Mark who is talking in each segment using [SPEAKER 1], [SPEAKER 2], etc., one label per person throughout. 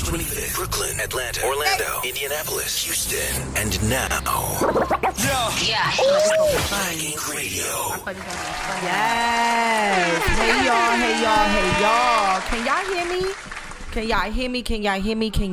[SPEAKER 1] 25th, Brooklyn, Atlanta, Orlando, Indianapolis, Houston, and now, Flagging Radio.
[SPEAKER 2] Yes. Hey y'all. Can y'all hear me? Can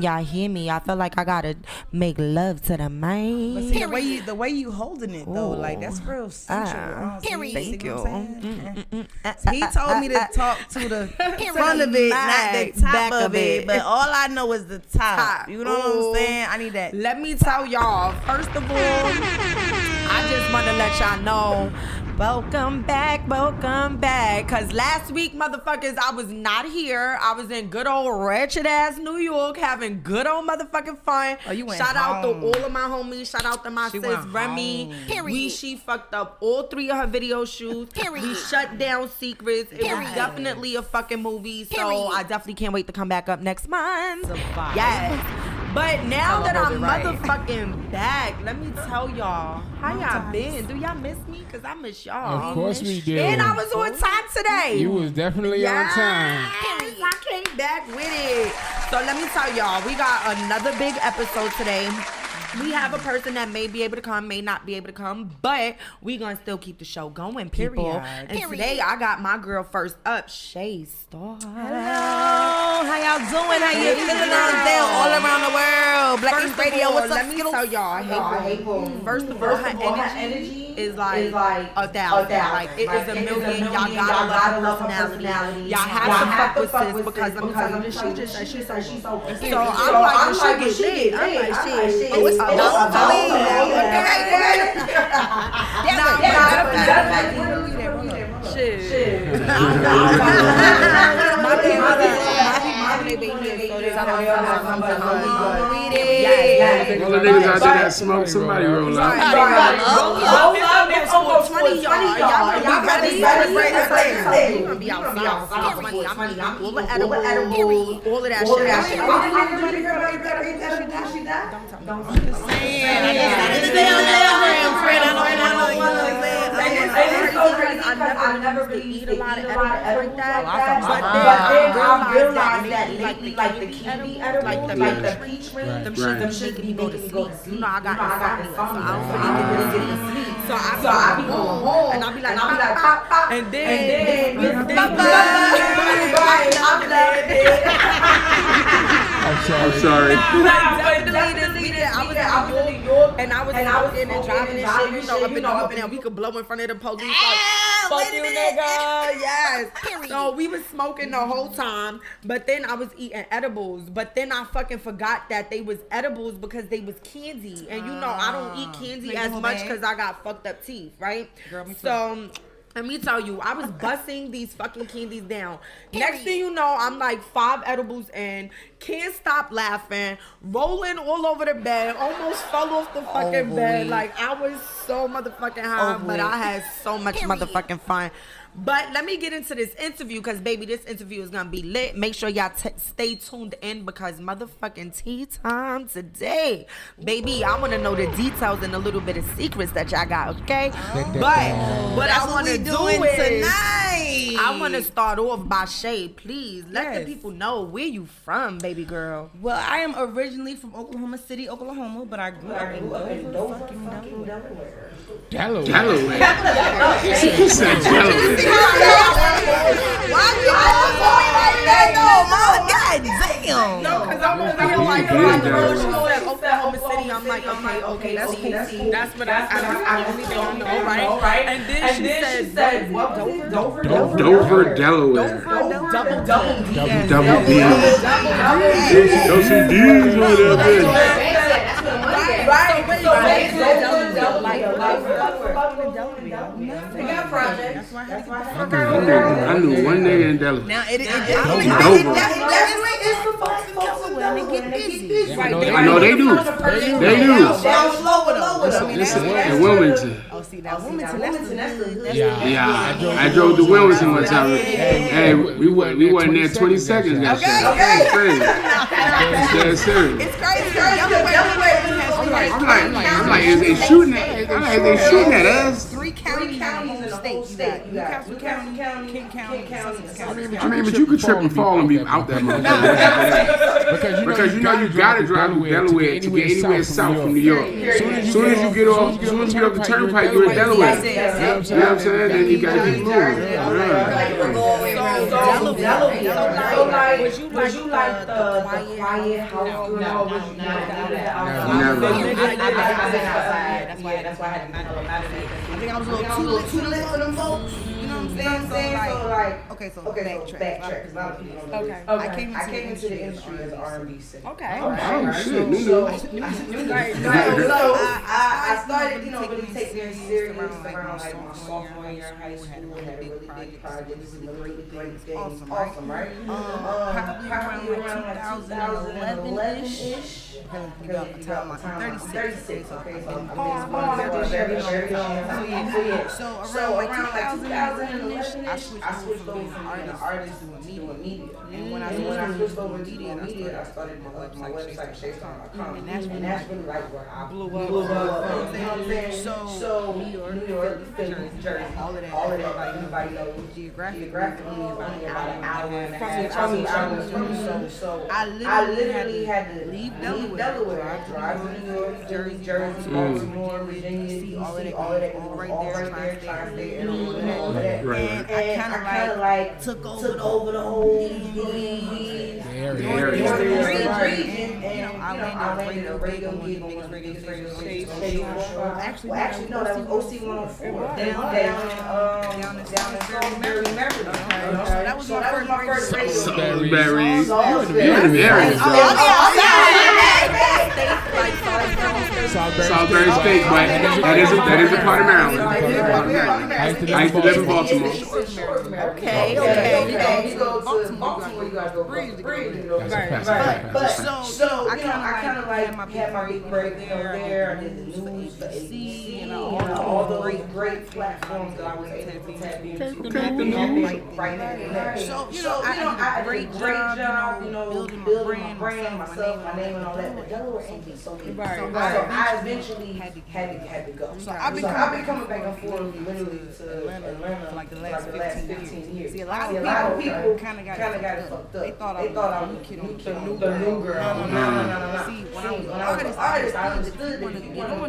[SPEAKER 2] y'all hear me? I feel like I gotta make love to the man.
[SPEAKER 3] But see, the way you holding it though, like that's real sensual.
[SPEAKER 2] Thank you.
[SPEAKER 3] So he told me to talk to the front of it, not the top of it. But all I know is the top. You know what I'm saying? I need that.
[SPEAKER 2] Let me tell y'all, first of all, I just want to let y'all know, welcome back. Cause last week, motherfuckers, I was not here. I was in good old wretched ass New York having good old motherfucking fun.
[SPEAKER 3] Oh, you went
[SPEAKER 2] Shout
[SPEAKER 3] home.
[SPEAKER 2] out to all of my homies. Shout out to my sis Remy. She fucked up all 3 of her video shoots. We shut down Secrets. It was definitely a fucking movie. So I definitely can't wait to come back up next month. Yes. But now that I'm motherfucking back, let me tell y'all, how y'all been? Do y'all miss me? Because I miss y'all.
[SPEAKER 4] Of course we did.
[SPEAKER 2] And I was on time today.
[SPEAKER 4] You was definitely on time.
[SPEAKER 2] I came back with it. So let me tell y'all, we got another big episode today. We have a person that may be able to come, may not be able to come, but we gonna still keep the show going, people. And today I got my girl first up, Shay Star.
[SPEAKER 3] Hello, how y'all doing? How you feeling out there all around the world? Black Ink Radio, what's up?
[SPEAKER 2] Let me tell y'all, first of all, her energy is like 1,000. Like it is a million. Y'all gotta love her personality. Y'all have to fuck with sis because let me tell you, she just said she's so good. So I'm like, shit. I'm like, shit. Don't believe
[SPEAKER 4] All the niggas out there that smoke, somebody roll out.
[SPEAKER 2] It's almost 20, y'all. Y'all ready? We're gonna be out. I'm all the edibles, all of that shit. Don't tell me. I never really eat a lot of edibles like that. But then I realized that like the kiwi edibles, like the peach ring, them shit can go to sleep. You know, I got insomnia, so I don't really get to sleep. So I be going home and I be like, pop, and then
[SPEAKER 4] I'm sorry.
[SPEAKER 2] I was in New York and I was smoking and driving and shit. You know, up and down. We could blow in front of the police like, fuck you, nigga. Yes. So we was smoking the whole time, but then I was eating edibles. But then I fucking forgot that they was edibles because they was candy. And you know, I don't eat candy as much because I got fucked up teeth, right? So let me tell you, I was busting these fucking candies down. Next thing you know, I'm like 5 edibles in, can't stop laughing, rolling all over the bed, almost fell off the fucking bed. Like, I was so motherfucking high, but I had so much motherfucking fun. But let me get into this interview because, baby, this interview is going to be lit. Make sure y'all stay tuned in because motherfucking tea time today. Baby, I want to know the details and a little bit of secrets that y'all got, okay? But what I want to do is tonight, I want to start off by Shay. Please, let the people know where you from, baby girl.
[SPEAKER 3] Well, I am originally from Oklahoma City, Oklahoma, but I grew up in Dover, fucking
[SPEAKER 4] Delaware.
[SPEAKER 3] He said Delaware. Why you always going like that though, mom? God damn.
[SPEAKER 2] No, because I'm over here like, she said Oklahoma City. I'm like, okay, that's cool. That's what I only don't know, right? And then she said, what?
[SPEAKER 4] Dover, Delaware. Double D. Those some D's over there. I knew one nigga in Delaware.
[SPEAKER 3] Now it is for folks in Delaware and get busy.
[SPEAKER 4] I know they do. They do. Listen, in Wilmington.
[SPEAKER 3] Oh, see that Wilmington.
[SPEAKER 4] Yeah, I drove to Wilmington one time. Hey, we wasn't there 20 seconds. That shit. Yes, sir.
[SPEAKER 3] It's crazy.
[SPEAKER 4] I'm like, is they shooting at us?
[SPEAKER 3] 3 counties in the state. Newcastle County, King County, Sussex County.
[SPEAKER 4] I mean, but you could trip and fall and be out that motherfucker.
[SPEAKER 5] But
[SPEAKER 4] Because you know you gotta drive to Delaware to get anywhere south from New York. As soon as you get off the turnpike, you're in Delaware. You know what I'm saying? Then you gotta keep moving.
[SPEAKER 2] Would you like the quiet house girl?
[SPEAKER 4] Never.
[SPEAKER 3] I've been outside. That's why I had to tell them about it. I think I was a little too lit for them folks. You know what I'm saying? So like, okay, backtrack. Because a lot of people don't know. I came into the industry as an R&B singer.
[SPEAKER 2] Okay.
[SPEAKER 4] Oh shit,
[SPEAKER 3] So I started, really taking it serious around like my sophomore year in high school. Had a really big project. This is a really great thing. Awesome, right? Probably around like 2011-ish. I'm 36. Okay, so around like 2011, I switched over from being an artist to media. And when I switched over to media, I started my website, shayson.com. And that's really like where I blew up. You know what I'm saying? So New York, Philly, Jersey, all of that, everybody knows. Geographically, only about an hour and a half from each other. So I literally had to leave Delaware, drive to New York, Jersey, Baltimore, Virginia, all of that, all right there, tri-state, and all of that. And I kind of like took over the whole region. I landed a radio gig on one of the biggest radio stations. Actually, no, that was OC 104 down in Salisbury, Maryland. So that was my first radio.
[SPEAKER 4] Salisbury. Salisbury State, but that is a part of Maryland. I used to live in Baltimore.
[SPEAKER 3] Okay. You go to Baltimore, you gotta go But so I kind of like had my big break there. I did the news, the ABC, and all those great platforms that I was able to tap into. Right there. So I did a great job, building my brand, myself, my name, and all that. But Delaware ain't so big. So I eventually had to go. So I've been coming back and forth literally to Atlanta for like the last 15 years. See, a lot of people kind of got it fucked up. They thought I was the new girl. No. See, when I was an artist, I understood that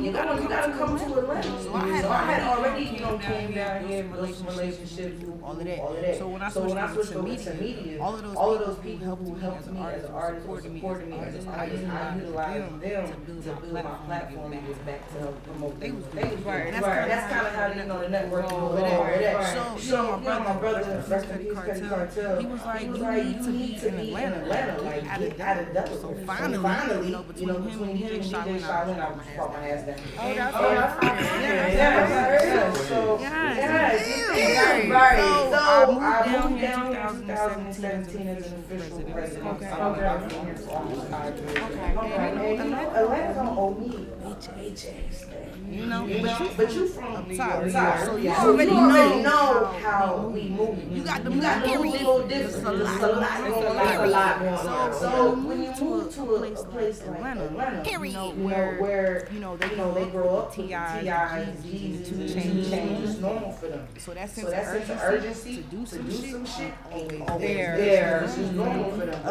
[SPEAKER 3] you gotta come to Atlanta. So I had already came down here, built some relationships, all of that. So when I switched over to media, all of those people who helped me as an artist, supported me as an artist, I utilized them to build my platform and get back to help promote. They was right. That's kind of how the network all of that. So my brother, Skiddlez Cartel, he was like, you need to be in Atlanta, like get out of Delaware. So finally, between him and DJ Shaolin, I brought my ass down. Oh, that's So I moved down in 2017 as an official resident. Atlanta's on OE, HHS. But you from up top, so you already know how we move. You got the little different. It's a lot going on. So when you move to a place like Atlanta, where they grow up, T.I., G's, 2 Chainz, it's normal for them. So that sense of urgency to do some shit ain't always there. It's just normal for them.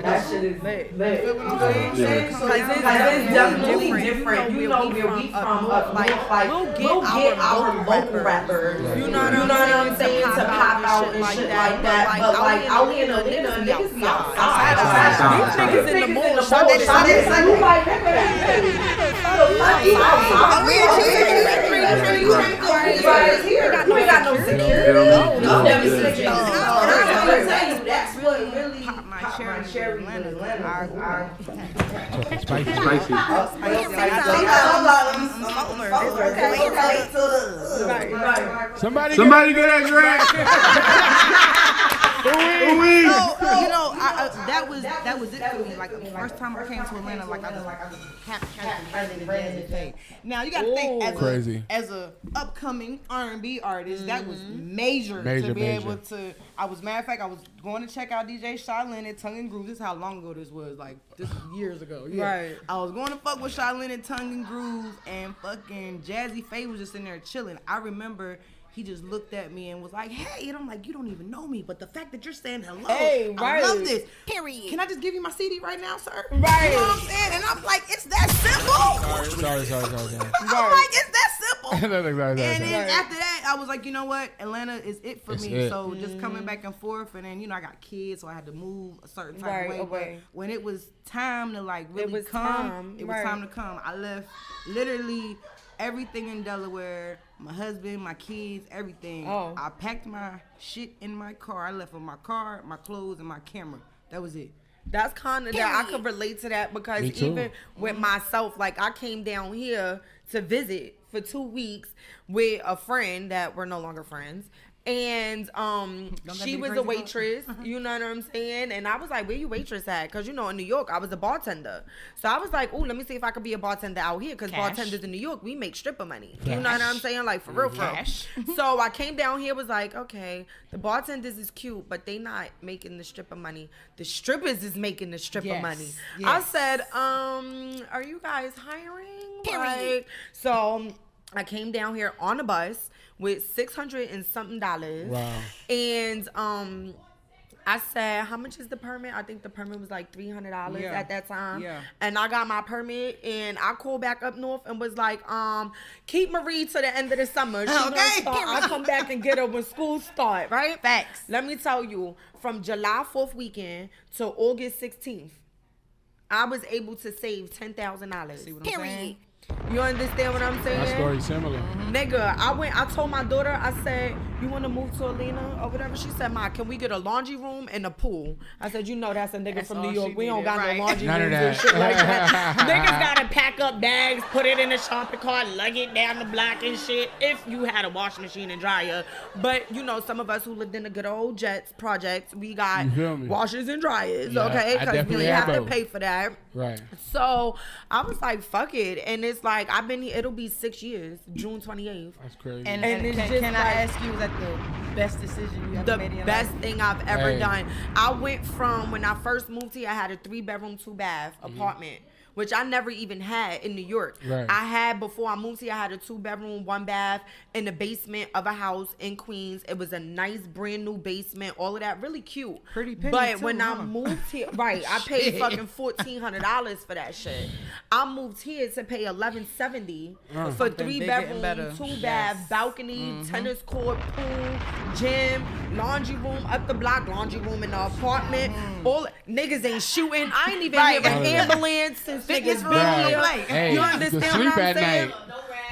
[SPEAKER 3] That shit is lit. You know what I'm saying? So it's definitely different. You know where we from up north, like we'll get our local rappers. You know what I'm saying? To pop out and shit like that. But like out here in Atlanta, niggas be outside. These niggas in the mall, Sunday. You like we got no security. That's what really popped my cherry in Atlanta.
[SPEAKER 4] Spicy. Somebody get that drink.
[SPEAKER 3] That was it for me. Like the first time I came to Atlanta, like I was happy. Now you got to think as a upcoming R&B artist, that was major to be able to. I was going to check out DJ Shaolin at Tongue and Grooves. This is how long ago this was. Like this years ago. Yeah. Right. I was going to fuck with Shaolin at Tongue and Grooves, and fucking Jazzy Faye was just in there chilling. I remember he just looked at me and was like, hey, and I'm like, you don't even know me, but the fact that you're saying hello,
[SPEAKER 2] Hey, right.
[SPEAKER 3] I love this.
[SPEAKER 5] Period.
[SPEAKER 3] Can I just give you my CD right now, sir?
[SPEAKER 2] Right.
[SPEAKER 3] You know what I'm saying? And I'm like, it's that simple.
[SPEAKER 4] Sorry.
[SPEAKER 3] I'm like, it's that simple. And then
[SPEAKER 2] Right.
[SPEAKER 3] after that, I was like, you know what? Atlanta is it for
[SPEAKER 4] It's
[SPEAKER 3] me.
[SPEAKER 4] it.
[SPEAKER 3] So just coming back and forth, and then, you know, I got kids, so I had to move a certain type
[SPEAKER 2] Right,
[SPEAKER 3] of way.
[SPEAKER 2] away.
[SPEAKER 3] But when it was time to, like, really
[SPEAKER 2] was
[SPEAKER 3] come,
[SPEAKER 2] time,
[SPEAKER 3] it was
[SPEAKER 2] right.
[SPEAKER 3] time to come. I left literally everything in Delaware, my husband, my kids, everything.
[SPEAKER 2] Oh.
[SPEAKER 3] I packed my shit in my car. I left with my car, my clothes, and my camera. That was it.
[SPEAKER 2] That's kind of that I could relate to that because
[SPEAKER 4] Me too.
[SPEAKER 2] even with myself, like I came down here to visit for 2 weeks with a friend that we're no longer friends. And she was a waitress, you know what I'm saying? And I was like, where you waitress at? Because, you know, in New York, I was a bartender. So I was like, oh, let me see if I could be a bartender out here. Because bartenders in New York, we make stripper money. You know what I'm saying? Like, for real, for real. So I came down here, was like, okay, the bartenders is cute, but they not making the stripper money. The strippers is making the stripper money.
[SPEAKER 3] Yes.
[SPEAKER 2] I said, are you guys hiring?
[SPEAKER 5] Period.
[SPEAKER 2] Like, so I came down here on a bus with $600 and something.
[SPEAKER 4] Wow.
[SPEAKER 2] And I said, how much is the permit? I think the permit was like $300 at that time.
[SPEAKER 3] Yeah.
[SPEAKER 2] And I got my permit and I called back up north and was like, keep Marie to the end of the summer. She gonna start. I come back and get her when school start, right?
[SPEAKER 3] Facts.
[SPEAKER 2] Let me tell you, from July 4th weekend to August 16th, I was able to save $10,000.
[SPEAKER 5] Period.
[SPEAKER 2] You understand what I'm saying?
[SPEAKER 4] My story similar.
[SPEAKER 2] Nigga, I told my daughter, I said, you want to move to Alina or whatever? She said, Ma, can we get a laundry room and a pool? I said, you know that's a nigga from New York. We don't got no laundry
[SPEAKER 4] None of
[SPEAKER 2] rooms and
[SPEAKER 4] that.
[SPEAKER 2] shit like that. Niggas got to pack up bags, put it in the shopping cart, lug it down the block and shit if you had a washing machine and dryer. But, you know, some of us who lived in the good old Jets projects, we got
[SPEAKER 4] You feel me?
[SPEAKER 2] washers and dryers,
[SPEAKER 4] Yeah,
[SPEAKER 2] okay?
[SPEAKER 4] I
[SPEAKER 2] Because we
[SPEAKER 4] definitely
[SPEAKER 2] didn't have
[SPEAKER 4] have
[SPEAKER 2] to
[SPEAKER 4] those.
[SPEAKER 2] pay for that.
[SPEAKER 4] Right.
[SPEAKER 2] So I was like, fuck it. And it's like, I've been here, it'll be 6 years, June 28th.
[SPEAKER 4] That's crazy.
[SPEAKER 3] And
[SPEAKER 2] it's
[SPEAKER 3] can,
[SPEAKER 2] just
[SPEAKER 3] can I
[SPEAKER 2] like-
[SPEAKER 3] ask you, was that the best decision you ever
[SPEAKER 2] The
[SPEAKER 3] made in your
[SPEAKER 2] best
[SPEAKER 3] life?
[SPEAKER 2] thing I've ever
[SPEAKER 4] Hey.
[SPEAKER 2] done. I went from, when I first moved here, I had a 3-bedroom, 2-bath apartment, which I never even had in New York.
[SPEAKER 4] Right.
[SPEAKER 2] I had, before I moved here, I had a 2-bedroom, 1-bath in the basement of a house in Queens. It was a nice, brand new basement, all of that, really cute.
[SPEAKER 3] Pretty penny,
[SPEAKER 2] But
[SPEAKER 3] too,
[SPEAKER 2] when I
[SPEAKER 3] huh?
[SPEAKER 2] moved here, right, I paid fucking $1,400 for that shit. I moved here to pay $1,170 for
[SPEAKER 3] Something bigger and
[SPEAKER 2] 3-bedroom,
[SPEAKER 3] better.
[SPEAKER 2] 2-bath,
[SPEAKER 3] Yes.
[SPEAKER 2] balcony, tennis court, pool, gym, laundry room up the block, laundry room in the apartment. All niggas ain't shooting. I ain't even
[SPEAKER 3] Right.
[SPEAKER 2] hear an ambulance since niggas been here.
[SPEAKER 3] Right.
[SPEAKER 4] Hey,
[SPEAKER 2] You
[SPEAKER 4] you
[SPEAKER 2] understand
[SPEAKER 4] can sleep
[SPEAKER 2] what I'm
[SPEAKER 4] at
[SPEAKER 2] saying?
[SPEAKER 4] night.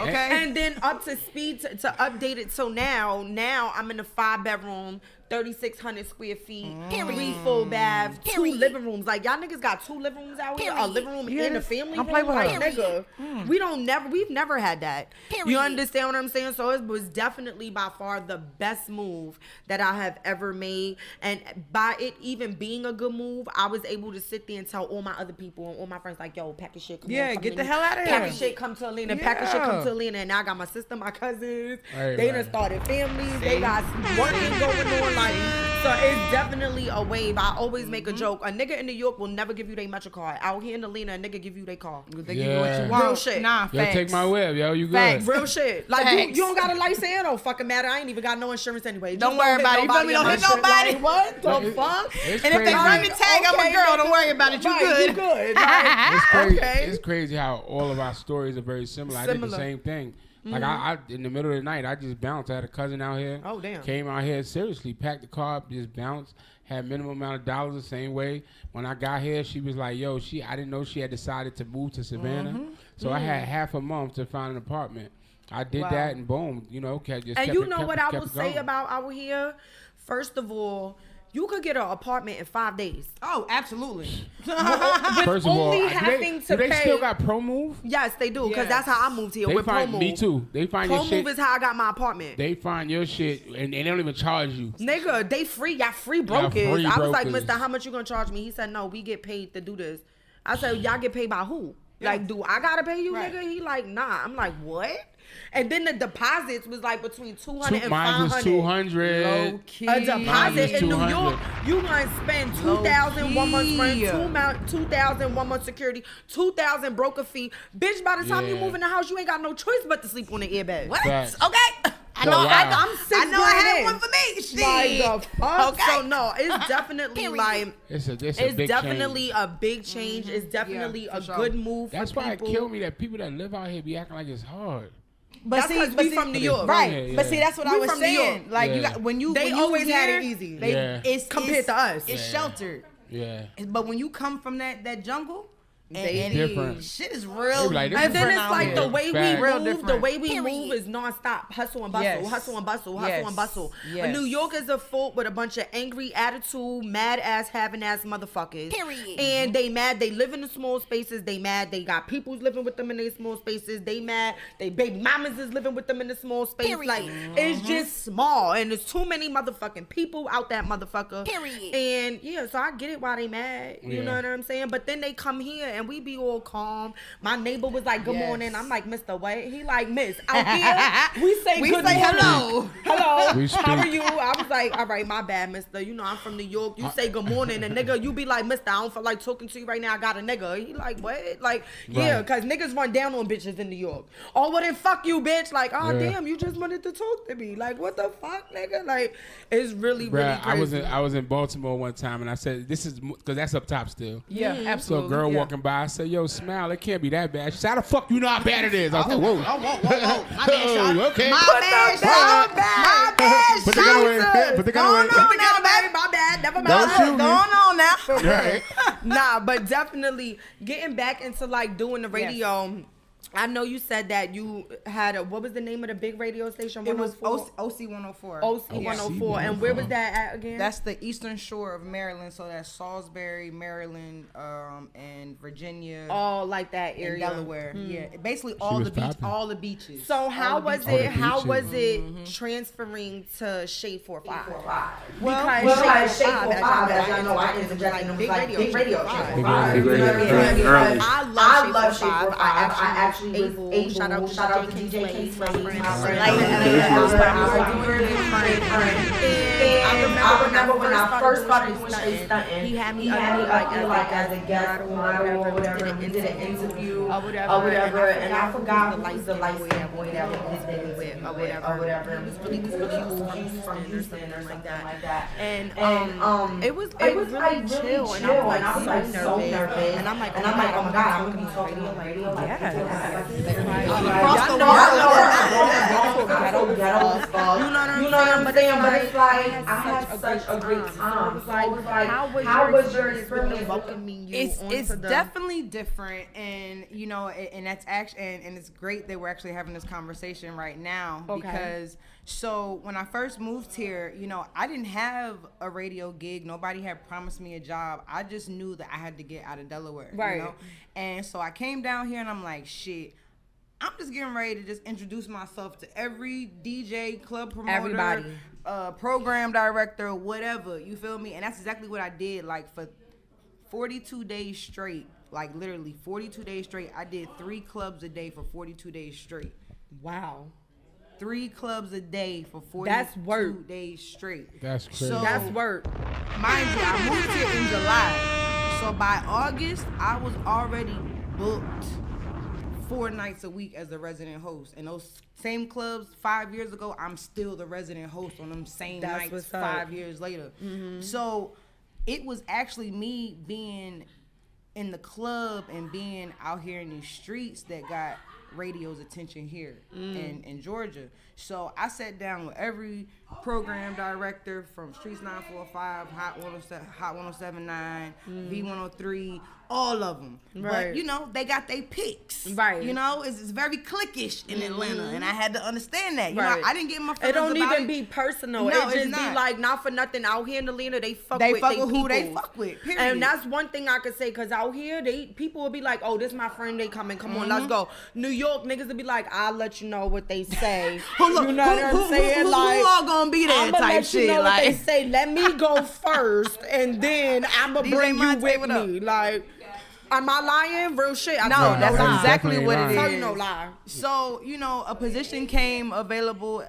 [SPEAKER 3] Okay.
[SPEAKER 2] And then up to speed to update it till now. Now I'm in a 5-bedroom, 3,600 square feet, 3 full baths, 2 living rooms. Like y'all niggas got 2 living rooms out here, a living room and a family
[SPEAKER 3] Don't
[SPEAKER 2] room.
[SPEAKER 3] play with
[SPEAKER 2] Like,
[SPEAKER 3] her.
[SPEAKER 2] nigga, we've never had that. You
[SPEAKER 5] Period.
[SPEAKER 2] understand what I'm saying? So it was definitely by far the best move that I have ever made. And by it even being a good move, I was able to sit there and tell all my other people and all my friends like, yo, pack your shit. Come
[SPEAKER 3] Yeah,
[SPEAKER 2] on, come
[SPEAKER 3] get
[SPEAKER 2] in
[SPEAKER 3] the
[SPEAKER 2] here.
[SPEAKER 3] hell outta
[SPEAKER 2] Pack
[SPEAKER 3] here.
[SPEAKER 2] your shit, come to Alina. Pack your shit, come to Alina. And now I got my sister, my cousins.
[SPEAKER 4] Right,
[SPEAKER 2] They
[SPEAKER 4] right.
[SPEAKER 2] done started families. They got working going on. Like, so it's definitely a wave. I always make a joke. A nigga in New York will never give you their metro card. Out here in Alina, a nigga give you their car.
[SPEAKER 3] They give you what
[SPEAKER 4] Yeah.
[SPEAKER 3] you want.
[SPEAKER 2] Real shit.
[SPEAKER 3] Nah,
[SPEAKER 4] Yo,
[SPEAKER 3] facts.
[SPEAKER 4] take my whip, yo. You good?
[SPEAKER 3] Facts.
[SPEAKER 2] Real shit. Like,
[SPEAKER 3] Facts.
[SPEAKER 2] you don't got a license. It don't fucking matter. I ain't even got no insurance anyway.
[SPEAKER 3] Don't
[SPEAKER 2] Just
[SPEAKER 3] worry
[SPEAKER 2] hit
[SPEAKER 3] about it. You feel me?
[SPEAKER 2] nobody
[SPEAKER 3] Don't
[SPEAKER 2] in
[SPEAKER 3] hit
[SPEAKER 2] my shit.
[SPEAKER 3] nobody.
[SPEAKER 2] Like, what the
[SPEAKER 4] It-
[SPEAKER 2] fuck?
[SPEAKER 4] It's
[SPEAKER 3] And if they
[SPEAKER 4] crazy.
[SPEAKER 3] run the tag, I'm a
[SPEAKER 2] Okay,
[SPEAKER 3] girl.
[SPEAKER 2] nigga.
[SPEAKER 3] Don't worry about it. You
[SPEAKER 2] Right,
[SPEAKER 3] good.
[SPEAKER 2] You good. Like,
[SPEAKER 4] It's crazy.
[SPEAKER 2] okay.
[SPEAKER 4] It's crazy how all of our stories are very similar. I did the
[SPEAKER 2] Similar.
[SPEAKER 4] same thing. Like I in the middle of the night, I just bounced. I had a cousin out here.
[SPEAKER 2] Oh, damn.
[SPEAKER 4] Came out here seriously, packed the car up, just bounced. Had minimum amount of dollars the same way. When I got here, she was like, "Yo, I didn't know she had decided to move to Savannah, so I had half a month to find an apartment. I did
[SPEAKER 2] Wow.
[SPEAKER 4] that, and boom, just
[SPEAKER 2] And
[SPEAKER 4] kept
[SPEAKER 2] you
[SPEAKER 4] it-
[SPEAKER 2] know
[SPEAKER 4] kept
[SPEAKER 2] what
[SPEAKER 4] it-
[SPEAKER 2] I
[SPEAKER 4] kept
[SPEAKER 2] will
[SPEAKER 4] it
[SPEAKER 2] say
[SPEAKER 4] going.
[SPEAKER 2] about out here? First of all, you could get an apartment in 5 days.
[SPEAKER 3] Oh, absolutely.
[SPEAKER 4] First of all,
[SPEAKER 2] only
[SPEAKER 4] do
[SPEAKER 2] having
[SPEAKER 4] they,
[SPEAKER 2] to
[SPEAKER 4] do they
[SPEAKER 2] pay-
[SPEAKER 4] still got Pro Move?
[SPEAKER 2] Yes, they do, because
[SPEAKER 3] Yes.
[SPEAKER 2] that's how I moved here
[SPEAKER 4] They
[SPEAKER 2] with Pro
[SPEAKER 4] find
[SPEAKER 2] Move.
[SPEAKER 4] me too. They find
[SPEAKER 2] Pro
[SPEAKER 4] your shit.
[SPEAKER 2] Move is how I got my apartment.
[SPEAKER 4] They find your shit, and they don't even charge you.
[SPEAKER 2] Nigga, they free. Y'all free
[SPEAKER 4] Y'all
[SPEAKER 2] brokers.
[SPEAKER 4] free
[SPEAKER 2] I was like,
[SPEAKER 4] brokers.
[SPEAKER 2] mister, how much you gonna charge me? He said, no, we get paid to do this. I said, y'all get paid by who? Like, do I gotta pay you,
[SPEAKER 3] Right.
[SPEAKER 2] nigga? He like, nah. I'm like, what? And then the deposits was like between 200 and
[SPEAKER 4] Mine was
[SPEAKER 2] 500.
[SPEAKER 4] 200.
[SPEAKER 3] Low key.
[SPEAKER 2] A deposit
[SPEAKER 4] was
[SPEAKER 2] in New
[SPEAKER 4] 200.
[SPEAKER 2] York, you gonna spend 2,000 1 month's rent,
[SPEAKER 3] Low-key.
[SPEAKER 2] 2,000 1 month security, 2,000 broker fee. Bitch, by the time you
[SPEAKER 4] Yeah.
[SPEAKER 2] move in the house, you ain't got no choice but to sleep on the airbag.
[SPEAKER 3] What?
[SPEAKER 4] Facts.
[SPEAKER 3] Okay.
[SPEAKER 5] I know.
[SPEAKER 2] I'm 6
[SPEAKER 5] I know. I had
[SPEAKER 2] grand
[SPEAKER 5] one
[SPEAKER 2] in.
[SPEAKER 5] for me. Shit.
[SPEAKER 2] Like the fuck?
[SPEAKER 5] Okay.
[SPEAKER 2] So no, it's definitely like
[SPEAKER 4] It's
[SPEAKER 2] it's
[SPEAKER 4] big
[SPEAKER 2] definitely
[SPEAKER 4] change.
[SPEAKER 2] a big change. It's definitely a good move.
[SPEAKER 4] That's
[SPEAKER 2] for
[SPEAKER 4] why
[SPEAKER 2] people.
[SPEAKER 4] it killed me that people that live out here be acting like it's hard.
[SPEAKER 5] But
[SPEAKER 2] That's 'cause we from New York.
[SPEAKER 5] right?
[SPEAKER 4] Yeah,
[SPEAKER 5] But see, that's what
[SPEAKER 2] We
[SPEAKER 5] I was
[SPEAKER 2] from New
[SPEAKER 5] saying.
[SPEAKER 2] York.
[SPEAKER 5] Like you
[SPEAKER 4] Yeah.
[SPEAKER 5] got when you
[SPEAKER 2] They
[SPEAKER 5] when you
[SPEAKER 2] always had
[SPEAKER 5] here,
[SPEAKER 2] it easy.
[SPEAKER 4] Yeah.
[SPEAKER 5] It's
[SPEAKER 2] Compared to us.
[SPEAKER 5] It's sheltered.
[SPEAKER 4] Yeah.
[SPEAKER 5] But when you come from that jungle,
[SPEAKER 2] They
[SPEAKER 5] and
[SPEAKER 4] different.
[SPEAKER 5] shit is
[SPEAKER 4] They
[SPEAKER 5] real.
[SPEAKER 4] be like, this
[SPEAKER 2] And then
[SPEAKER 5] different
[SPEAKER 2] it's
[SPEAKER 5] out
[SPEAKER 2] like
[SPEAKER 5] here.
[SPEAKER 2] the way
[SPEAKER 4] Fact.
[SPEAKER 2] we
[SPEAKER 5] Real
[SPEAKER 2] move, the
[SPEAKER 5] different.
[SPEAKER 2] way we move is nonstop hustle and bustle,
[SPEAKER 5] Yes.
[SPEAKER 2] hustle and bustle, hustle
[SPEAKER 5] Yes.
[SPEAKER 2] and bustle.
[SPEAKER 5] Yes.
[SPEAKER 2] New York is a fort with a bunch of angry attitude, mad ass having ass motherfuckers.
[SPEAKER 5] Period.
[SPEAKER 2] And they mad, they live in the small spaces, they mad, they got people living with them in their small spaces, they mad, they baby mamas is living with them in the small space.
[SPEAKER 5] Period.
[SPEAKER 2] Like it's just small and there's too many motherfucking people out that motherfucker.
[SPEAKER 5] Period.
[SPEAKER 2] And yeah, so I get it why they mad. You
[SPEAKER 4] Yeah.
[SPEAKER 2] know what I'm saying? But then they come here and we be all calm. My neighbor was like, "Good
[SPEAKER 5] Yes.
[SPEAKER 2] morning." I'm like, "Mr. What?" He like, "Miss, out here we say
[SPEAKER 5] We
[SPEAKER 2] good
[SPEAKER 5] say
[SPEAKER 2] morning.
[SPEAKER 5] hello.
[SPEAKER 2] Hello.
[SPEAKER 4] We
[SPEAKER 2] How are
[SPEAKER 4] speak.
[SPEAKER 2] you?" I was like, "All right, my bad, Mister. You know I'm from New York. You say good morning, and nigga, you be like, Mister, I don't feel like talking to you right now. I got a nigga." He like, "What?" Like, yeah,
[SPEAKER 4] Right.
[SPEAKER 2] cause niggas run down on bitches in New York. Oh, well then fuck you, bitch. Like, oh
[SPEAKER 4] Yeah.
[SPEAKER 2] damn, you just wanted to talk to me. Like, what the fuck, nigga? Like, it's really, really
[SPEAKER 4] Bruh,
[SPEAKER 2] crazy.
[SPEAKER 4] I was in Baltimore one time and I said, "This is because that's up top still."
[SPEAKER 5] Yeah,
[SPEAKER 2] Mm-hmm.
[SPEAKER 4] So
[SPEAKER 5] absolutely.
[SPEAKER 4] a girl
[SPEAKER 5] yeah.
[SPEAKER 4] walking by, I said, "Yo, smile. It can't be that bad." She said, "How the fuck you know how bad it is?" I was like, "Whoa,
[SPEAKER 5] whoa, whoa. My bad, Sean.
[SPEAKER 4] okay."
[SPEAKER 5] My bad, Sean. My bad,
[SPEAKER 4] Put the gun away.
[SPEAKER 5] Sean.
[SPEAKER 4] Put the gun away.
[SPEAKER 5] Going on now,
[SPEAKER 2] Baby,
[SPEAKER 5] baby.
[SPEAKER 2] my bad. Never mind.
[SPEAKER 4] Don't shoot me.
[SPEAKER 5] Going on now.
[SPEAKER 4] Right.
[SPEAKER 2] Nah, but definitely getting back into like doing the radio. I know you said that you had what was the name of the big radio station?
[SPEAKER 5] It was
[SPEAKER 2] 104?
[SPEAKER 5] OC 104.
[SPEAKER 2] OC 104. And where was that at again?
[SPEAKER 5] That's the eastern shore of Maryland, so that's Salisbury, Maryland, and Virginia,
[SPEAKER 2] all like that
[SPEAKER 5] and
[SPEAKER 2] area.
[SPEAKER 5] Delaware. Yeah, basically all
[SPEAKER 4] was
[SPEAKER 5] the
[SPEAKER 4] popping.
[SPEAKER 5] all the beaches.
[SPEAKER 2] So how
[SPEAKER 5] All the
[SPEAKER 2] was
[SPEAKER 5] beaches.
[SPEAKER 2] it?
[SPEAKER 4] the
[SPEAKER 2] How
[SPEAKER 4] beaches.
[SPEAKER 2] was it transferring to Shade 45?
[SPEAKER 5] Well,
[SPEAKER 2] Because
[SPEAKER 3] Shade
[SPEAKER 2] Shade
[SPEAKER 3] 45,
[SPEAKER 2] 45,
[SPEAKER 3] as y'all know, I interjected and was like, big radio Shade 45.
[SPEAKER 4] Big radio. Early.
[SPEAKER 2] I love Shade 45.
[SPEAKER 3] 45. I actually was able.
[SPEAKER 2] Shout out to DJ K.
[SPEAKER 3] Sway, my friend.
[SPEAKER 2] And
[SPEAKER 3] I remember when I first started doing Shade stunting,
[SPEAKER 2] he had me
[SPEAKER 3] like as a guest model or whatever. We did an interview or whatever, and I forgot who was the light-skinned boy that was with or whatever. It was really cool. He was from Houston or something like that.
[SPEAKER 2] And
[SPEAKER 3] it was really chill, and I was like so nervous,
[SPEAKER 2] and I'm like,
[SPEAKER 3] oh my god, I'm gonna be talking on radio like
[SPEAKER 5] Across the
[SPEAKER 3] y'all
[SPEAKER 5] world.
[SPEAKER 3] know you know what I'm saying? But it's like I had such a great time. So it was like, how was your experience
[SPEAKER 2] welcoming you?
[SPEAKER 5] It's definitely different, and you know, and that's actually, and it's great that we're actually having this conversation right now because. So when I first moved here, you know, I didn't have a radio gig. Nobody had promised me a job. I just knew that I had to get out of Delaware,
[SPEAKER 2] right?
[SPEAKER 5] You know? And so I came down here, and I'm like, shit. I'm just getting ready to just introduce myself to every DJ, club promoter,
[SPEAKER 2] everybody,
[SPEAKER 5] program director, whatever. You feel me? And that's exactly what I did. Like for 42 days straight, like literally 42 days straight, I did 3 clubs a day for 42 days straight.
[SPEAKER 2] Wow.
[SPEAKER 5] 3 clubs a day for 42
[SPEAKER 2] That's work.
[SPEAKER 5] days straight.
[SPEAKER 4] That's crazy.
[SPEAKER 5] So,
[SPEAKER 2] That's work.
[SPEAKER 5] mind you, I moved here in July. So by August, I was already booked 4 nights a week as the resident host. And those same clubs 5 years ago, I'm still the resident host on them same
[SPEAKER 2] That's
[SPEAKER 5] nights
[SPEAKER 2] what's up.
[SPEAKER 5] 5 years later. So it was actually me being in the club and being out here in these streets that got radio's attention here in Georgia. So I sat down with every program director from Streets 945, Hot 1079, V103, all of them.
[SPEAKER 2] Right.
[SPEAKER 5] But you know, they got their picks.
[SPEAKER 2] Right.
[SPEAKER 5] You know, it's very cliquish in Atlanta, and I had to understand that. You
[SPEAKER 2] Right.
[SPEAKER 5] know, I didn't get my
[SPEAKER 2] It
[SPEAKER 5] feelings
[SPEAKER 2] don't
[SPEAKER 5] about
[SPEAKER 2] even
[SPEAKER 5] it.
[SPEAKER 2] be personal.
[SPEAKER 5] No,
[SPEAKER 2] it
[SPEAKER 5] it's
[SPEAKER 2] just be
[SPEAKER 5] not.
[SPEAKER 2] like, not for nothing, out here in Atlanta, they fuck
[SPEAKER 5] They
[SPEAKER 2] with
[SPEAKER 5] fuck
[SPEAKER 2] they
[SPEAKER 5] with who they
[SPEAKER 2] peoples.
[SPEAKER 5] fuck with, period.
[SPEAKER 2] And that's one thing I could say, because out here, people will be like, oh, this my friend, they coming, come on, let's go. New York, niggas will be like, I'll let you know what they say.
[SPEAKER 5] Who, look,
[SPEAKER 2] you know what I'm saying?
[SPEAKER 5] who
[SPEAKER 2] Like,
[SPEAKER 5] all gonna be there
[SPEAKER 2] I'ma
[SPEAKER 5] type
[SPEAKER 2] let
[SPEAKER 5] shit?
[SPEAKER 2] you know what they
[SPEAKER 5] Like,
[SPEAKER 2] say. Let me go first, and then I'ma
[SPEAKER 5] DJ
[SPEAKER 2] bring you
[SPEAKER 5] Monte,
[SPEAKER 2] with
[SPEAKER 5] what up?
[SPEAKER 2] me. Like, am I lying? Real shit. I
[SPEAKER 5] No,
[SPEAKER 2] tell you
[SPEAKER 5] that's
[SPEAKER 2] no lie.
[SPEAKER 5] exactly
[SPEAKER 4] Definitely
[SPEAKER 5] what it
[SPEAKER 4] lying.
[SPEAKER 5] is.
[SPEAKER 2] Tell you no lie.
[SPEAKER 5] So, you know, a position came available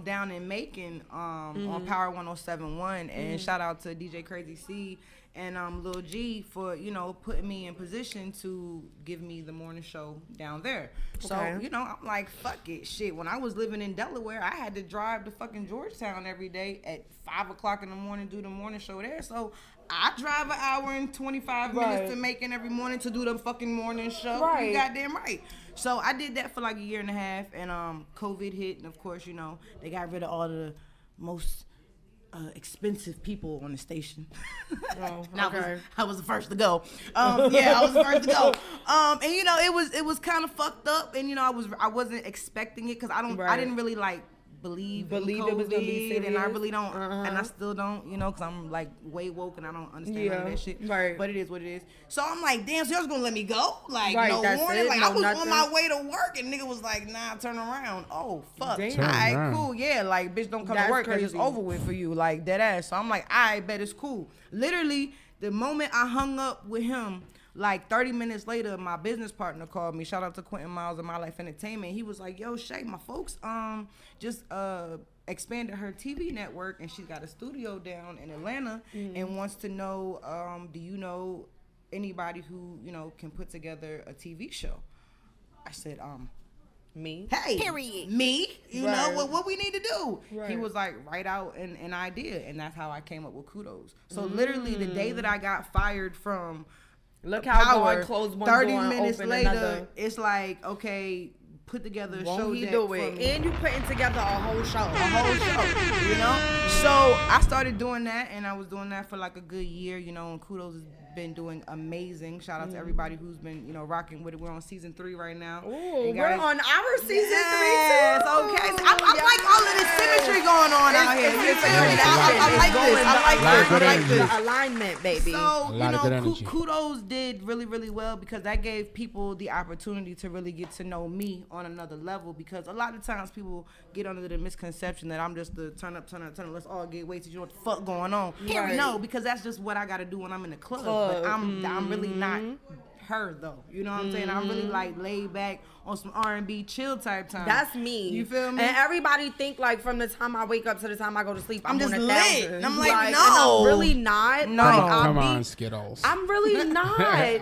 [SPEAKER 5] down in Macon on Power 107.1, and shout out to DJ Crazy C and Lil G for, you know, putting me in position to give me the morning show down there. So, you know, I'm like, fuck it, shit. When I was living in Delaware, I had to drive to fucking Georgetown every day at 5 o'clock in the morning, do the morning show there. So I drive an hour and 25 minutes to Macon every morning to do the fucking morning show. Right. You goddamn right. So I did that for like a year and a half, and COVID hit, and of course, you know, they got rid of all the most expensive people on the station. I was the first to go. I was the first to go. And you know, it was kind of fucked up, and you know, I wasn't expecting it because I didn't really like believe in COVID, it was gonna be serious. And I really don't, and I still don't, you know, because I'm like way woke and I don't understand none of that shit. Right. But it is what it is. So I'm like, damn, so y'all gonna let me go? Like, no warning? Like, I was on my way to work and nigga was like, nah, turn around. Oh, fuck. All right, cool. Yeah, like, bitch, don't come to work because it's over with for you. Like, dead ass. So I'm like, I bet it's cool. Literally, the moment I hung up with him, like 30 minutes later, my business partner called me. Shout out to Quentin Miles of My Life Entertainment. He was like, yo, Shay, my folks just expanded her TV network, and she's got a studio down in Atlanta and wants to know, do you know anybody who, you know, can put together a TV show? I said, me. Hey, period. Me. You know what we need to do. He was like, write out an idea, and that's how I came up with Kudos. So literally, the day that I got fired from how one closed one 30 door minutes later, another. It's like, okay, put together a show deck for me.
[SPEAKER 2] And you putting together a whole show.
[SPEAKER 5] You know? So I started doing that, and I was doing that for like a good year, you know, and Kudos has been doing amazing. Shout out to everybody who's been, you know, rocking with it. We're on season 3 right now.
[SPEAKER 2] Ooh, we're on our season 3 too.
[SPEAKER 5] Yes, okay. So I like all of this symmetry going on out here. You feel me? I like this.
[SPEAKER 2] The alignment, baby.
[SPEAKER 5] So, you know, Kudos did really, really well because that gave people the opportunity to really get to know me on another level, because a lot of times people get under the misconception that I'm just the turn up, let's all get wasted. You know what the fuck going on? Right. No, because that's just what I got to do when I'm in the club. But I'm really not her though. You know what I'm saying? I'm really like laid back on some R&B chill type time.
[SPEAKER 2] That's me.
[SPEAKER 5] You feel me?
[SPEAKER 2] And everybody think like from the time I wake up to the time I go to sleep,
[SPEAKER 5] I'm just lit. And I'm like, no.
[SPEAKER 2] And I'm really not.
[SPEAKER 5] No.
[SPEAKER 2] Like,
[SPEAKER 4] come on, Skiddlez.
[SPEAKER 2] I'm really not.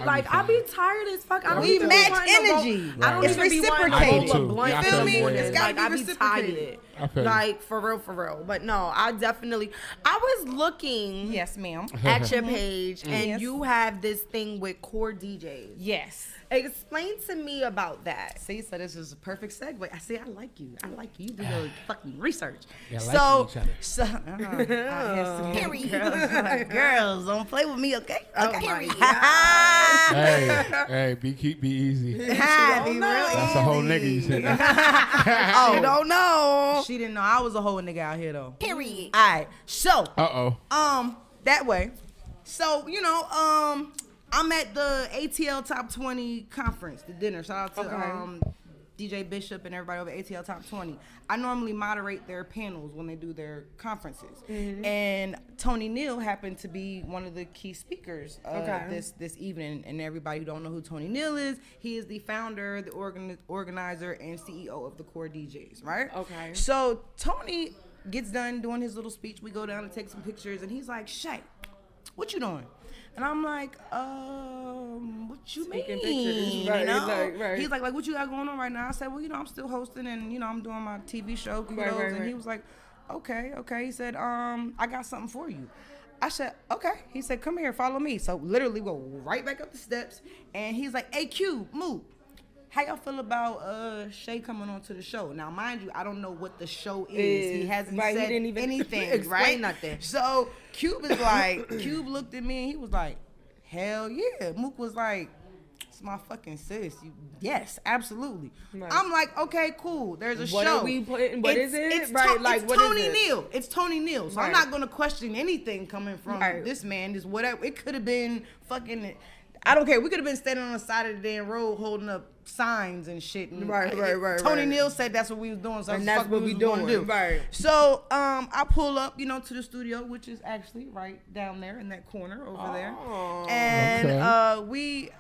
[SPEAKER 2] Like, I'll be tired as fuck. I don't
[SPEAKER 5] we
[SPEAKER 2] even
[SPEAKER 5] match energy.
[SPEAKER 2] I don't even be wanting to roll a blunt.
[SPEAKER 5] You feel me?
[SPEAKER 2] It's gotta be reciprocated. Like, for real. But no, I was looking
[SPEAKER 5] yes, ma'am,
[SPEAKER 2] at your page, and you have this thing with core DJs.
[SPEAKER 5] Yes.
[SPEAKER 2] Explain to me about that.
[SPEAKER 5] See, so this is a perfect segue. I like you. You do your fucking research.
[SPEAKER 4] Yeah,
[SPEAKER 5] girls, don't play with me, okay? Okay.
[SPEAKER 4] Hey, be easy.
[SPEAKER 5] Be
[SPEAKER 2] That's
[SPEAKER 4] a whole nigga you said that.
[SPEAKER 2] You don't know.
[SPEAKER 5] She didn't know I was a whole nigga out here though.
[SPEAKER 2] Period.
[SPEAKER 5] All right. So.
[SPEAKER 2] That
[SPEAKER 5] way. So, you know, I'm at the ATL Top 20 conference, the dinner. Shout out to DJ Bishop and everybody over ATL Top 20. I normally moderate their panels when they do their conferences. And Tony Neal happened to be one of the key speakers this evening. And everybody who don't know who Tony Neal is, he is the founder, the organizer, and CEO of the Core DJs, right? Okay. So Tony gets done doing his little speech. We go down to take some pictures, and he's like, Shay, what you doing? And I'm like, what you mean?
[SPEAKER 2] Pictures.
[SPEAKER 5] You know? He's like, what you got going on right now? I said, well, you know, I'm still hosting, and, you know, I'm doing my TV show, Kudos. And he was like, okay. He said, I got something for you. I said, okay. He said, come here, follow me. So literally go right back up the steps, and he's like, hey, Q, move. How y'all feel about Shay coming on to the show? Now, mind you, I don't know what the show is. He hasn't said
[SPEAKER 2] he didn't even
[SPEAKER 5] anything,
[SPEAKER 2] explain nothing.
[SPEAKER 5] So Cube is like, Cube looked at me and he was like, hell yeah. Mook was like, it's my fucking sis. Yes, absolutely. Right. I'm like, okay, cool. There's a show.
[SPEAKER 2] What are we putting? What is it?
[SPEAKER 5] It's Tony Neal. It's Tony Neal. So I'm not gonna question anything coming from this man. This whatever. It could have been fucking. I don't care. We could have been standing on the side of the damn road holding up signs and shit. And
[SPEAKER 2] right.
[SPEAKER 5] Tony Neal said that's what we was doing, so
[SPEAKER 2] and that's what we doing.
[SPEAKER 5] Do. Right. So I pull up, you know, to the studio, which is actually right down there in that corner over there, and we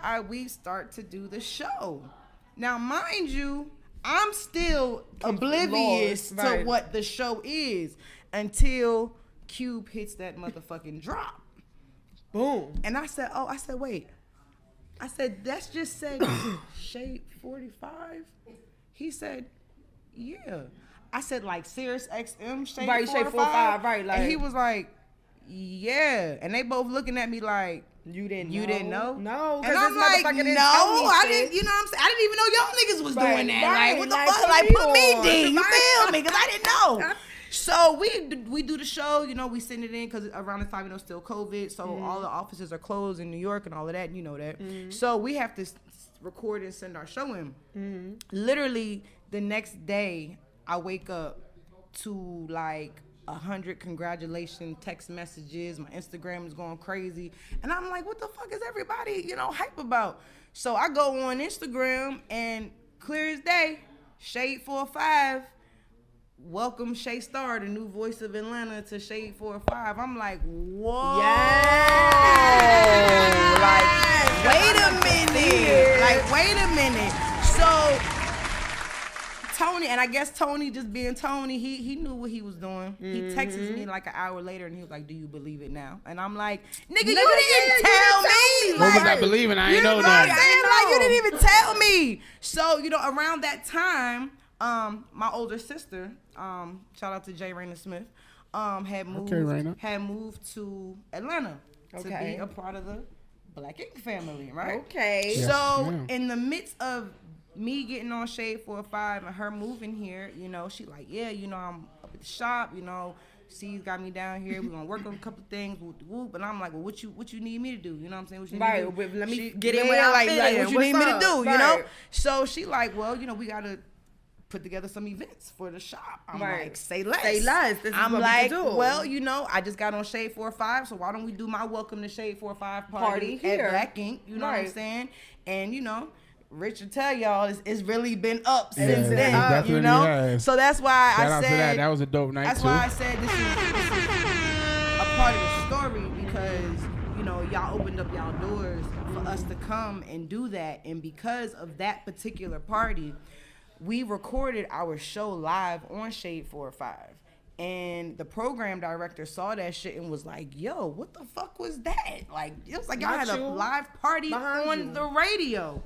[SPEAKER 5] start to do the show. Now, mind you, I'm still oblivious to what the show is until Cube hits that motherfucking drop.
[SPEAKER 2] Boom.
[SPEAKER 5] And I said, wait. I said, that's just said Shade 45? He said, yeah. I said, like, Sirius XM Shade 45?
[SPEAKER 2] Right, like.
[SPEAKER 5] And he was like, yeah. And they both looking at me like,
[SPEAKER 2] You didn't
[SPEAKER 5] know?
[SPEAKER 2] No.
[SPEAKER 5] And I'm like, no, I didn't, you know what I'm saying? I didn't even know y'all niggas was doing that. Like, what the fuck? Like, put me in, you feel me? Because I didn't know. So we do the show, you know, we send it in because around the time, you know, still COVID. So all the offices are closed in New York and all of that, you know that. So we have to record and send our show in. Literally the next day, I wake up to like 100 congratulations text messages. My Instagram is going crazy. And I'm like, what the fuck is everybody, you know, hype about? So I go on Instagram and clear as day, Shade 45. Welcome Shay Star, the new voice of Atlanta, to Shade 45. I'm like, whoa.
[SPEAKER 2] Yes.
[SPEAKER 5] Like, wait a minute. So Tony, and I guess Tony just being Tony, he knew what he was doing. He texted me like an hour later and he was like, do you believe it now? And I'm like, nigga, you didn't tell me.
[SPEAKER 4] What was I believing? I ain't know that.
[SPEAKER 5] Like, you didn't even tell me. So, you know, around that time, my older sister, shout out to J. Raina Smith, had moved to Atlanta to be a part of the Black Ink family, right?
[SPEAKER 2] Okay.
[SPEAKER 4] Yes,
[SPEAKER 5] So
[SPEAKER 4] ma'am.
[SPEAKER 5] in the midst of me getting on Shade 45 and her moving here, you know, she like, yeah, you know, I'm up at the shop, you know, C's got me down here. We're gonna work on a couple things, whoop, whoop. And I'm like, well, what you need me to do? You know what I'm saying? What you need me to do?
[SPEAKER 2] Let me
[SPEAKER 5] She,
[SPEAKER 2] get in
[SPEAKER 5] yeah,
[SPEAKER 2] where I
[SPEAKER 5] like,
[SPEAKER 2] fit
[SPEAKER 5] like
[SPEAKER 2] in.
[SPEAKER 5] what you need me to do, you
[SPEAKER 2] Right.
[SPEAKER 5] know? So she like, well, you know, we gotta put together some events for the shop. I'm like, say less.
[SPEAKER 2] Say less. This is
[SPEAKER 5] I'm
[SPEAKER 2] what
[SPEAKER 5] like,
[SPEAKER 2] we can do.
[SPEAKER 5] well, you know, I just got on Shade 45, so why don't we do my welcome to Shade 45 party
[SPEAKER 2] here.
[SPEAKER 5] at Black Ink? You know what I'm
[SPEAKER 2] Right.
[SPEAKER 5] saying? And you know, Richard tell y'all it's really been up
[SPEAKER 4] Yeah,
[SPEAKER 5] since
[SPEAKER 4] it
[SPEAKER 5] then.
[SPEAKER 4] definitely
[SPEAKER 5] You know?
[SPEAKER 4] has.
[SPEAKER 5] So that's why
[SPEAKER 4] Shout
[SPEAKER 5] I
[SPEAKER 4] out
[SPEAKER 5] said
[SPEAKER 4] to that. That was a dope night
[SPEAKER 5] that's
[SPEAKER 4] too.
[SPEAKER 5] why I said this is a part of the story because, you know, y'all opened up y'all doors for us to come and do that. And because of that particular party, we recorded our show live on Shade 45. And the program director saw that shit and was like, yo, what the fuck was that? Like, it was like y'all had a live party on the radio.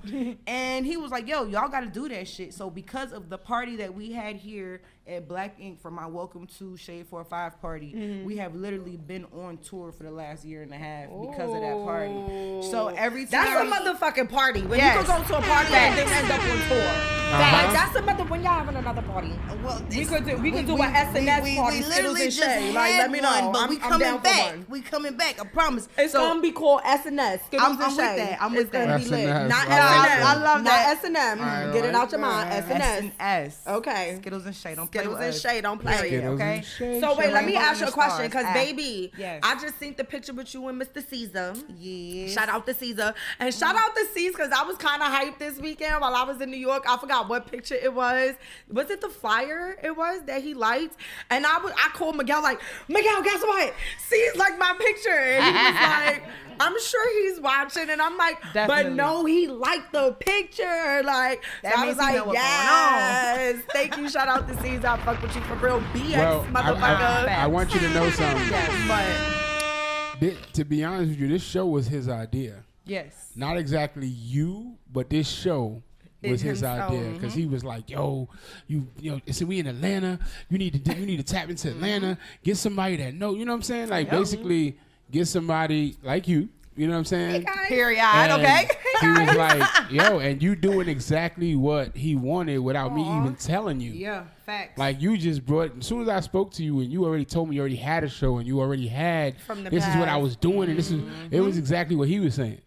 [SPEAKER 5] And he was like, yo, y'all got to do that shit. So because of the party that we had here at Black Ink for my Welcome to Shade 45 party, we have literally been on tour for the last year and a half because of that party. So every time...
[SPEAKER 2] That's a motherfucking party. When you can go to a party and then end up on tour. Like, that's a mother when y'all having another party.
[SPEAKER 5] Well,
[SPEAKER 2] We could do an SNS party, Skiddlez and Shay. Like, let me know.
[SPEAKER 5] But we
[SPEAKER 2] I'm
[SPEAKER 5] coming
[SPEAKER 2] down for
[SPEAKER 5] back.
[SPEAKER 2] one.
[SPEAKER 5] We coming back. I promise.
[SPEAKER 2] It's gonna be called SNS.
[SPEAKER 5] I'm with that. I'm with that.
[SPEAKER 2] It's gonna be lit.
[SPEAKER 4] SNS.
[SPEAKER 2] Not
[SPEAKER 4] I
[SPEAKER 2] S&M.
[SPEAKER 5] I love that.
[SPEAKER 2] Not S&M.
[SPEAKER 4] Alright,
[SPEAKER 2] Get it
[SPEAKER 4] alright.
[SPEAKER 2] out your mind. SNS.
[SPEAKER 5] S.
[SPEAKER 2] Okay.
[SPEAKER 5] Skiddlez and Shay. Don't play
[SPEAKER 2] Skiddlez
[SPEAKER 5] with
[SPEAKER 2] and
[SPEAKER 5] us.
[SPEAKER 2] Shay. Don't play.
[SPEAKER 4] Skiddlez
[SPEAKER 5] Okay.
[SPEAKER 4] and Shay.
[SPEAKER 2] So wait, let me
[SPEAKER 5] Rainbow
[SPEAKER 2] ask you a
[SPEAKER 5] and the
[SPEAKER 2] question,
[SPEAKER 5] Stars.
[SPEAKER 2] cause baby,
[SPEAKER 5] Yes.
[SPEAKER 2] I just seen the picture with you and Mr. Caesar.
[SPEAKER 5] Yes.
[SPEAKER 2] Shout out to Caesar and shout out to Caesar, cause I was kind of hyped this weekend while I was in New York. I forgot what picture it was. Was it the flyer? It was that he liked, and I called Miguel like, Miguel, guess what? Caesar liked my picture, and he was like, I'm sure he's watching, and I'm like,
[SPEAKER 5] Definitely.
[SPEAKER 2] but no, he liked the picture, like.
[SPEAKER 5] That
[SPEAKER 2] So I
[SPEAKER 5] means
[SPEAKER 2] was
[SPEAKER 5] he know
[SPEAKER 2] like,
[SPEAKER 5] what's
[SPEAKER 2] yes, thank you. Shout out to Caesar. I fuck with you for real, BX
[SPEAKER 4] Well,
[SPEAKER 2] motherfucker.
[SPEAKER 4] I want you to know something.
[SPEAKER 2] But
[SPEAKER 4] To be honest with you, this show was his idea.
[SPEAKER 5] Yes.
[SPEAKER 4] Not exactly you, but this show was his
[SPEAKER 2] himself.
[SPEAKER 4] idea because he was like, "Yo, you know, see, we in Atlanta. You need to tap into Atlanta. Get somebody that know. You know what I'm saying? Like basically, get somebody like you. You know what I'm saying?
[SPEAKER 5] Period.
[SPEAKER 4] And
[SPEAKER 5] Okay.
[SPEAKER 4] He was like, "Yo, and you doing exactly what he wanted without me even telling you."
[SPEAKER 5] Yeah. Facts.
[SPEAKER 4] Like you just brought. As soon as I spoke to you, and you already told me you already had a show, and you already had.
[SPEAKER 2] From the
[SPEAKER 4] this is what I
[SPEAKER 2] past.
[SPEAKER 4] was doing, and this is. It was exactly what he was saying.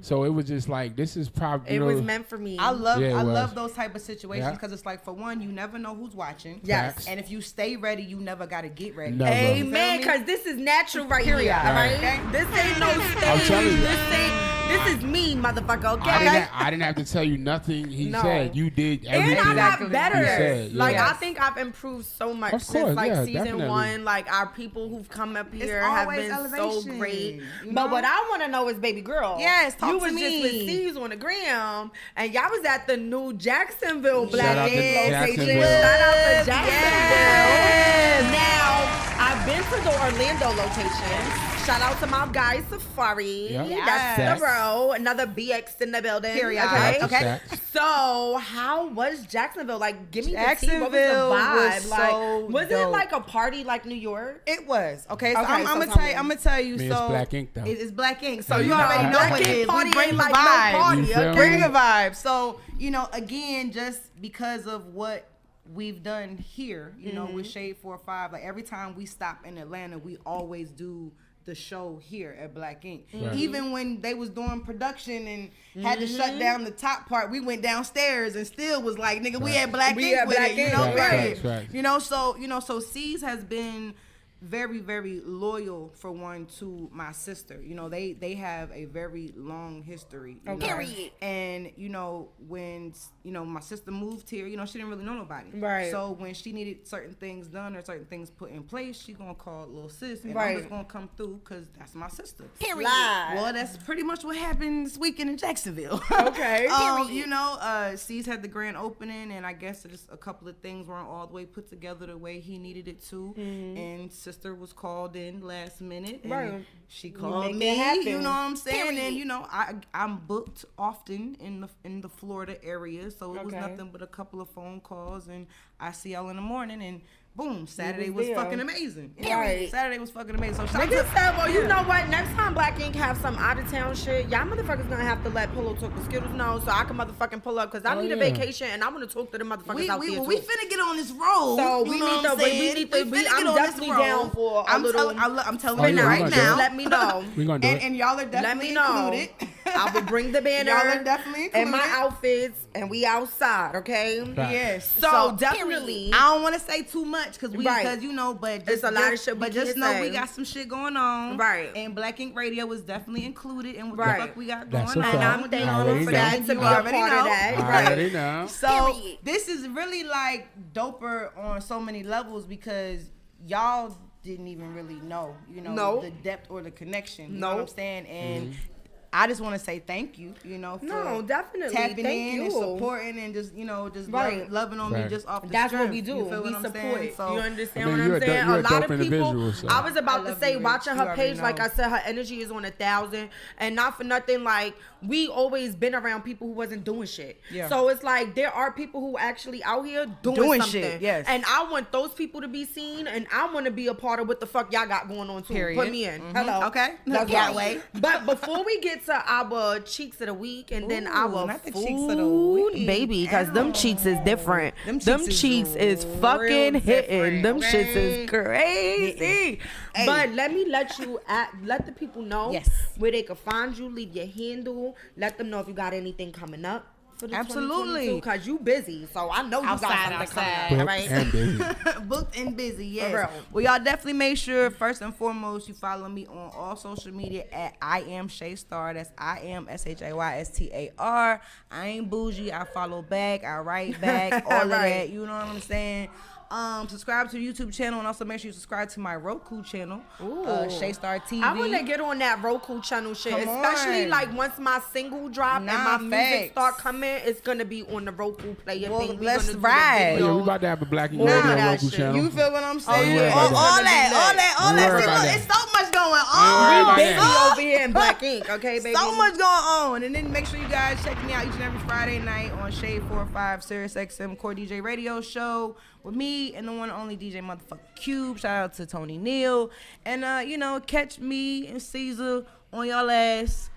[SPEAKER 4] So it was just like this is probably.
[SPEAKER 2] it was meant for me.
[SPEAKER 5] I love
[SPEAKER 4] Yeah, it
[SPEAKER 5] love
[SPEAKER 4] was.
[SPEAKER 5] those type of situations
[SPEAKER 4] Yeah.
[SPEAKER 5] because it's like, for one, you never know who's watching.
[SPEAKER 2] Yes.
[SPEAKER 4] Facts.
[SPEAKER 5] And if you stay ready, you never got to get ready.
[SPEAKER 4] Never.
[SPEAKER 2] Amen,
[SPEAKER 5] Feel me?
[SPEAKER 2] because this is natural right
[SPEAKER 5] Period.
[SPEAKER 2] here, all right?
[SPEAKER 5] Okay.
[SPEAKER 2] This ain't no stage.
[SPEAKER 4] telling you.
[SPEAKER 2] This is me, motherfucker, okay?
[SPEAKER 4] I didn't have to tell you nothing. He
[SPEAKER 2] No.
[SPEAKER 4] said you did
[SPEAKER 2] And
[SPEAKER 4] everything.
[SPEAKER 2] I
[SPEAKER 5] Exactly.
[SPEAKER 2] got better.
[SPEAKER 4] He said,
[SPEAKER 2] Like,
[SPEAKER 4] yes.
[SPEAKER 2] I think I've improved so much
[SPEAKER 4] Of
[SPEAKER 2] since,
[SPEAKER 4] course,
[SPEAKER 2] like,
[SPEAKER 4] yeah,
[SPEAKER 2] season
[SPEAKER 4] definitely.
[SPEAKER 2] 1. Like, our people who've come up here have
[SPEAKER 5] always
[SPEAKER 2] been so
[SPEAKER 5] elevation,
[SPEAKER 2] great.
[SPEAKER 5] you
[SPEAKER 2] But
[SPEAKER 5] know?
[SPEAKER 2] what I want to know is, baby girl.
[SPEAKER 5] Yes, talk
[SPEAKER 2] you
[SPEAKER 5] to
[SPEAKER 2] was
[SPEAKER 5] me.
[SPEAKER 2] just with C's on the gram, and y'all was at the new Jacksonville
[SPEAKER 4] Shout
[SPEAKER 2] Black
[SPEAKER 4] out to
[SPEAKER 2] Ink location.
[SPEAKER 4] Jacksonville.
[SPEAKER 2] Shout out to Jacksonville.
[SPEAKER 5] Yes.
[SPEAKER 2] Now, I've been to the Orlando location. Shout out to my guy Safari.
[SPEAKER 4] Yep.
[SPEAKER 2] That's
[SPEAKER 4] Yes.
[SPEAKER 2] the row. Another BX in the building.
[SPEAKER 5] Period.
[SPEAKER 2] Okay.
[SPEAKER 5] Okay.
[SPEAKER 2] So how was Jacksonville? Like, give me the tea. What was the
[SPEAKER 5] Jacksonville
[SPEAKER 2] vibe?
[SPEAKER 5] was
[SPEAKER 2] Like,
[SPEAKER 5] so
[SPEAKER 2] was it
[SPEAKER 5] dope.
[SPEAKER 2] like a party like New York?
[SPEAKER 5] It was. Okay, so
[SPEAKER 2] Okay,
[SPEAKER 5] I'm
[SPEAKER 2] so
[SPEAKER 5] gonna
[SPEAKER 2] tell
[SPEAKER 5] tell
[SPEAKER 2] me.
[SPEAKER 5] you. I'm gonna tell you.
[SPEAKER 4] It's
[SPEAKER 5] So
[SPEAKER 4] Black Ink, though.
[SPEAKER 5] It's Black Ink. So
[SPEAKER 4] Yeah,
[SPEAKER 5] you
[SPEAKER 4] you know
[SPEAKER 5] already
[SPEAKER 4] how
[SPEAKER 5] know
[SPEAKER 2] Black
[SPEAKER 5] what it
[SPEAKER 2] Ink
[SPEAKER 5] is.
[SPEAKER 2] party
[SPEAKER 5] We bring
[SPEAKER 2] ain't
[SPEAKER 5] the
[SPEAKER 2] like no
[SPEAKER 5] vibe.
[SPEAKER 2] party,
[SPEAKER 4] You feel
[SPEAKER 2] okay?
[SPEAKER 4] me?
[SPEAKER 5] Bring the vibe. So again, just because of what we've done here, with Shade 4-5, like every time we stop in Atlanta, we always do the show here at Black Ink.
[SPEAKER 4] Right.
[SPEAKER 5] Even when they was doing production and had to shut down the top part, we went downstairs and still was like, nigga, we at Black
[SPEAKER 2] We
[SPEAKER 5] Ink
[SPEAKER 2] at
[SPEAKER 5] with
[SPEAKER 2] Black
[SPEAKER 5] it,
[SPEAKER 2] Ink,
[SPEAKER 5] period.
[SPEAKER 4] Facts.
[SPEAKER 5] So C's has been very, very loyal, for one, to my sister. They have a very long history.
[SPEAKER 2] Period.
[SPEAKER 5] And when my sister moved here, she didn't really know nobody.
[SPEAKER 2] Right.
[SPEAKER 5] So when she needed certain things done or certain things put in place, she gonna call little sis, and
[SPEAKER 2] Right.
[SPEAKER 5] I'm just gonna come through because that's my sister.
[SPEAKER 2] Period.
[SPEAKER 5] Well, that's pretty much what happened this weekend in Jacksonville.
[SPEAKER 2] Okay.
[SPEAKER 5] C's had the grand opening, and I guess just a couple of things weren't all the way put together the way he needed it to. And sister was called in last minute, and
[SPEAKER 2] Right.
[SPEAKER 5] she called
[SPEAKER 2] make
[SPEAKER 5] me.
[SPEAKER 2] it happen.
[SPEAKER 5] You know what I'm saying?
[SPEAKER 2] Period.
[SPEAKER 5] And I'm booked often in the Florida area, so it was
[SPEAKER 2] Okay.
[SPEAKER 5] nothing but a couple of phone calls, and I see y'all in the morning, and boom, Saturday was
[SPEAKER 2] there.
[SPEAKER 5] fucking amazing.
[SPEAKER 2] Right.
[SPEAKER 5] Saturday was fucking amazing. So shout out
[SPEAKER 2] Niggas
[SPEAKER 5] to-
[SPEAKER 2] said, well, you know what? Next time Black Ink have some out of town shit, y'all motherfuckers gonna have to let Pillow talk to Skiddlez know so I can motherfucking pull up because I need a
[SPEAKER 4] yeah.
[SPEAKER 2] vacation and I want to talk to the motherfuckers
[SPEAKER 5] we
[SPEAKER 2] out there too.
[SPEAKER 5] finna get on this road.
[SPEAKER 2] So
[SPEAKER 5] you
[SPEAKER 2] we
[SPEAKER 5] know
[SPEAKER 2] need
[SPEAKER 5] what
[SPEAKER 2] to-
[SPEAKER 5] I'm
[SPEAKER 2] we
[SPEAKER 5] saying?
[SPEAKER 2] need to-
[SPEAKER 5] finna
[SPEAKER 2] we-
[SPEAKER 5] get
[SPEAKER 2] I'm
[SPEAKER 5] on this
[SPEAKER 2] definitely
[SPEAKER 5] road.
[SPEAKER 2] down for a
[SPEAKER 5] I'm
[SPEAKER 2] little-
[SPEAKER 5] I'm telling
[SPEAKER 4] Oh,
[SPEAKER 5] you
[SPEAKER 4] yeah,
[SPEAKER 5] right
[SPEAKER 4] we gonna do
[SPEAKER 5] now.
[SPEAKER 4] it.
[SPEAKER 2] Let me know.
[SPEAKER 4] We're gonna do it.
[SPEAKER 5] And y'all are definitely
[SPEAKER 2] Let me know.
[SPEAKER 5] included.
[SPEAKER 2] I will bring the banner.
[SPEAKER 5] Y'all are definitely included.
[SPEAKER 2] and my outfits, and we outside, okay?
[SPEAKER 4] Facts.
[SPEAKER 5] Yes.
[SPEAKER 2] So definitely,
[SPEAKER 5] I don't want to say too much because
[SPEAKER 2] Right.
[SPEAKER 5] but
[SPEAKER 2] It's a lot of shit we
[SPEAKER 5] But just
[SPEAKER 2] can't
[SPEAKER 5] know
[SPEAKER 2] say.
[SPEAKER 5] we got some shit going on,
[SPEAKER 2] Right.
[SPEAKER 5] And Black Ink Radio was definitely included in what
[SPEAKER 2] Right.
[SPEAKER 5] the fuck we got
[SPEAKER 4] That's
[SPEAKER 5] going
[SPEAKER 4] a
[SPEAKER 5] on.
[SPEAKER 2] and
[SPEAKER 4] fact.
[SPEAKER 2] I'm
[SPEAKER 4] I
[SPEAKER 2] thankful
[SPEAKER 4] already
[SPEAKER 2] for
[SPEAKER 4] know.
[SPEAKER 2] that to
[SPEAKER 5] You
[SPEAKER 2] be a
[SPEAKER 5] already
[SPEAKER 2] part
[SPEAKER 5] know.
[SPEAKER 2] of that.
[SPEAKER 4] I
[SPEAKER 2] Right.
[SPEAKER 4] already know.
[SPEAKER 5] So
[SPEAKER 2] Period.
[SPEAKER 5] this is really like doper on so many levels because y'all didn't even really know,
[SPEAKER 2] No.
[SPEAKER 5] the depth or the connection. You
[SPEAKER 2] No.
[SPEAKER 5] know what I'm saying? And I just want to say thank you, for
[SPEAKER 2] No, definitely.
[SPEAKER 5] tapping
[SPEAKER 2] Thank
[SPEAKER 5] in and
[SPEAKER 2] you.
[SPEAKER 5] supporting and just,
[SPEAKER 2] Right.
[SPEAKER 5] loving on me
[SPEAKER 4] Right.
[SPEAKER 5] just off the
[SPEAKER 2] That's what
[SPEAKER 5] strength.
[SPEAKER 2] we do.
[SPEAKER 5] You feel
[SPEAKER 2] We
[SPEAKER 5] what I'm
[SPEAKER 2] support.
[SPEAKER 5] saying? So,
[SPEAKER 2] You understand
[SPEAKER 4] I mean,
[SPEAKER 2] what
[SPEAKER 4] you're
[SPEAKER 2] I'm
[SPEAKER 4] a
[SPEAKER 2] saying?
[SPEAKER 4] you're a
[SPEAKER 2] A lot
[SPEAKER 4] dope
[SPEAKER 2] of people.
[SPEAKER 4] individual, so.
[SPEAKER 2] I was about
[SPEAKER 5] I
[SPEAKER 2] to
[SPEAKER 5] love
[SPEAKER 2] say,
[SPEAKER 5] you,
[SPEAKER 2] watching
[SPEAKER 5] Rich.
[SPEAKER 2] her
[SPEAKER 5] You already
[SPEAKER 2] page, like
[SPEAKER 5] know.
[SPEAKER 2] I said, her energy is on 1,000, and not for nothing. Like we always been around people who wasn't doing shit.
[SPEAKER 5] Yeah.
[SPEAKER 2] So it's like there are people who actually out here doing
[SPEAKER 5] Doing
[SPEAKER 2] something.
[SPEAKER 5] shit, yes.
[SPEAKER 2] And I want those people to be seen, and I want to be a part of what the fuck y'all got going on too.
[SPEAKER 5] Period.
[SPEAKER 2] Put me in. Hello.
[SPEAKER 5] Okay.
[SPEAKER 2] That's
[SPEAKER 5] That
[SPEAKER 2] right.
[SPEAKER 5] way.
[SPEAKER 2] But before we get to our cheeks of the week and then
[SPEAKER 5] Ooh,
[SPEAKER 2] our
[SPEAKER 5] not the
[SPEAKER 2] food,
[SPEAKER 5] cheeks of the week.
[SPEAKER 2] baby, because them cheeks is different.
[SPEAKER 5] Them
[SPEAKER 2] Them
[SPEAKER 5] cheeks
[SPEAKER 2] cheeks
[SPEAKER 5] is
[SPEAKER 2] is fucking
[SPEAKER 5] real
[SPEAKER 2] hitting.
[SPEAKER 5] different,
[SPEAKER 2] Them
[SPEAKER 5] okay?
[SPEAKER 2] shits is crazy.
[SPEAKER 5] Hey.
[SPEAKER 2] But let me let the people know
[SPEAKER 5] Yes.
[SPEAKER 2] where they can find you. Leave your handle. Let them know if you got anything coming up. For the
[SPEAKER 5] Absolutely.
[SPEAKER 2] Because you busy. So I know you got something coming up.
[SPEAKER 4] Booked
[SPEAKER 2] Right?
[SPEAKER 4] and busy.
[SPEAKER 5] Booked and busy, yes.
[SPEAKER 2] real.
[SPEAKER 5] Well, y'all definitely make sure, first and foremost, you follow me on all social media at I am Shay Star. That's I am SHAYSTAR. I ain't bougie. I follow back. I write back. All of
[SPEAKER 2] Right.
[SPEAKER 5] that. You know what I'm saying? Subscribe to the YouTube channel and also make sure you subscribe to my Roku channel, Shay Star TV.
[SPEAKER 2] I want to get on that Roku channel shit,
[SPEAKER 5] Come
[SPEAKER 2] especially
[SPEAKER 5] on.
[SPEAKER 2] like once my single drop and
[SPEAKER 5] Nah,
[SPEAKER 2] my music
[SPEAKER 5] facts.
[SPEAKER 2] start coming, it's gonna be on the Roku player
[SPEAKER 5] Well,
[SPEAKER 2] thing. We
[SPEAKER 5] let's
[SPEAKER 2] gonna do the
[SPEAKER 5] ride.
[SPEAKER 4] Oh, yeah, we
[SPEAKER 2] videos.
[SPEAKER 4] about to have a Black Ink
[SPEAKER 2] Nah,
[SPEAKER 4] Radio
[SPEAKER 2] that
[SPEAKER 4] local
[SPEAKER 2] shit.
[SPEAKER 4] channel.
[SPEAKER 5] You feel what I'm saying?
[SPEAKER 4] yeah.
[SPEAKER 5] all
[SPEAKER 4] Don't
[SPEAKER 5] that.
[SPEAKER 4] worry
[SPEAKER 5] See,
[SPEAKER 4] about
[SPEAKER 5] look,
[SPEAKER 4] that.
[SPEAKER 5] it's so much going
[SPEAKER 4] worry about
[SPEAKER 5] on.
[SPEAKER 2] Busy
[SPEAKER 4] that.
[SPEAKER 2] over here in Black Ink, okay, baby?
[SPEAKER 5] So much going on. And then make sure you guys check me out each and every Friday night on Shade 4-5 Sirius XM Core DJ Radio Show with me and the one and only DJ motherfucking Cube. Shout out to Tony Neal. And, catch me and Caesar on y'all ass.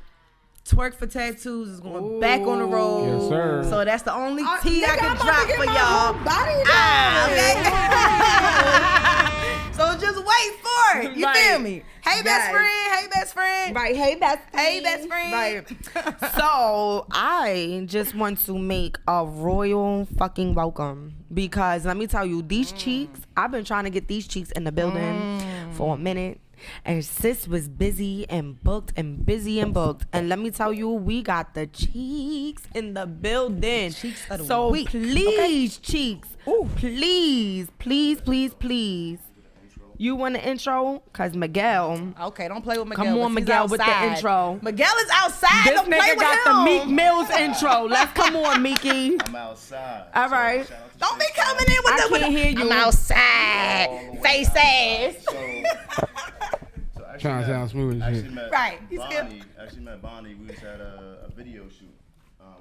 [SPEAKER 5] Twerk for Tattoos is going back on the road.
[SPEAKER 4] Yes, sir.
[SPEAKER 5] So that's the only tea I
[SPEAKER 2] Nigga,
[SPEAKER 5] can
[SPEAKER 2] I'm about
[SPEAKER 5] drop
[SPEAKER 2] to get
[SPEAKER 5] for
[SPEAKER 2] my
[SPEAKER 5] y'all.
[SPEAKER 2] whole body done.
[SPEAKER 5] Okay? So just wait for it. You
[SPEAKER 2] Right.
[SPEAKER 5] feel me? Hey, best
[SPEAKER 2] Yes.
[SPEAKER 5] friend. Hey, best friend.
[SPEAKER 2] Right, hey best
[SPEAKER 5] Hey, best friend.
[SPEAKER 2] Right. So I just want to make a royal fucking welcome because let me tell you, these cheeks, I've been trying to get these cheeks in the building for a minute. And sis was busy and booked and busy and booked. And let me tell you, we got the cheeks in the building.
[SPEAKER 5] Cheeks of the
[SPEAKER 2] so
[SPEAKER 5] week.
[SPEAKER 2] please, cheeks.
[SPEAKER 5] Ooh.
[SPEAKER 2] Please, please, please, please. You want the intro? Cause Miguel.
[SPEAKER 5] Okay, don't play with Miguel.
[SPEAKER 2] Come on,
[SPEAKER 5] but he's
[SPEAKER 2] Miguel, with the
[SPEAKER 5] outside.
[SPEAKER 2] intro.
[SPEAKER 5] Miguel is outside.
[SPEAKER 2] This
[SPEAKER 5] Don't play
[SPEAKER 2] nigga
[SPEAKER 5] with
[SPEAKER 2] got
[SPEAKER 5] him.
[SPEAKER 2] the Meek Mills intro. Let's come on, Meeky.
[SPEAKER 6] I'm outside.
[SPEAKER 2] All right.
[SPEAKER 6] shout out to
[SPEAKER 5] Don't be
[SPEAKER 6] Shay Star.
[SPEAKER 5] coming in with
[SPEAKER 2] I
[SPEAKER 5] the.
[SPEAKER 2] can't hear you.
[SPEAKER 5] I'm outside. Face ass.
[SPEAKER 6] So
[SPEAKER 4] Trying to sound smooth and shit.
[SPEAKER 5] Right.
[SPEAKER 6] Actually met Bonnie. We was at a video shoot.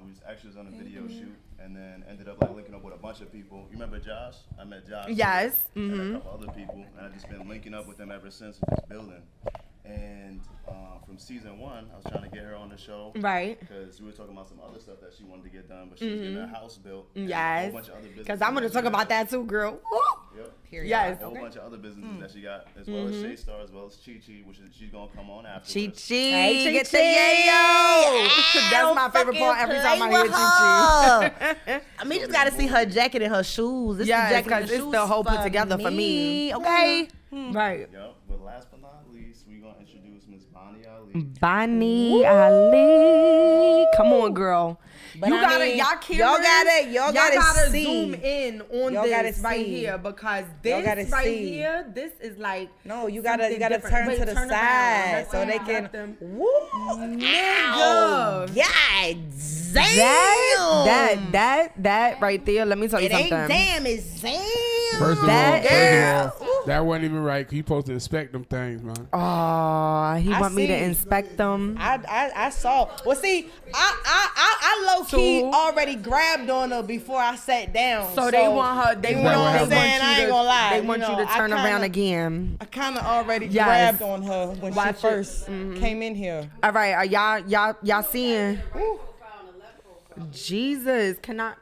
[SPEAKER 6] We was actually on a video shoot, and then ended up like linking up with a bunch of people. You remember Josh? I met Josh.
[SPEAKER 2] Yes.
[SPEAKER 6] And a couple other people, and I've just been linking up with them ever since, just building. And from season 1, I was trying to get her on the show.
[SPEAKER 2] Right.
[SPEAKER 6] Because we were talking about some other stuff that she wanted to get done, but she was getting a house built.
[SPEAKER 2] Yes. Because I'm going to talk about that too, girl.
[SPEAKER 6] Yep.
[SPEAKER 5] Period.
[SPEAKER 2] Yes.
[SPEAKER 6] A whole bunch of other businesses that she got, as well as Shay Star, as well as Chi Chi, which is she's gonna come on after.
[SPEAKER 2] Chi Chi,
[SPEAKER 5] Hey,
[SPEAKER 2] get
[SPEAKER 5] Chi
[SPEAKER 2] the
[SPEAKER 5] Chi.
[SPEAKER 2] yayo. That's my favorite part every time I hear Chi Chi.
[SPEAKER 5] I mean, you just gotta see her jacket and her shoes. It's
[SPEAKER 2] Yes,
[SPEAKER 5] the jacket and
[SPEAKER 2] 'cause
[SPEAKER 5] the
[SPEAKER 2] it's
[SPEAKER 5] shoes
[SPEAKER 2] the whole put together for me.
[SPEAKER 5] Okay.
[SPEAKER 2] Right.
[SPEAKER 6] Yep. But last but not least, we're gonna introduce Miss Bonnie Ali.
[SPEAKER 2] Bonnie Ali. Come on, girl.
[SPEAKER 5] But
[SPEAKER 2] you
[SPEAKER 5] I
[SPEAKER 2] gotta,
[SPEAKER 5] mean,
[SPEAKER 2] y'all cameras,
[SPEAKER 5] y'all gotta see.
[SPEAKER 2] zoom in on
[SPEAKER 5] Y'all
[SPEAKER 2] this
[SPEAKER 5] gotta
[SPEAKER 2] right
[SPEAKER 5] see.
[SPEAKER 2] here because
[SPEAKER 5] Y'all
[SPEAKER 2] this
[SPEAKER 5] gotta
[SPEAKER 2] right
[SPEAKER 5] see.
[SPEAKER 2] here, this is like
[SPEAKER 5] No, you gotta
[SPEAKER 2] different.
[SPEAKER 5] turn
[SPEAKER 2] Wait,
[SPEAKER 5] to the
[SPEAKER 2] turn around.
[SPEAKER 5] side
[SPEAKER 2] Let
[SPEAKER 5] so
[SPEAKER 2] them-
[SPEAKER 5] they
[SPEAKER 2] let
[SPEAKER 5] can.
[SPEAKER 2] them-
[SPEAKER 5] Woo,
[SPEAKER 2] Nigga.
[SPEAKER 5] God damn.
[SPEAKER 2] That right there. Let me tell you
[SPEAKER 5] It ain't
[SPEAKER 2] something.
[SPEAKER 5] damn, it's Zam.
[SPEAKER 4] First of all, that wasn't even right. He supposed to inspect them things, man.
[SPEAKER 2] Oh, he
[SPEAKER 5] I
[SPEAKER 2] want me to
[SPEAKER 5] see.
[SPEAKER 2] inspect them.
[SPEAKER 5] I saw. Well, see, I low key
[SPEAKER 2] So-
[SPEAKER 5] already grabbed on her before I sat down.
[SPEAKER 2] So they want her. They
[SPEAKER 5] you
[SPEAKER 2] want,
[SPEAKER 5] know what I'm
[SPEAKER 2] they want
[SPEAKER 5] saying?
[SPEAKER 2] you
[SPEAKER 5] I ain't
[SPEAKER 2] to-
[SPEAKER 5] gonna lie.
[SPEAKER 2] They want you to
[SPEAKER 5] I
[SPEAKER 2] turn
[SPEAKER 5] kinda-
[SPEAKER 2] around again.
[SPEAKER 5] I kind of already
[SPEAKER 2] Yes.
[SPEAKER 5] grabbed on her when
[SPEAKER 2] Watch it.
[SPEAKER 5] she first came in here.
[SPEAKER 2] All right, are y'all seeing? Jesus, can I?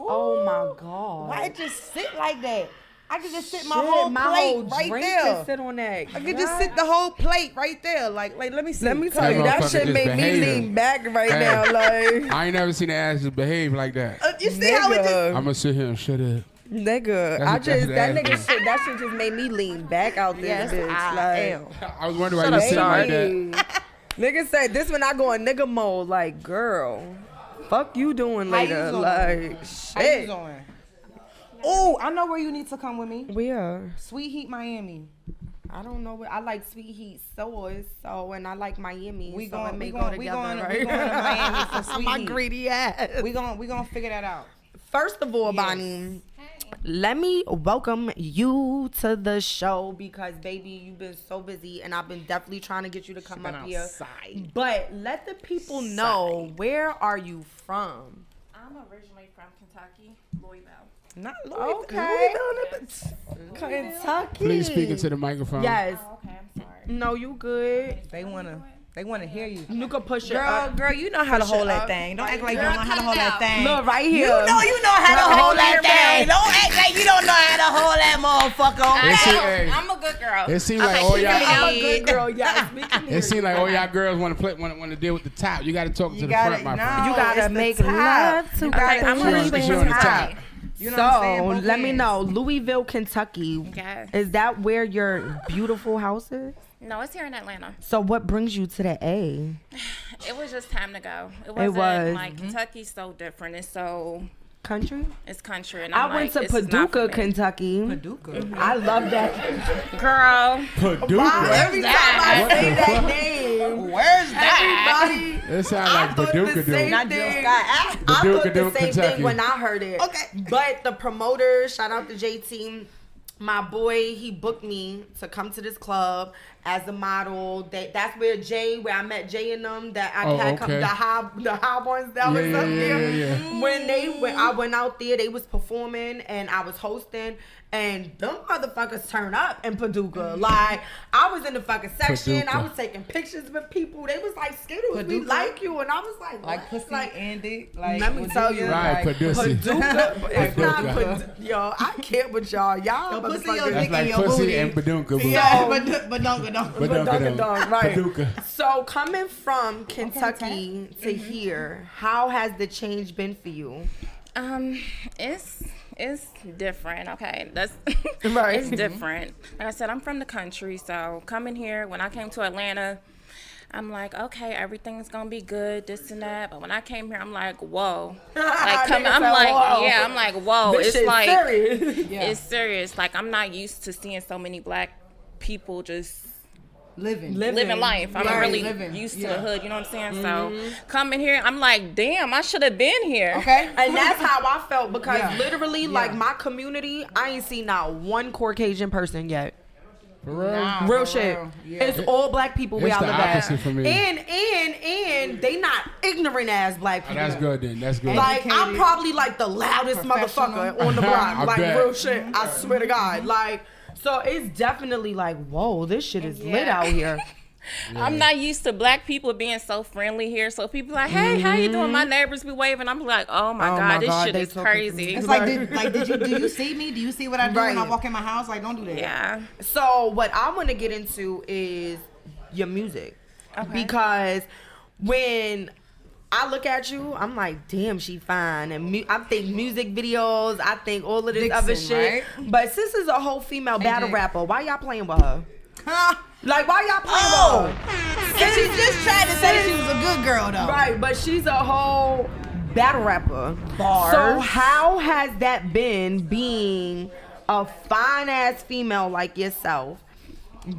[SPEAKER 2] Oh my God!
[SPEAKER 5] Why it just sit like that? I could just sit my
[SPEAKER 2] Shit,
[SPEAKER 5] whole
[SPEAKER 2] my
[SPEAKER 5] plate
[SPEAKER 2] whole
[SPEAKER 5] right
[SPEAKER 2] drink
[SPEAKER 5] there.
[SPEAKER 2] can sit on that.
[SPEAKER 5] I could just sit the whole plate right there. Like let me see.
[SPEAKER 2] Let me tell
[SPEAKER 4] That
[SPEAKER 2] you, that
[SPEAKER 4] motherfucker
[SPEAKER 2] shit
[SPEAKER 4] just
[SPEAKER 2] made me
[SPEAKER 4] behaving.
[SPEAKER 2] lean back right
[SPEAKER 4] Hey.
[SPEAKER 2] now, like
[SPEAKER 4] I ain't never seen an ass just behave like that.
[SPEAKER 5] You see how it just.
[SPEAKER 2] nigga,
[SPEAKER 4] I'm gonna sit here and shut up.
[SPEAKER 2] nigga.
[SPEAKER 4] That's
[SPEAKER 2] That
[SPEAKER 4] ass
[SPEAKER 2] nigga
[SPEAKER 4] thing.
[SPEAKER 2] shit. That shit just made me lean back out this
[SPEAKER 5] Yes,
[SPEAKER 2] bitch.
[SPEAKER 5] I
[SPEAKER 2] like,
[SPEAKER 5] am.
[SPEAKER 4] I was wondering why
[SPEAKER 2] Shut
[SPEAKER 4] you
[SPEAKER 2] up,
[SPEAKER 4] sitting like
[SPEAKER 2] sorry.
[SPEAKER 4] that.
[SPEAKER 2] Nigga said this when I go in nigga mode. Like, girl, fuck you doing
[SPEAKER 5] How you
[SPEAKER 2] later?
[SPEAKER 5] doing?
[SPEAKER 2] Like,
[SPEAKER 5] How you
[SPEAKER 2] shit.
[SPEAKER 5] doing? Oh, I know where you need to come with me.
[SPEAKER 2] Where?
[SPEAKER 5] Sweet Heat Miami.
[SPEAKER 2] I don't know. I like Sweet Heat sauce, and I like Miami.
[SPEAKER 5] We
[SPEAKER 2] so
[SPEAKER 5] going-
[SPEAKER 2] it may
[SPEAKER 5] we
[SPEAKER 2] go
[SPEAKER 5] going-
[SPEAKER 2] together,
[SPEAKER 5] we going-
[SPEAKER 2] right?
[SPEAKER 5] we going to Miami for Sweet
[SPEAKER 2] My
[SPEAKER 5] Heat.
[SPEAKER 2] greedy ass.
[SPEAKER 5] We gonna figure that out.
[SPEAKER 2] First of all, Bonnie, let me welcome you to the show because, baby, you've been so busy, and I've been definitely trying to get you to come
[SPEAKER 5] been
[SPEAKER 2] up here.
[SPEAKER 5] outside.
[SPEAKER 2] But let the people know, where are you from?
[SPEAKER 7] I'm originally from Kentucky, Louisville.
[SPEAKER 5] Not Louisville.
[SPEAKER 2] Okay.
[SPEAKER 5] Louisville.
[SPEAKER 2] Kentucky.
[SPEAKER 4] Please speak into the microphone.
[SPEAKER 2] Yes.
[SPEAKER 7] Oh, okay, I'm sorry.
[SPEAKER 2] No, you good.
[SPEAKER 5] They wanna hear you.
[SPEAKER 2] You can push it up.
[SPEAKER 5] Girl, you know how to
[SPEAKER 2] Push it
[SPEAKER 5] hold that
[SPEAKER 2] up.
[SPEAKER 5] thing. Don't act like you don't know how to hold that thing.
[SPEAKER 2] Look, right
[SPEAKER 5] You
[SPEAKER 2] here.
[SPEAKER 5] know how to hold that thing. Don't act like you don't know how to hold that motherfucker.
[SPEAKER 4] It seem,
[SPEAKER 5] Okay?
[SPEAKER 4] hey,
[SPEAKER 7] I'm a good girl.
[SPEAKER 4] it seem
[SPEAKER 7] Okay,
[SPEAKER 4] like all
[SPEAKER 7] keep
[SPEAKER 4] y'all.
[SPEAKER 7] it
[SPEAKER 2] I'm a
[SPEAKER 7] in.
[SPEAKER 2] good girl. Yes, we can hear
[SPEAKER 4] It seems
[SPEAKER 2] you.
[SPEAKER 4] like all y'all girls want to deal with the top. You got to talk to the
[SPEAKER 5] gotta-
[SPEAKER 4] front, my
[SPEAKER 5] no.
[SPEAKER 4] friend.
[SPEAKER 2] You gotta
[SPEAKER 5] it's the
[SPEAKER 2] make
[SPEAKER 5] top.
[SPEAKER 2] love to
[SPEAKER 5] You gotta-
[SPEAKER 2] people.
[SPEAKER 5] I'm
[SPEAKER 4] She on-
[SPEAKER 5] originally
[SPEAKER 4] she on
[SPEAKER 5] from
[SPEAKER 4] the
[SPEAKER 5] Kentucky.
[SPEAKER 4] top.
[SPEAKER 5] You know what I'm saying?
[SPEAKER 2] So
[SPEAKER 5] Both
[SPEAKER 2] let me
[SPEAKER 5] ends.
[SPEAKER 2] know, Louisville, Kentucky.
[SPEAKER 7] Yes.
[SPEAKER 2] Is that where your beautiful house is?
[SPEAKER 7] No, it's here in Atlanta.
[SPEAKER 2] So what brings you to the A?
[SPEAKER 7] It was just time to go. It
[SPEAKER 2] was.
[SPEAKER 7] wasn't like Kentucky's so different. It's so
[SPEAKER 2] Country?
[SPEAKER 7] it's country. And
[SPEAKER 2] I
[SPEAKER 7] I'm
[SPEAKER 2] went
[SPEAKER 7] like,
[SPEAKER 2] to
[SPEAKER 7] this is not for
[SPEAKER 2] Paducah,
[SPEAKER 7] me.
[SPEAKER 2] Kentucky.
[SPEAKER 5] Paducah.
[SPEAKER 2] I love that.
[SPEAKER 7] Girl.
[SPEAKER 4] Paducah.
[SPEAKER 2] Every time I
[SPEAKER 4] What
[SPEAKER 2] say
[SPEAKER 4] the
[SPEAKER 2] that
[SPEAKER 4] fuck?
[SPEAKER 2] name,
[SPEAKER 5] Where's that?
[SPEAKER 2] everybody.
[SPEAKER 4] It sounds
[SPEAKER 2] I
[SPEAKER 4] like
[SPEAKER 2] thought
[SPEAKER 4] Paducah
[SPEAKER 2] the same
[SPEAKER 4] dude.
[SPEAKER 5] Not Jill
[SPEAKER 2] thing.
[SPEAKER 5] Scott.
[SPEAKER 2] I
[SPEAKER 4] Paducah
[SPEAKER 2] thought the
[SPEAKER 4] dude,
[SPEAKER 2] same
[SPEAKER 4] Kentucky.
[SPEAKER 2] thing when I heard it.
[SPEAKER 5] Okay.
[SPEAKER 2] But the promoter, shout out to JT, my boy, he booked me to come to this club as a model. That's where I met Jay and them. That I had come
[SPEAKER 4] okay.
[SPEAKER 2] the high ones that was
[SPEAKER 4] Yeah,
[SPEAKER 2] up
[SPEAKER 4] yeah,
[SPEAKER 2] there.
[SPEAKER 4] yeah.
[SPEAKER 2] When I went out there, they was performing and I was hosting. And them motherfuckers turn up in Paducah. Like, I was in the fucking section.
[SPEAKER 4] Paducah.
[SPEAKER 2] I was taking pictures with people. They was like, Skiddlez, we
[SPEAKER 5] Paducah?
[SPEAKER 2] like you. And I was like,
[SPEAKER 5] Like
[SPEAKER 2] what?
[SPEAKER 5] pussy and dick. Like,
[SPEAKER 2] let me tell you.
[SPEAKER 4] Right, Paducah.
[SPEAKER 2] Paducah. It's not
[SPEAKER 4] Paducah.
[SPEAKER 2] Yo, I can't with y'all. Y'all
[SPEAKER 5] Your pussy, your
[SPEAKER 2] motherfuckers.
[SPEAKER 4] That's
[SPEAKER 5] dick,
[SPEAKER 4] like
[SPEAKER 5] your
[SPEAKER 4] pussy
[SPEAKER 5] booty.
[SPEAKER 4] and Paducah. boo.
[SPEAKER 5] Yeah, but don't.
[SPEAKER 2] Dunkin' Dog, right.
[SPEAKER 4] Paducah.
[SPEAKER 2] So coming from Kentucky to here, how has the change been for you?
[SPEAKER 7] It's different. Okay, that's
[SPEAKER 2] Right.
[SPEAKER 7] It's different. Like I said, I'm from the country, so coming here, when I came to Atlanta, I'm like, okay, everything's gonna be good, this and that. But when I came here, I'm like, whoa. Like coming,
[SPEAKER 2] Nigga
[SPEAKER 7] I'm
[SPEAKER 2] said,
[SPEAKER 7] like,
[SPEAKER 2] whoa.
[SPEAKER 7] yeah, I'm like, whoa.
[SPEAKER 2] This
[SPEAKER 7] It's
[SPEAKER 2] shit's
[SPEAKER 7] like
[SPEAKER 2] serious.
[SPEAKER 7] it's serious. Like I'm not used to seeing so many black people just
[SPEAKER 5] Living.
[SPEAKER 7] living life. I'm
[SPEAKER 5] Right,
[SPEAKER 7] really
[SPEAKER 5] living.
[SPEAKER 7] used to
[SPEAKER 5] Yeah.
[SPEAKER 7] the hood, you know what I'm saying? So coming here, I'm like, damn, I should have been here.
[SPEAKER 5] Okay.
[SPEAKER 2] And that's how I felt because
[SPEAKER 5] Yeah.
[SPEAKER 2] literally,
[SPEAKER 5] Yeah.
[SPEAKER 2] like my community, I ain't seen not one Caucasian person yet.
[SPEAKER 4] For real?
[SPEAKER 5] Nah,
[SPEAKER 2] Real
[SPEAKER 5] for
[SPEAKER 2] shit.
[SPEAKER 5] real. Yeah.
[SPEAKER 2] It's all black people where
[SPEAKER 4] It's
[SPEAKER 2] I
[SPEAKER 4] the
[SPEAKER 2] live at.
[SPEAKER 4] opposite for me.
[SPEAKER 2] And they not ignorant ass black
[SPEAKER 4] Oh,
[SPEAKER 2] people.
[SPEAKER 4] that's good then. That's good.
[SPEAKER 2] Like, I'm
[SPEAKER 5] Educated.
[SPEAKER 2] probably like the loudest motherfucker on the block.
[SPEAKER 4] I
[SPEAKER 2] Like,
[SPEAKER 4] bet.
[SPEAKER 2] real shit. I swear to God. Like, so it's definitely like, whoa, this shit is lit
[SPEAKER 7] Yeah.
[SPEAKER 2] out here.
[SPEAKER 7] I'm not used to black people being so friendly here. So people like, hey, how you doing? My neighbors be waving. I'm like, oh my God, this shit
[SPEAKER 2] they
[SPEAKER 7] is
[SPEAKER 2] talking
[SPEAKER 7] crazy.
[SPEAKER 5] It's like, do you see me? Do you see what I do when I
[SPEAKER 2] Right.
[SPEAKER 5] walk in my house? Like, don't do that.
[SPEAKER 7] Yeah.
[SPEAKER 2] So what I want to get into is your music.
[SPEAKER 7] Okay.
[SPEAKER 2] Because when I look at you, I'm like, damn, she fine. And I think music videos, I think all of this other
[SPEAKER 5] Vixen,
[SPEAKER 2] shit.
[SPEAKER 5] right?
[SPEAKER 2] But sis is a whole female battle
[SPEAKER 5] AJ.
[SPEAKER 2] rapper. Why y'all playing with her? Like, why y'all playing with her?
[SPEAKER 5] And she just tried to say she was a good girl, though.
[SPEAKER 2] Right, but she's a whole battle rapper.
[SPEAKER 5] Bars.
[SPEAKER 2] So how has that been being a fine ass female like yourself,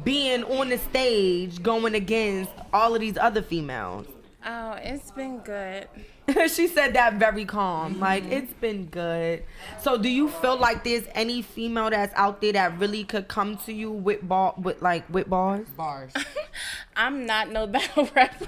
[SPEAKER 2] being on the stage going against all of these other females?
[SPEAKER 7] Oh, it's been good.
[SPEAKER 2] She said that very calm. Like, it's been good. So do you feel like there's any female that's out there that really could come to you with bars?
[SPEAKER 5] Bars.
[SPEAKER 7] I'm not no battle rapper.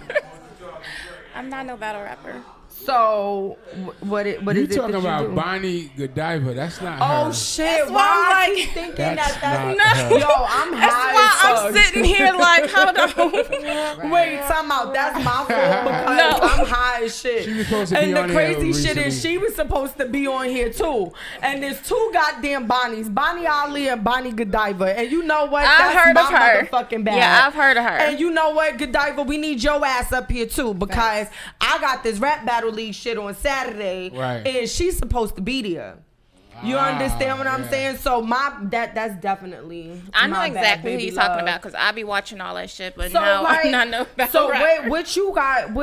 [SPEAKER 7] I'm not no battle rapper.
[SPEAKER 2] So what is
[SPEAKER 4] You
[SPEAKER 2] it that
[SPEAKER 4] talking
[SPEAKER 2] you
[SPEAKER 4] about
[SPEAKER 2] do?
[SPEAKER 4] Bonnie Godiva? That's not
[SPEAKER 2] Oh
[SPEAKER 4] her.
[SPEAKER 2] shit!
[SPEAKER 7] That's
[SPEAKER 2] Why
[SPEAKER 7] why
[SPEAKER 2] I
[SPEAKER 7] I'm
[SPEAKER 2] keep
[SPEAKER 7] like-
[SPEAKER 2] thinking
[SPEAKER 4] That's
[SPEAKER 2] that?
[SPEAKER 4] not her.
[SPEAKER 2] Yo, I'm
[SPEAKER 7] That's
[SPEAKER 2] high
[SPEAKER 7] why
[SPEAKER 2] as
[SPEAKER 7] I'm
[SPEAKER 2] fuck.
[SPEAKER 7] sitting here like, hold on.
[SPEAKER 2] Wait, time out. That's my fault because
[SPEAKER 7] No.
[SPEAKER 2] I'm high as shit.
[SPEAKER 4] She was supposed to be
[SPEAKER 2] And the
[SPEAKER 4] on here
[SPEAKER 2] crazy shit
[SPEAKER 4] recently.
[SPEAKER 2] is she was supposed to be on here too. And there's two goddamn Bonnies, Bonnie Ali and Bonnie Godiva. And you know what?
[SPEAKER 7] I've heard
[SPEAKER 2] my
[SPEAKER 7] of her.
[SPEAKER 2] motherfucking bad.
[SPEAKER 7] Yeah, I've heard of her.
[SPEAKER 2] And you know what, Godiva? We need your ass up here too because I got this rap battle league shit on Saturday,
[SPEAKER 4] Right.
[SPEAKER 2] and she's supposed to be there. You understand what I'm
[SPEAKER 4] yeah.
[SPEAKER 2] saying? So that's definitely.
[SPEAKER 7] I know
[SPEAKER 2] my bad,
[SPEAKER 7] exactly who
[SPEAKER 2] baby
[SPEAKER 7] you're talking
[SPEAKER 2] love.
[SPEAKER 7] about because I be watching all that shit, but
[SPEAKER 2] So
[SPEAKER 7] no,
[SPEAKER 2] like,
[SPEAKER 7] I'm not no battle
[SPEAKER 2] so
[SPEAKER 7] rapper.
[SPEAKER 2] wait, what you got?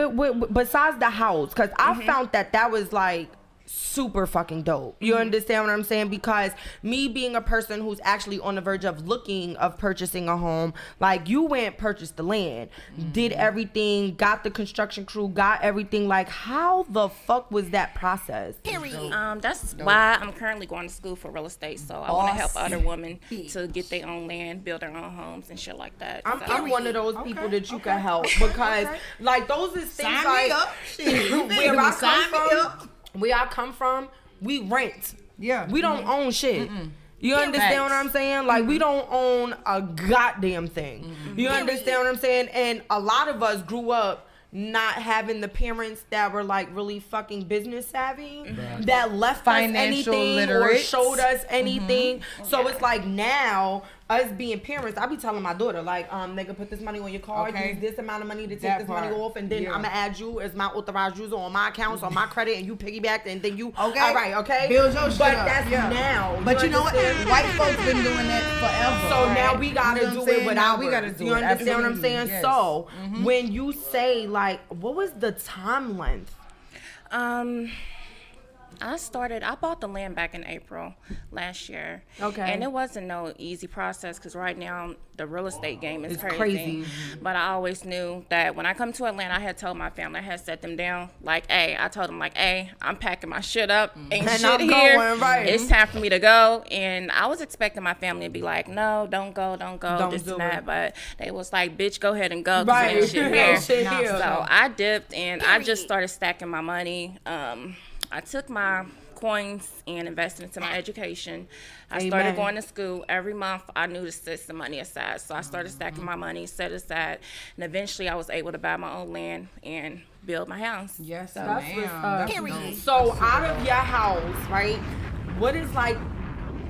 [SPEAKER 2] Besides the house, because I found that was like super fucking dope. You understand what I'm saying? Because me being a person who's actually on the verge of purchasing a home, like you went purchased the land, did everything, got the construction crew, got everything. Like, how the fuck was that process?
[SPEAKER 7] That's why I'm currently going to school for real estate. So I want to help
[SPEAKER 5] Boss
[SPEAKER 7] other women to get their own land, build their own homes and shit like that. So-
[SPEAKER 2] I'm one of those people that you can help because like those is things
[SPEAKER 5] Sign
[SPEAKER 2] like
[SPEAKER 5] me up. Shit. You
[SPEAKER 2] where
[SPEAKER 5] feel
[SPEAKER 2] I
[SPEAKER 5] me? Sign me
[SPEAKER 2] come
[SPEAKER 5] up.
[SPEAKER 2] from, where I come from, we rent.
[SPEAKER 5] Yeah.
[SPEAKER 2] We don't own shit. You understand what I'm saying? Like, we don't own a goddamn thing. You understand what I'm saying? And a lot of us grew up not having the parents that were like really fucking business savvy that left
[SPEAKER 5] Financial
[SPEAKER 2] us anything
[SPEAKER 5] literate.
[SPEAKER 2] or showed us anything. So it's like now us being parents, I be telling my daughter like, nigga, put this money on your card,
[SPEAKER 5] Okay.
[SPEAKER 2] use this amount of money to take
[SPEAKER 5] That
[SPEAKER 2] this money
[SPEAKER 5] part.
[SPEAKER 2] off, and then
[SPEAKER 5] Yeah.
[SPEAKER 2] I'm gonna add you as my authorized user on my accounts on my credit, and you piggyback, and then you
[SPEAKER 5] Okay.
[SPEAKER 2] all right, okay,
[SPEAKER 5] Build your shit
[SPEAKER 2] but
[SPEAKER 5] up.
[SPEAKER 2] that's
[SPEAKER 5] Yeah.
[SPEAKER 2] now.
[SPEAKER 5] But you know what?
[SPEAKER 2] understand?
[SPEAKER 5] White folks been doing that forever.
[SPEAKER 2] So now
[SPEAKER 5] right?
[SPEAKER 2] we gotta
[SPEAKER 5] You know
[SPEAKER 2] do
[SPEAKER 5] what I'm
[SPEAKER 2] it with
[SPEAKER 5] saying?
[SPEAKER 2] ours.
[SPEAKER 5] We gotta do
[SPEAKER 2] You
[SPEAKER 5] it.
[SPEAKER 2] understand what I'm
[SPEAKER 5] Absolutely.
[SPEAKER 2] saying?
[SPEAKER 5] Yes.
[SPEAKER 2] So when you say like, what was the time length?
[SPEAKER 7] I bought the land back in April last year.
[SPEAKER 2] Okay.
[SPEAKER 7] And it wasn't no easy process because right now the real estate game is
[SPEAKER 2] It's
[SPEAKER 7] crazy.
[SPEAKER 2] crazy.
[SPEAKER 7] But I always knew that when I come to Atlanta, I had told my family, I had set them down like, hey, I told them like, hey, I'm packing my shit up. Ain't
[SPEAKER 2] And
[SPEAKER 7] shit
[SPEAKER 2] I'm
[SPEAKER 7] here.
[SPEAKER 2] going, right.
[SPEAKER 7] It's time for me to go. And I was expecting my family to be like, no, don't go,
[SPEAKER 2] Don't
[SPEAKER 7] this
[SPEAKER 2] do
[SPEAKER 7] and that.
[SPEAKER 2] it.
[SPEAKER 7] But they was like, bitch, go ahead and go. 'Cause
[SPEAKER 2] Right.
[SPEAKER 7] ain't shit
[SPEAKER 2] Ain't
[SPEAKER 7] here.
[SPEAKER 2] shit here.
[SPEAKER 7] So I dipped and I just started stacking my money. I took my coins and invested into my education. I started
[SPEAKER 2] Amen.
[SPEAKER 7] going to school. Every month I knew to set some money aside. So I started stacking my money, set aside, and eventually I was able to buy my own land and build my house.
[SPEAKER 5] Yes,
[SPEAKER 7] So,
[SPEAKER 2] That's what's
[SPEAKER 5] ma'am.
[SPEAKER 2] up.
[SPEAKER 5] That's dope.
[SPEAKER 2] So out of your house, right? What is like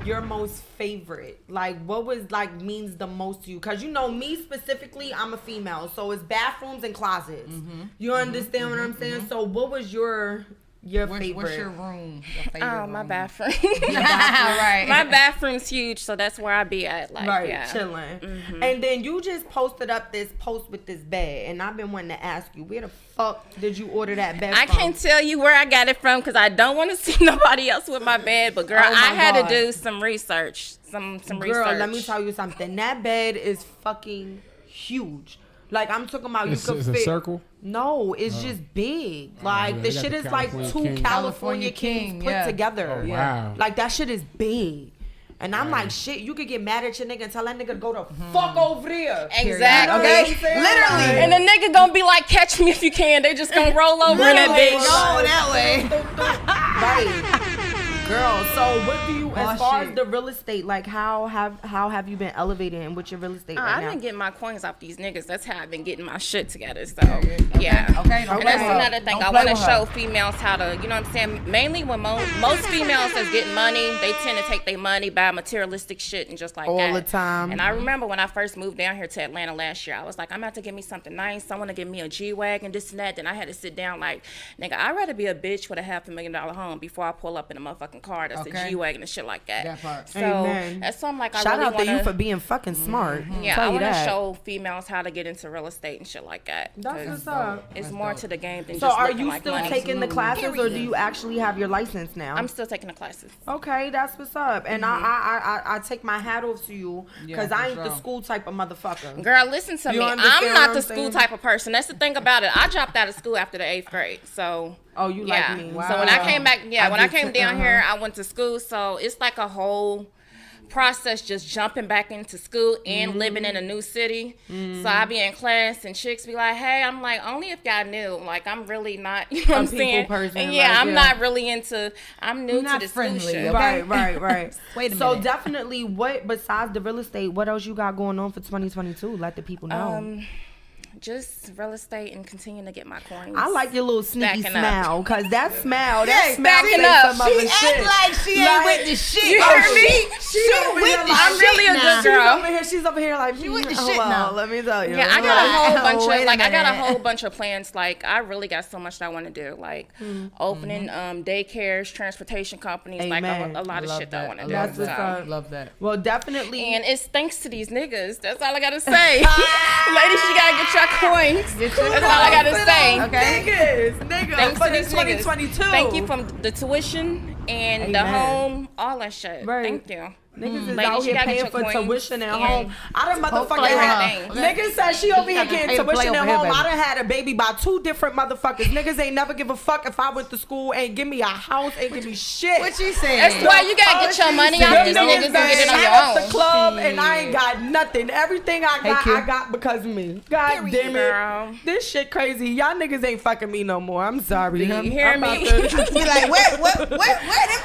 [SPEAKER 2] your most favorite? Like, what was like means the most to you? Cause you know me specifically, I'm a female, so it's bathrooms and closets. You understand what I'm saying? So what was your favorite?
[SPEAKER 5] What's your room? Your favorite
[SPEAKER 7] Oh, my
[SPEAKER 5] room?
[SPEAKER 7] bathroom.
[SPEAKER 5] Right.
[SPEAKER 7] My bathroom's huge, so that's where I be at. Like,
[SPEAKER 2] Right,
[SPEAKER 7] yeah.
[SPEAKER 2] chilling. And then you just posted up this post with this bed, and I've been wanting to ask you, where the fuck did you order that bed
[SPEAKER 7] I
[SPEAKER 2] from?
[SPEAKER 7] can't tell you where I got it from because I don't want to see nobody else with my bed. But girl,
[SPEAKER 2] Oh, my
[SPEAKER 7] I had
[SPEAKER 2] God.
[SPEAKER 7] to do some research. Some
[SPEAKER 2] Girl,
[SPEAKER 7] research.
[SPEAKER 2] let me tell you something. That bed is fucking huge. Like, I'm talking about
[SPEAKER 4] It's
[SPEAKER 2] you could
[SPEAKER 4] a
[SPEAKER 2] fit.
[SPEAKER 4] circle?
[SPEAKER 2] No, it's just big. Like,
[SPEAKER 4] yeah,
[SPEAKER 2] the
[SPEAKER 4] they got
[SPEAKER 2] shit
[SPEAKER 4] the
[SPEAKER 2] is like
[SPEAKER 4] California
[SPEAKER 2] two
[SPEAKER 4] King.
[SPEAKER 2] California
[SPEAKER 5] California
[SPEAKER 2] Kings
[SPEAKER 5] King,
[SPEAKER 2] put
[SPEAKER 5] yeah.
[SPEAKER 2] together.
[SPEAKER 4] Oh, wow.
[SPEAKER 2] Like, that shit is big. And I'm like, shit, you could get mad at your nigga and tell that nigga to go to fuck over there.
[SPEAKER 7] Exactly.
[SPEAKER 2] Okay?
[SPEAKER 5] Literally.
[SPEAKER 7] And the nigga gonna be like, catch me if you can. They just gonna roll over in that bitch.
[SPEAKER 5] Go that way.
[SPEAKER 2] Right. Girl, so what do you, as far as
[SPEAKER 5] shit.
[SPEAKER 2] the real estate, like how have you been elevating with your real estate right
[SPEAKER 7] I've
[SPEAKER 2] now?
[SPEAKER 7] been getting my coins off these niggas. That's how I've been getting my shit together. So, yeah.
[SPEAKER 5] Okay,
[SPEAKER 7] And that's another thing. I want to show females how to, you know what I'm saying? Mainly when most females that's getting money, they tend to take their money, buy materialistic shit and just like
[SPEAKER 2] All
[SPEAKER 7] that.
[SPEAKER 2] the time.
[SPEAKER 7] And I remember when I first moved down here to Atlanta last year, I was like, I'm about to get me something nice. I want to get me a G-Wagon, this and that. Then I had to sit down like, nigga, I'd rather be a bitch with a $500,000 home before I pull up in a motherfucking car that's a G-Wagon and shit like that.
[SPEAKER 5] That part.
[SPEAKER 7] So
[SPEAKER 2] Amen.
[SPEAKER 7] that's something like I
[SPEAKER 2] Shout
[SPEAKER 7] really
[SPEAKER 2] out to
[SPEAKER 7] wanna,
[SPEAKER 2] you for being fucking smart.
[SPEAKER 7] yeah,
[SPEAKER 2] Tell
[SPEAKER 7] I
[SPEAKER 2] you
[SPEAKER 7] want to
[SPEAKER 2] that.
[SPEAKER 7] show females how to get into real estate and shit like that.
[SPEAKER 2] That's
[SPEAKER 7] 'Cause
[SPEAKER 2] what's up.
[SPEAKER 7] it's more to the game than
[SPEAKER 2] So
[SPEAKER 7] just
[SPEAKER 2] are
[SPEAKER 7] looking
[SPEAKER 2] you
[SPEAKER 7] like
[SPEAKER 2] still
[SPEAKER 7] money.
[SPEAKER 2] taking the classes or do you actually have your license now?
[SPEAKER 7] I'm still taking the classes.
[SPEAKER 2] Okay, that's what's up. And I take my hat off to you because I ain't the school type of motherfucker.
[SPEAKER 7] Girl, listen to
[SPEAKER 2] You
[SPEAKER 7] me.
[SPEAKER 2] understand
[SPEAKER 7] I'm
[SPEAKER 2] what
[SPEAKER 7] not
[SPEAKER 2] I'm
[SPEAKER 7] the school
[SPEAKER 2] saying?
[SPEAKER 7] type of person. That's the thing about it. I dropped out of school after the 8th grade. So
[SPEAKER 2] Oh, you
[SPEAKER 7] yeah.
[SPEAKER 2] like me.
[SPEAKER 7] So when I came back, when I
[SPEAKER 2] get
[SPEAKER 7] came
[SPEAKER 2] to-
[SPEAKER 7] down here, I went to school. So it's like a whole process just jumping back into school and living in a new city. So I be in class and chicks be like, hey, I'm like, only if y'all knew. Like, I'm really not, you know what I'm
[SPEAKER 2] people
[SPEAKER 7] saying?
[SPEAKER 2] person,
[SPEAKER 7] And
[SPEAKER 2] like,
[SPEAKER 7] I'm
[SPEAKER 2] yeah.
[SPEAKER 7] not really into, I'm new
[SPEAKER 5] Not
[SPEAKER 7] to this
[SPEAKER 5] friendly,
[SPEAKER 7] school shit.
[SPEAKER 5] okay?
[SPEAKER 2] Right.
[SPEAKER 5] Wait a
[SPEAKER 2] So
[SPEAKER 5] minute.
[SPEAKER 2] definitely, what besides the real estate, what else you got going on for 2022? Let the people know.
[SPEAKER 7] Just real estate and continue to get my coins.
[SPEAKER 2] I like your little sneaky
[SPEAKER 7] Stacking up.
[SPEAKER 2] smile, cause that smile,
[SPEAKER 5] Yeah,
[SPEAKER 2] that smile
[SPEAKER 7] stacking
[SPEAKER 2] says
[SPEAKER 7] up.
[SPEAKER 2] some other
[SPEAKER 5] She
[SPEAKER 2] shit.
[SPEAKER 5] act like she ain't with the shit.
[SPEAKER 7] You hear me?
[SPEAKER 2] She over here like,
[SPEAKER 7] I'm really a good girl.
[SPEAKER 2] She's over here like,
[SPEAKER 5] with the
[SPEAKER 2] oh,
[SPEAKER 5] shit
[SPEAKER 2] well,
[SPEAKER 5] now.
[SPEAKER 2] let me tell you.
[SPEAKER 7] Yeah, I got a whole bunch
[SPEAKER 5] wait
[SPEAKER 7] of
[SPEAKER 5] a
[SPEAKER 7] like I got a
[SPEAKER 5] minute.
[SPEAKER 7] whole bunch of plans. Like I really got so much that I want to do. Like opening daycares, transportation companies,
[SPEAKER 2] Amen.
[SPEAKER 7] like a lot of shit that I want to do.
[SPEAKER 2] That's what's
[SPEAKER 7] So.
[SPEAKER 2] up.
[SPEAKER 5] Love that.
[SPEAKER 2] Well, definitely.
[SPEAKER 7] And it's thanks to these niggas. That's all I gotta say. Ladies, you gotta get your coins. That's all I gotta say.
[SPEAKER 2] Okay. Niggas,
[SPEAKER 7] Thanks
[SPEAKER 2] for
[SPEAKER 7] to
[SPEAKER 2] this
[SPEAKER 7] these niggas.
[SPEAKER 2] 2022.
[SPEAKER 7] Thank you from the tuition and the
[SPEAKER 2] Amen.
[SPEAKER 7] home, all that shit.
[SPEAKER 2] Right.
[SPEAKER 7] Thank you.
[SPEAKER 2] Niggas is
[SPEAKER 7] Ladies,
[SPEAKER 2] out
[SPEAKER 7] you
[SPEAKER 2] here
[SPEAKER 7] gotta get
[SPEAKER 2] paying
[SPEAKER 7] your
[SPEAKER 2] for
[SPEAKER 7] coins
[SPEAKER 2] tuition at
[SPEAKER 7] and
[SPEAKER 2] home. I done motherfucking
[SPEAKER 7] play
[SPEAKER 2] had.
[SPEAKER 7] with
[SPEAKER 2] Niggas said she over here getting
[SPEAKER 5] Hey, play
[SPEAKER 2] tuition at
[SPEAKER 5] over here,
[SPEAKER 2] home. I
[SPEAKER 5] baby.
[SPEAKER 2] done had a baby by 2 different motherfuckers. Niggas ain't never give a fuck if I went to school, ain't give me a house, ain't give me shit.
[SPEAKER 5] What she saying?
[SPEAKER 7] That's why you gotta get your money out these niggas and get it on
[SPEAKER 2] Shut up
[SPEAKER 7] your
[SPEAKER 2] the
[SPEAKER 7] own.
[SPEAKER 2] club and I ain't got nothing. Everything I got,
[SPEAKER 5] Q.
[SPEAKER 2] I got because of me. God damn it.
[SPEAKER 7] Girl.
[SPEAKER 2] This shit crazy. Y'all niggas ain't fucking me no more. I'm sorry.
[SPEAKER 7] You hear
[SPEAKER 2] I'm
[SPEAKER 7] me?
[SPEAKER 2] about to-
[SPEAKER 5] Be like, where them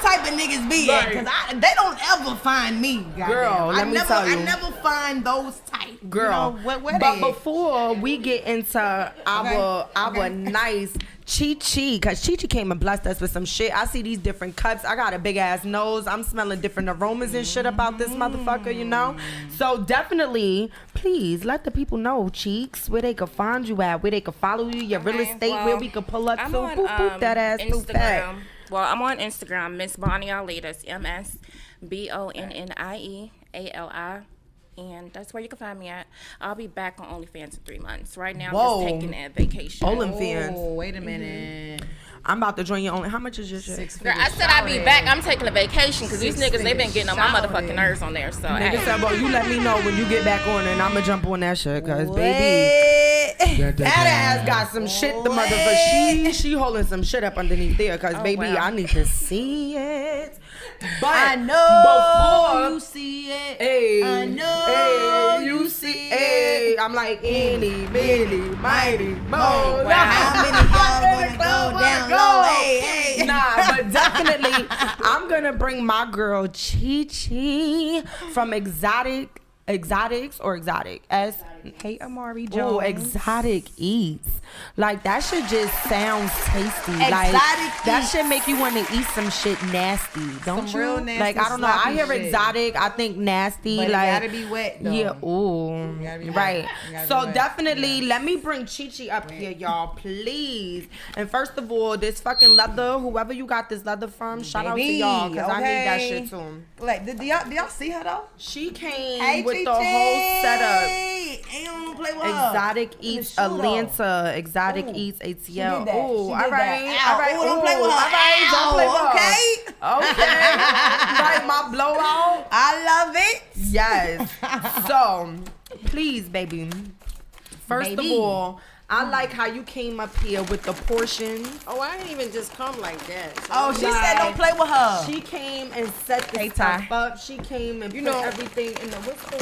[SPEAKER 5] type of niggas be at?
[SPEAKER 2] Right.
[SPEAKER 5] Cause they don't ever find me, goddamn.
[SPEAKER 2] Girl, let me tell you.
[SPEAKER 5] I never find those type.
[SPEAKER 2] Girl,
[SPEAKER 5] you know, where
[SPEAKER 2] but
[SPEAKER 5] they at?
[SPEAKER 2] before we get into our nice Chi, cause Chi came and blessed us with some shit. I see these different cuts. I got a big ass nose. I'm smelling different aromas and shit about this motherfucker, you know. So definitely, please let the people know, Cheeks, where they could find you at, where they could follow you, your real
[SPEAKER 7] Okay,
[SPEAKER 2] estate,
[SPEAKER 7] well,
[SPEAKER 2] where we could pull up to.
[SPEAKER 7] I'm
[SPEAKER 2] Boop,
[SPEAKER 7] on
[SPEAKER 2] boop, that ass too fat.
[SPEAKER 7] Instagram. Well, I'm on Instagram, Miss Bonnie Ali. That's MSBONNIEALI. And that's where you can find me at. I'll be back on OnlyFans in 3 months. Right now,
[SPEAKER 2] Whoa.
[SPEAKER 7] I'm just taking a vacation.
[SPEAKER 2] OnlyFans.
[SPEAKER 5] Oh, wait a minute.
[SPEAKER 2] I'm about to join you only. How much is your shit?
[SPEAKER 7] Girl, I said I'd be back. I'm taking a vacation because these niggas, they've been getting on my motherfucking nerves on there. So,
[SPEAKER 2] Nigga
[SPEAKER 7] hey.
[SPEAKER 2] said, well, you let me know when you get back on and I'ma jump on that shit, cause baby, that ass got some shit. The motherfucker, she holding some shit up underneath there, cause baby,
[SPEAKER 7] wow.
[SPEAKER 2] I need to see it. But
[SPEAKER 5] I know
[SPEAKER 2] before
[SPEAKER 5] you see it.
[SPEAKER 2] Hey,
[SPEAKER 5] I know you see
[SPEAKER 2] hey, I'm like any, many, mighty, mo.
[SPEAKER 7] Wow.
[SPEAKER 5] How many y'all wanna go down low? Hey.
[SPEAKER 2] Nah, but definitely, I'm gonna bring my girl Chi from Exotic. Exotics or Exotic? Hey, Amari Jones. Oh, Exotic Eats. Like, that shit just sounds tasty. Like, that
[SPEAKER 5] Eats.
[SPEAKER 2] shit make you want to eat some shit nasty, don't
[SPEAKER 5] Some
[SPEAKER 2] you?
[SPEAKER 5] real nasty,
[SPEAKER 2] like, I don't know. I
[SPEAKER 5] sloppy
[SPEAKER 2] hear
[SPEAKER 5] shit.
[SPEAKER 2] exotic, I think nasty.
[SPEAKER 5] But
[SPEAKER 2] like,
[SPEAKER 5] it gotta be wet, though.
[SPEAKER 2] Yeah, ooh.
[SPEAKER 5] gotta be wet.
[SPEAKER 2] Right.
[SPEAKER 5] It gotta
[SPEAKER 2] So,
[SPEAKER 5] be wet.
[SPEAKER 2] definitely, let me bring Chi up here, y'all, please. And first of all, this fucking leather, whoever you got this leather from, shout out to
[SPEAKER 5] Baby,
[SPEAKER 2] y'all, because I need that
[SPEAKER 5] okay.
[SPEAKER 2] shit too.
[SPEAKER 5] Like, do y'all see her though?
[SPEAKER 2] She came
[SPEAKER 5] Hey,
[SPEAKER 2] with
[SPEAKER 5] Chi
[SPEAKER 2] the whole setup.
[SPEAKER 5] Ain't gonna play with her.
[SPEAKER 2] Exotic Eats
[SPEAKER 5] shoe, though.
[SPEAKER 2] Atlanta, Exotic
[SPEAKER 5] Ooh,
[SPEAKER 2] Eats
[SPEAKER 5] She
[SPEAKER 2] ATL.
[SPEAKER 5] did that.
[SPEAKER 2] Ooh,
[SPEAKER 5] She
[SPEAKER 2] all
[SPEAKER 5] did
[SPEAKER 2] right,
[SPEAKER 5] that.
[SPEAKER 2] all right.
[SPEAKER 5] Ow, don't play with her.
[SPEAKER 2] All right, don't play with her.
[SPEAKER 5] Ow,
[SPEAKER 2] Okay. Right, my blowout.
[SPEAKER 5] I love it.
[SPEAKER 2] Yes. So, please, baby. First of all, I like how you came up here with the portions.
[SPEAKER 8] Oh, I didn't even just come like that. So
[SPEAKER 5] Oh, she said don't play with her.
[SPEAKER 2] She came and set the
[SPEAKER 5] Hey,
[SPEAKER 2] stuff
[SPEAKER 5] Ty.
[SPEAKER 2] up. She came and put everything in the whistle.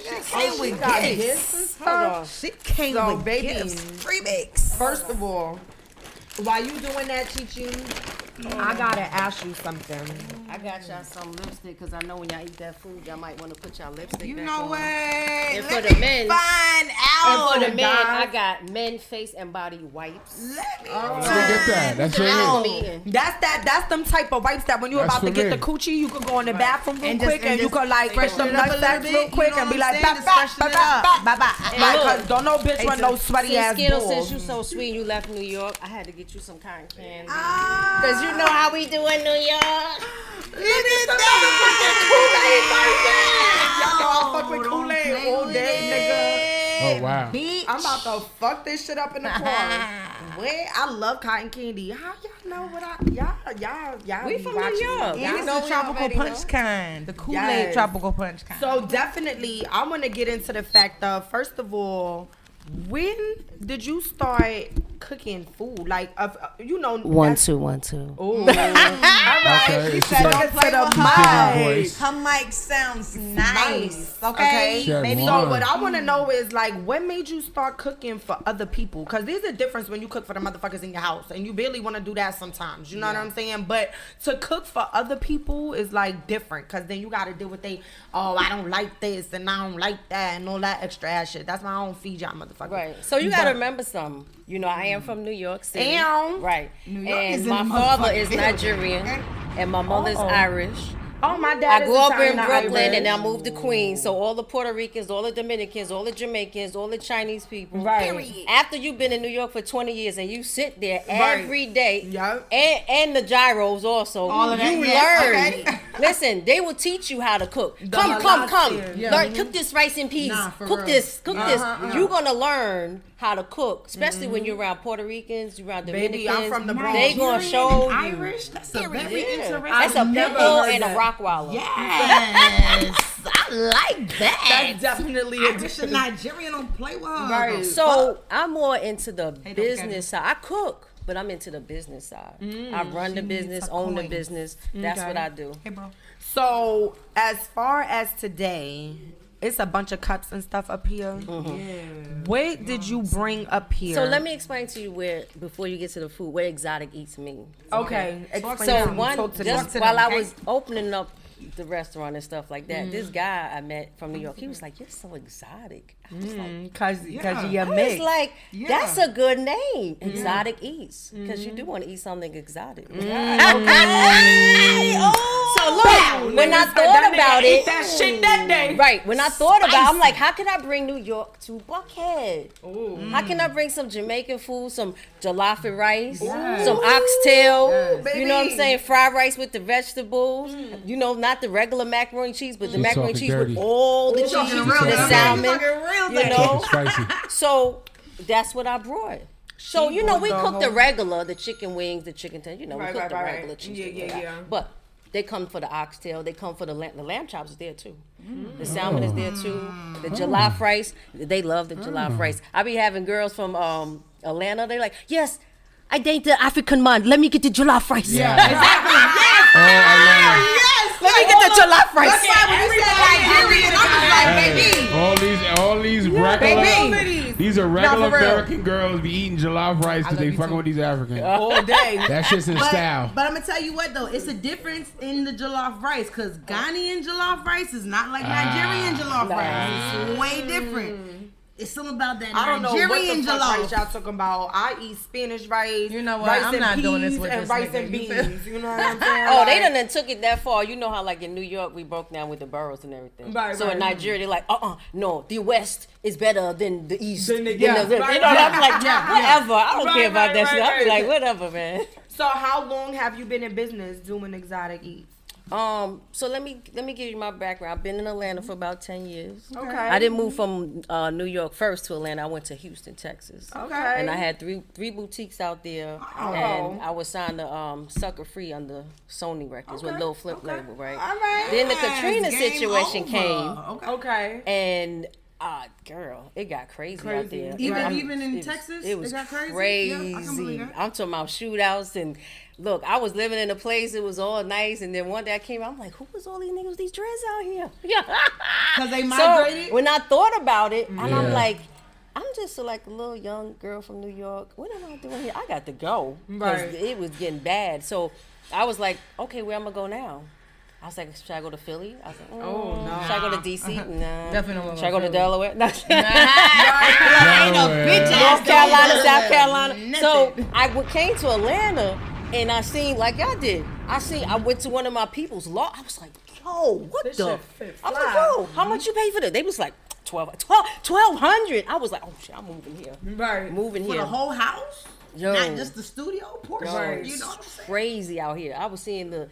[SPEAKER 5] She came with
[SPEAKER 2] got
[SPEAKER 5] gifts.
[SPEAKER 2] gifts and
[SPEAKER 8] Hold on.
[SPEAKER 2] stuff.
[SPEAKER 5] She came
[SPEAKER 2] So,
[SPEAKER 5] with
[SPEAKER 2] baby,
[SPEAKER 5] gifts. Remix.
[SPEAKER 2] First of all, while you doing that, Chi-Chi, I gotta ask you something.
[SPEAKER 8] I got y'all some lipstick because I know when y'all eat that food, y'all might want to put y'all lipstick
[SPEAKER 5] You
[SPEAKER 8] back
[SPEAKER 5] know
[SPEAKER 8] on.
[SPEAKER 5] what?
[SPEAKER 8] And
[SPEAKER 5] Let
[SPEAKER 8] for the
[SPEAKER 5] me
[SPEAKER 8] men,
[SPEAKER 5] find out.
[SPEAKER 8] and for the men,
[SPEAKER 2] God.
[SPEAKER 8] I got men face and body wipes.
[SPEAKER 5] Let me
[SPEAKER 4] Let me get that. That's
[SPEAKER 8] That's
[SPEAKER 4] it.
[SPEAKER 8] what I'm eating.
[SPEAKER 2] That's them type of wipes that when you're
[SPEAKER 4] That's
[SPEAKER 2] about to
[SPEAKER 4] for
[SPEAKER 2] get
[SPEAKER 4] me.
[SPEAKER 2] the coochie, you could go in the bathroom real
[SPEAKER 5] And just-
[SPEAKER 2] quick and
[SPEAKER 5] and
[SPEAKER 2] you
[SPEAKER 5] just
[SPEAKER 2] could like
[SPEAKER 5] freshen
[SPEAKER 2] some
[SPEAKER 5] it up a
[SPEAKER 2] nut
[SPEAKER 5] little
[SPEAKER 2] sacks
[SPEAKER 5] bit,
[SPEAKER 2] real
[SPEAKER 5] you
[SPEAKER 2] quick
[SPEAKER 5] know
[SPEAKER 2] and be
[SPEAKER 5] what I'm
[SPEAKER 2] like,
[SPEAKER 5] saying? Just freshen it up.
[SPEAKER 2] bye.
[SPEAKER 8] look,
[SPEAKER 2] Cause don't no bitch run no sweaty ass
[SPEAKER 8] Since Skiddlez,
[SPEAKER 2] balls.
[SPEAKER 8] since you so sweet, you left New York, I had to get you some cotton candy. Because you know how we do in New York.
[SPEAKER 2] Y'all know I fuck with Kool-Aid all day,
[SPEAKER 4] Oh wow.
[SPEAKER 2] nigga. I'm about to fuck this shit up in the car. Wait, I love cotton candy. How y'all know what y'all
[SPEAKER 8] We
[SPEAKER 2] be
[SPEAKER 8] from
[SPEAKER 2] watching
[SPEAKER 8] New York.
[SPEAKER 2] me?
[SPEAKER 8] Yeah.
[SPEAKER 5] It's
[SPEAKER 8] know
[SPEAKER 5] the
[SPEAKER 8] we
[SPEAKER 5] tropical
[SPEAKER 8] already
[SPEAKER 5] punch
[SPEAKER 8] know.
[SPEAKER 5] kind. The Kool-Aid
[SPEAKER 2] Yes.
[SPEAKER 5] tropical punch kind.
[SPEAKER 2] So definitely, I want to get into the fact of, first of all, when did you start cooking food? Like, you know,
[SPEAKER 8] 1 2 1 2.
[SPEAKER 2] All right.
[SPEAKER 4] Okay,
[SPEAKER 2] She
[SPEAKER 4] she
[SPEAKER 2] said,
[SPEAKER 4] said-
[SPEAKER 2] don't play
[SPEAKER 5] Play
[SPEAKER 2] the
[SPEAKER 5] with
[SPEAKER 4] She kissing her
[SPEAKER 2] mic.
[SPEAKER 4] voice.
[SPEAKER 5] Her mic sounds
[SPEAKER 2] Nice.
[SPEAKER 5] nice.
[SPEAKER 2] Okay.
[SPEAKER 5] Okay.
[SPEAKER 4] She had
[SPEAKER 5] Maybe
[SPEAKER 4] one.
[SPEAKER 2] So what I want to know is like, what made you start cooking for other people? Because there's a difference when you cook for the motherfuckers in your house, and you barely want to do that sometimes. You know what I'm saying? But to cook for other people is like different, because then you got to deal with I don't like this and I don't like that and all that extra ass shit. That's why I don't feed y'all motherfuckers.
[SPEAKER 8] Right. So you got to
[SPEAKER 2] But-
[SPEAKER 8] remember something. You know, I am from New York City.
[SPEAKER 2] And-
[SPEAKER 8] Right.
[SPEAKER 5] New York
[SPEAKER 8] And
[SPEAKER 5] is in
[SPEAKER 8] my
[SPEAKER 5] the
[SPEAKER 8] father
[SPEAKER 5] motherfucking
[SPEAKER 8] is
[SPEAKER 5] building,
[SPEAKER 8] Nigerian
[SPEAKER 5] okay?
[SPEAKER 8] and my mother's Irish.
[SPEAKER 2] Oh, my dad
[SPEAKER 8] I
[SPEAKER 2] is
[SPEAKER 8] grew up in
[SPEAKER 2] Italian,
[SPEAKER 8] Brooklyn
[SPEAKER 2] Irish.
[SPEAKER 8] and I moved to Queens. So all the Puerto Ricans, all the Dominicans, all the Jamaicans, all the Chinese people.
[SPEAKER 2] Right.
[SPEAKER 8] After you've been in New York for 20 years and you sit there
[SPEAKER 2] Right.
[SPEAKER 8] every day,
[SPEAKER 2] Yup.
[SPEAKER 8] and the gyros also,
[SPEAKER 5] All of that,
[SPEAKER 8] you
[SPEAKER 5] yes,
[SPEAKER 8] learn.
[SPEAKER 5] okay.
[SPEAKER 8] Listen, they will teach you how to cook.
[SPEAKER 2] The
[SPEAKER 8] Come.
[SPEAKER 2] halal shit.
[SPEAKER 8] Learn, cook this rice and peas.
[SPEAKER 5] Nah, for
[SPEAKER 8] cook
[SPEAKER 5] real.
[SPEAKER 8] this. You're gonna learn how to cook, especially when you're around Puerto Ricans, you're around Dominicans.
[SPEAKER 2] Baby, I'm from the Bronx.
[SPEAKER 8] They gonna show you.
[SPEAKER 5] Irish. That's a very
[SPEAKER 8] Yeah.
[SPEAKER 5] interesting.
[SPEAKER 8] That's a
[SPEAKER 2] never
[SPEAKER 8] pitbull
[SPEAKER 2] heard
[SPEAKER 8] and a
[SPEAKER 2] that.
[SPEAKER 8] Rottweiler.
[SPEAKER 5] Yes, I like that.
[SPEAKER 2] That's definitely a
[SPEAKER 5] Irish and Nigerian don't play with her.
[SPEAKER 2] Right.
[SPEAKER 8] So I'm more into the
[SPEAKER 5] don't get
[SPEAKER 8] business side. I cook, but I'm into the business side. I run the business,
[SPEAKER 5] some
[SPEAKER 8] own the
[SPEAKER 5] coins.
[SPEAKER 8] business. That's
[SPEAKER 2] Okay.
[SPEAKER 8] what I do.
[SPEAKER 5] Hey, bro.
[SPEAKER 2] So as far as today, it's a bunch of cups and stuff up here. What did you bring up here?
[SPEAKER 8] So let me explain to you where, before you get to the food, what exotic eats mean.
[SPEAKER 2] Okay. Explain
[SPEAKER 8] So
[SPEAKER 2] to me.
[SPEAKER 8] one,
[SPEAKER 2] Talk to me.
[SPEAKER 8] just
[SPEAKER 5] to
[SPEAKER 8] while
[SPEAKER 5] them,
[SPEAKER 8] I
[SPEAKER 5] okay?
[SPEAKER 8] was opening up the restaurant and stuff like that, this guy I met from New York, he was like, "You're so exotic." I was like,
[SPEAKER 2] Cause
[SPEAKER 5] Yeah.
[SPEAKER 2] you're
[SPEAKER 8] I was
[SPEAKER 2] mixed.
[SPEAKER 8] like,
[SPEAKER 5] Yeah.
[SPEAKER 8] that's a good name, exotic eats, because you do want to eat something exotic. So look, when I thought about it,
[SPEAKER 2] that shit that day.
[SPEAKER 8] right? When I thought about, it, I'm like, how can I bring New York to Buckhead? How can I bring some Jamaican food, some jollof and rice, some oxtail? You know what I'm saying? Fried rice with the vegetables. You know, not the regular macaroni and cheese, but the
[SPEAKER 4] She's
[SPEAKER 8] macaroni and
[SPEAKER 4] talking
[SPEAKER 8] cheese
[SPEAKER 4] dirty.
[SPEAKER 8] with all the cheese,
[SPEAKER 5] talking
[SPEAKER 4] real
[SPEAKER 8] the
[SPEAKER 4] dirty.
[SPEAKER 8] salmon.
[SPEAKER 5] Real
[SPEAKER 8] You know,
[SPEAKER 4] Spicy.
[SPEAKER 8] so that's what I brought. So you know,
[SPEAKER 2] brought
[SPEAKER 8] we
[SPEAKER 2] the
[SPEAKER 8] cook the
[SPEAKER 2] whole-
[SPEAKER 8] regular, the chicken wings, the chicken tender. You know,
[SPEAKER 2] Right,
[SPEAKER 8] we cook
[SPEAKER 2] right,
[SPEAKER 8] the
[SPEAKER 2] right.
[SPEAKER 8] regular cheese.
[SPEAKER 2] Yeah.
[SPEAKER 8] But they come for the oxtail. They come for the lamb chops is there too. The salmon is there too. The jollof rice. They love the jollof rice. I be having girls from Atlanta. They like, yes, I date the African man. Let me get the jollof rice.
[SPEAKER 4] Yeah. Oh, Atlanta.
[SPEAKER 8] Let me get the jollof rice.
[SPEAKER 5] That's why when you said Nigerian, I was like, baby.
[SPEAKER 4] All these regular,
[SPEAKER 2] baby.
[SPEAKER 4] these are regular
[SPEAKER 2] for real.
[SPEAKER 4] American girls be eating jollof rice because they fucking with these Africans.
[SPEAKER 2] All day.
[SPEAKER 4] That shit's in style.
[SPEAKER 5] But I'm gonna tell you what though, it's a difference in the jollof rice because Ghanaian jollof rice is not like Nigerian jollof rice. It's way different. It's something about that
[SPEAKER 2] I don't know what
[SPEAKER 5] Nigerian
[SPEAKER 2] the fuck rice
[SPEAKER 5] jollof.
[SPEAKER 2] y'all talking about. I eat Spanish rice.
[SPEAKER 5] You know what?
[SPEAKER 2] Rice
[SPEAKER 5] I'm
[SPEAKER 2] and
[SPEAKER 5] not
[SPEAKER 2] peas
[SPEAKER 5] doing this with
[SPEAKER 2] and
[SPEAKER 5] this
[SPEAKER 2] rice
[SPEAKER 5] nigga.
[SPEAKER 2] and
[SPEAKER 5] You feel-
[SPEAKER 2] beans. You know what I'm saying?
[SPEAKER 8] Oh,
[SPEAKER 2] Like,
[SPEAKER 8] they done took it that far. You know how like in New York we broke down with the boroughs and everything.
[SPEAKER 2] Right,
[SPEAKER 8] so
[SPEAKER 2] right.
[SPEAKER 8] in Nigeria they're like, no, the West is better than the East.
[SPEAKER 2] Than the-
[SPEAKER 8] You
[SPEAKER 2] yeah,
[SPEAKER 8] know,
[SPEAKER 2] right,
[SPEAKER 8] you know,
[SPEAKER 2] right.
[SPEAKER 8] I'm like, whatever. I don't
[SPEAKER 2] Right,
[SPEAKER 8] care about
[SPEAKER 2] right,
[SPEAKER 8] that shit.
[SPEAKER 2] right,
[SPEAKER 8] I'll be
[SPEAKER 2] right.
[SPEAKER 8] like, whatever, man.
[SPEAKER 2] So how long have you been in business doing exotic eats?
[SPEAKER 8] So let me give you my background. I've been in Atlanta for about 10 years.
[SPEAKER 2] Okay.
[SPEAKER 8] I didn't move from New York first to Atlanta. I went to Houston, Texas.
[SPEAKER 2] Okay.
[SPEAKER 8] And I had three boutiques out there,
[SPEAKER 2] Oh.
[SPEAKER 8] and I was signed to Sucker Free under Sony Records with Lil Flip label, right?
[SPEAKER 2] All right.
[SPEAKER 8] Then the Katrina
[SPEAKER 5] Game
[SPEAKER 8] situation
[SPEAKER 5] over.
[SPEAKER 8] came,
[SPEAKER 5] Okay.
[SPEAKER 2] Okay.
[SPEAKER 8] and Girl, it got crazy out there.
[SPEAKER 5] Even in Texas,
[SPEAKER 8] it was
[SPEAKER 5] got crazy.
[SPEAKER 8] crazy.
[SPEAKER 5] Yeah, I can believe that.
[SPEAKER 8] I'm talking about shootouts and look. I was living in a place. It was all nice, and then one day I came out. I'm like, who was all these niggas, these dreads out here? Yeah,
[SPEAKER 5] because they migrated.
[SPEAKER 8] So when I thought about it, and I'm like, I'm just like a little young girl from New York. What am I doing here? I got to go because it was getting bad. So I was like, okay, where am I go now? I was like, should I go to Philly? I was like, no. Should I go to DC? Nah.
[SPEAKER 5] Definitely not.
[SPEAKER 8] Should I go to Delaware? No.
[SPEAKER 5] Ain't no bitch ass
[SPEAKER 8] North Carolina, South Carolina. So I came to Atlanta and I seen, like y'all did, I went to one of my people's law. I was like, yo, what
[SPEAKER 2] This
[SPEAKER 8] the?
[SPEAKER 2] shit
[SPEAKER 8] I was like, yo, how much you pay for this? They was like, $1,200. I was like, oh shit, I'm moving here.
[SPEAKER 5] Right.
[SPEAKER 8] Moving
[SPEAKER 5] For
[SPEAKER 8] here.
[SPEAKER 5] the whole house?
[SPEAKER 8] Yo.
[SPEAKER 5] Not just the studio portion.
[SPEAKER 8] Yo,
[SPEAKER 5] You know what I'm saying?
[SPEAKER 8] crazy out here. I was seeing the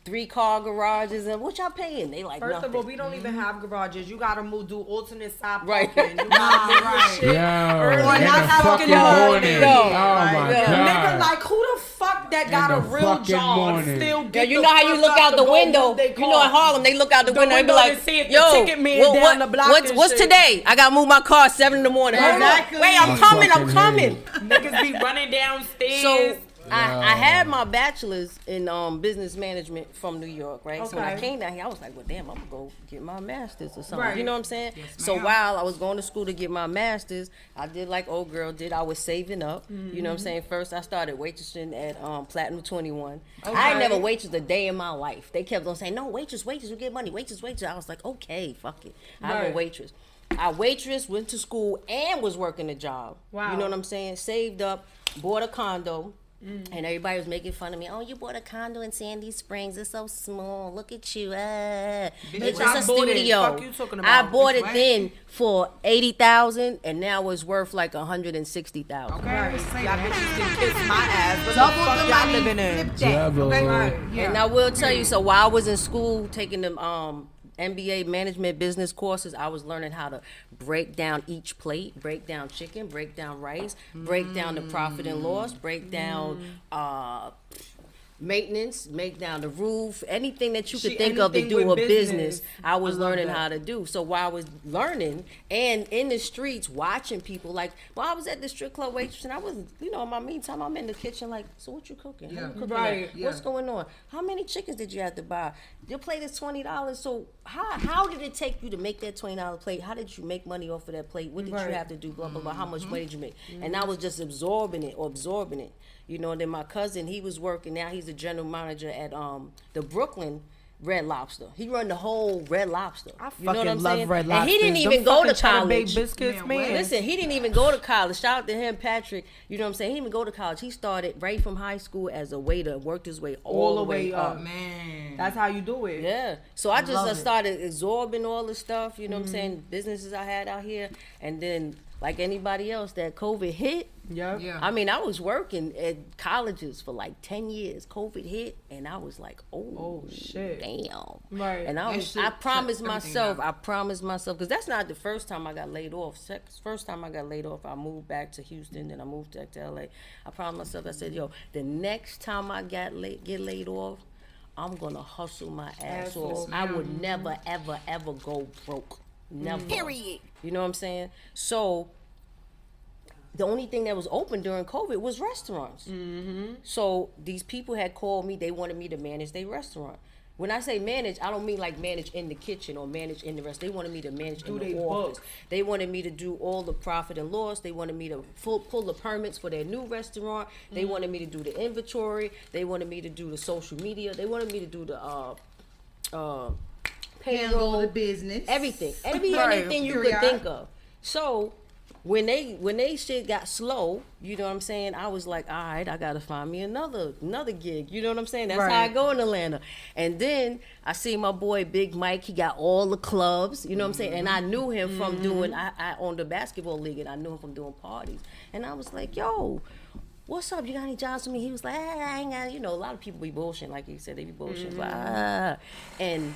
[SPEAKER 8] 3-car garages and what y'all paying? They like
[SPEAKER 2] First
[SPEAKER 8] nothing.
[SPEAKER 2] of all, we don't even have garages. You gotta do alternate side
[SPEAKER 8] Right.
[SPEAKER 2] parking. You gotta move your shit.
[SPEAKER 4] Yo, in
[SPEAKER 2] not
[SPEAKER 4] the
[SPEAKER 2] fucking
[SPEAKER 4] fucking
[SPEAKER 2] morning.
[SPEAKER 4] morning. Oh my
[SPEAKER 8] Yo.
[SPEAKER 2] Nigga,
[SPEAKER 4] God.
[SPEAKER 2] like who the fuck that got
[SPEAKER 4] In
[SPEAKER 2] a
[SPEAKER 4] the
[SPEAKER 2] real
[SPEAKER 4] fucking
[SPEAKER 2] job
[SPEAKER 4] morning.
[SPEAKER 2] still
[SPEAKER 8] Yo,
[SPEAKER 2] get
[SPEAKER 8] you
[SPEAKER 2] the
[SPEAKER 8] know how you
[SPEAKER 2] fuck
[SPEAKER 8] look
[SPEAKER 2] up
[SPEAKER 8] out
[SPEAKER 2] to
[SPEAKER 8] the
[SPEAKER 2] go
[SPEAKER 8] window?
[SPEAKER 2] move they
[SPEAKER 8] You know in
[SPEAKER 2] car.
[SPEAKER 8] Harlem, they look out the window and be
[SPEAKER 2] window
[SPEAKER 8] like,
[SPEAKER 2] to see if the
[SPEAKER 8] yo,
[SPEAKER 2] ticket man down the block and
[SPEAKER 8] what's
[SPEAKER 2] shit.
[SPEAKER 8] today? I got to move my car at 7 in the morning. Hold on.
[SPEAKER 5] Exactly.
[SPEAKER 8] Wait, I'm
[SPEAKER 4] Fucking
[SPEAKER 8] coming.
[SPEAKER 2] Niggas be running downstairs.
[SPEAKER 8] So I had my bachelor's in business management from New York, right? So when I
[SPEAKER 2] Okay.
[SPEAKER 8] came down here, I was like, well, damn, I'm going to go get my master's or something.
[SPEAKER 2] Right.
[SPEAKER 8] You know what I'm saying?
[SPEAKER 5] Yes,
[SPEAKER 8] So
[SPEAKER 5] ma'am.
[SPEAKER 8] while I was going to school to get my master's, I did like old girl did. I was saving up. You know what I'm saying? First, I started waitressing at Platinum 21. I ain't never waitressed a day in my life. They kept on saying, no, waitress, you get money. Waitress. I was like, okay, fuck it. I'm a
[SPEAKER 2] Right.
[SPEAKER 8] waitress. I waitress, went to school, and was working a job.
[SPEAKER 2] Wow.
[SPEAKER 8] You know what I'm saying? Saved up, bought a condo. And everybody was making fun of me. Oh, you bought a condo in Sandy Springs. It's so small. Look at you. It's
[SPEAKER 2] I
[SPEAKER 8] a
[SPEAKER 2] bought it.
[SPEAKER 8] studio.
[SPEAKER 2] Fuck you talking
[SPEAKER 8] I
[SPEAKER 2] about?
[SPEAKER 8] bought it
[SPEAKER 5] Right.
[SPEAKER 8] then for $80,000, and now it's worth like $160,000.
[SPEAKER 5] Okay,
[SPEAKER 2] Right.
[SPEAKER 5] let's say
[SPEAKER 2] Y'all
[SPEAKER 5] that.
[SPEAKER 2] bitches can kiss my ass. What
[SPEAKER 5] Double
[SPEAKER 2] the fuck
[SPEAKER 5] the
[SPEAKER 2] y'all
[SPEAKER 5] money,
[SPEAKER 2] living in?
[SPEAKER 5] flip that.
[SPEAKER 4] Double.
[SPEAKER 5] Okay,
[SPEAKER 2] Right.
[SPEAKER 5] yeah.
[SPEAKER 8] And I will tell you, so while I was in school taking them MBA management business courses, I was learning how to break down each plate, break down chicken, break down rice, break down the profit and loss, break down maintenance, make down the roof, anything that you could
[SPEAKER 2] Shit,
[SPEAKER 8] think of to
[SPEAKER 2] anything
[SPEAKER 8] do a
[SPEAKER 2] with
[SPEAKER 8] business,
[SPEAKER 2] business.
[SPEAKER 8] I was
[SPEAKER 2] I love
[SPEAKER 8] learning
[SPEAKER 2] that.
[SPEAKER 8] how to do. So while I was learning and in the streets watching people, like while I was at the strip club waitress and I was, in my meantime, I'm in the kitchen like, so what you cooking? How you cooking
[SPEAKER 2] Right.
[SPEAKER 8] that? What's going on? How many chickens did you have to buy? Your plate is $20. So how did it take you to make that $20 plate? How did you make money off of that plate? What did
[SPEAKER 2] Right.
[SPEAKER 8] you have to do? Blah blah blah. How much money did you make? And I was just absorbing it. And then my cousin, he was working. Now he's the general manager at the Brooklyn Red Lobster. He run the whole Red Lobster.
[SPEAKER 2] I
[SPEAKER 8] You know what
[SPEAKER 2] fucking
[SPEAKER 8] I'm
[SPEAKER 2] love
[SPEAKER 8] saying?
[SPEAKER 2] Red
[SPEAKER 8] And
[SPEAKER 2] Lobsters.
[SPEAKER 8] he didn't
[SPEAKER 2] Them
[SPEAKER 8] even go to
[SPEAKER 2] fucking Cheddar Bay
[SPEAKER 8] college.
[SPEAKER 2] biscuits, man.
[SPEAKER 8] Listen, he didn't even go to college. Shout out to him, Patrick. You know what I'm saying? He didn't even go to college. He started right from high school as a waiter, worked his way all the way up.
[SPEAKER 5] Man.
[SPEAKER 2] That's how you do it.
[SPEAKER 8] Yeah. So I just
[SPEAKER 5] love it.
[SPEAKER 8] started absorbing all the stuff, you know what I'm saying, businesses I had out here. And then, like anybody else, that COVID hit.
[SPEAKER 2] Yep.
[SPEAKER 5] Yeah.
[SPEAKER 8] I mean, I was working at colleges for like 10 years. COVID hit, and I was like, oh
[SPEAKER 2] shit.
[SPEAKER 8] damn.
[SPEAKER 2] Right.
[SPEAKER 8] And
[SPEAKER 5] That
[SPEAKER 8] I
[SPEAKER 5] shit
[SPEAKER 8] promised
[SPEAKER 5] shut everything
[SPEAKER 8] myself, because that's not the first time I got laid off. First time I got laid off, I moved back to Houston, then I moved back to LA. I promised myself, I said, yo, the next time I get laid off, I'm gonna hustle my ass off. I would never, ever, ever go broke. Never. Period. You know what I'm saying? So the only thing that was open during COVID was restaurants. So these people had called me. They wanted me to manage their restaurant. When I say manage, I don't mean like manage in the kitchen or manage in the restaurant. They wanted me to manage in the office. They wanted me to do all the profit and loss. They wanted me to pull the permits for their new restaurant. They wanted me to do the inventory. They wanted me to do the social media. They wanted me to do the
[SPEAKER 5] Handle
[SPEAKER 8] payroll,
[SPEAKER 5] the business.
[SPEAKER 8] everything,
[SPEAKER 2] Right.
[SPEAKER 8] anything you could think of. So when they shit got slow, you know what I'm saying, I was like, all right, I gotta find me another gig. You know what I'm saying? That's how I
[SPEAKER 2] Right.
[SPEAKER 8] go in Atlanta. And then I see my boy Big Mike. He got all the clubs. You know what I'm saying? And I knew him from doing. I owned a basketball league, and I knew him from doing parties. And I was like, yo, what's up? You got any jobs for me? He was like, I ain't got. A lot of people be bullshitting, like he said, they be bullshitting. And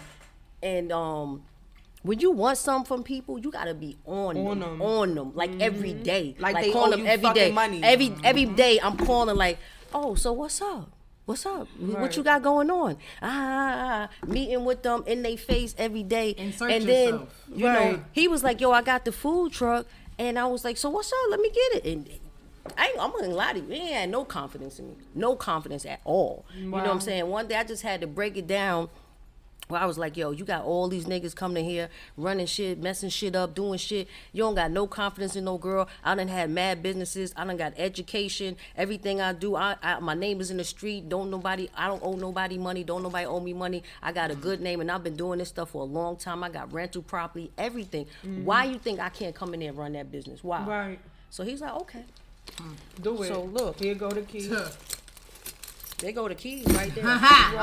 [SPEAKER 8] when you want something from people, you gotta be on them, like every day,
[SPEAKER 2] Like they
[SPEAKER 8] calling
[SPEAKER 2] owe
[SPEAKER 8] them
[SPEAKER 2] you
[SPEAKER 8] every
[SPEAKER 2] fucking
[SPEAKER 8] day.
[SPEAKER 2] money.
[SPEAKER 8] Every day I'm calling like, oh, so what's up? what's up? What you got going on? Meeting with them in their face every day.
[SPEAKER 5] Insert
[SPEAKER 8] and then,
[SPEAKER 5] yourself.
[SPEAKER 8] you know, he was like, yo, I got the food truck. And I was like, so what's up? Let me get it. And I'm gonna lie to you, he ain't had no confidence in me. No confidence at all. You know what I'm saying? One day I just had to break it down. Where I was like, yo, you got all these niggas coming here, running shit, messing shit up, doing shit. You don't got no confidence in no girl. I done had mad businesses. I done got education. Everything I do, my name is in the street. I don't owe nobody money. Don't nobody owe me money. I got a good name, and I've been doing this stuff for a long time. I got rental property, everything. Why you think I can't come in there and run that business? Why?
[SPEAKER 2] Right.
[SPEAKER 8] So he's like, okay.
[SPEAKER 2] Do it.
[SPEAKER 8] So look.
[SPEAKER 2] Here go the keys.
[SPEAKER 8] They go the keys right there.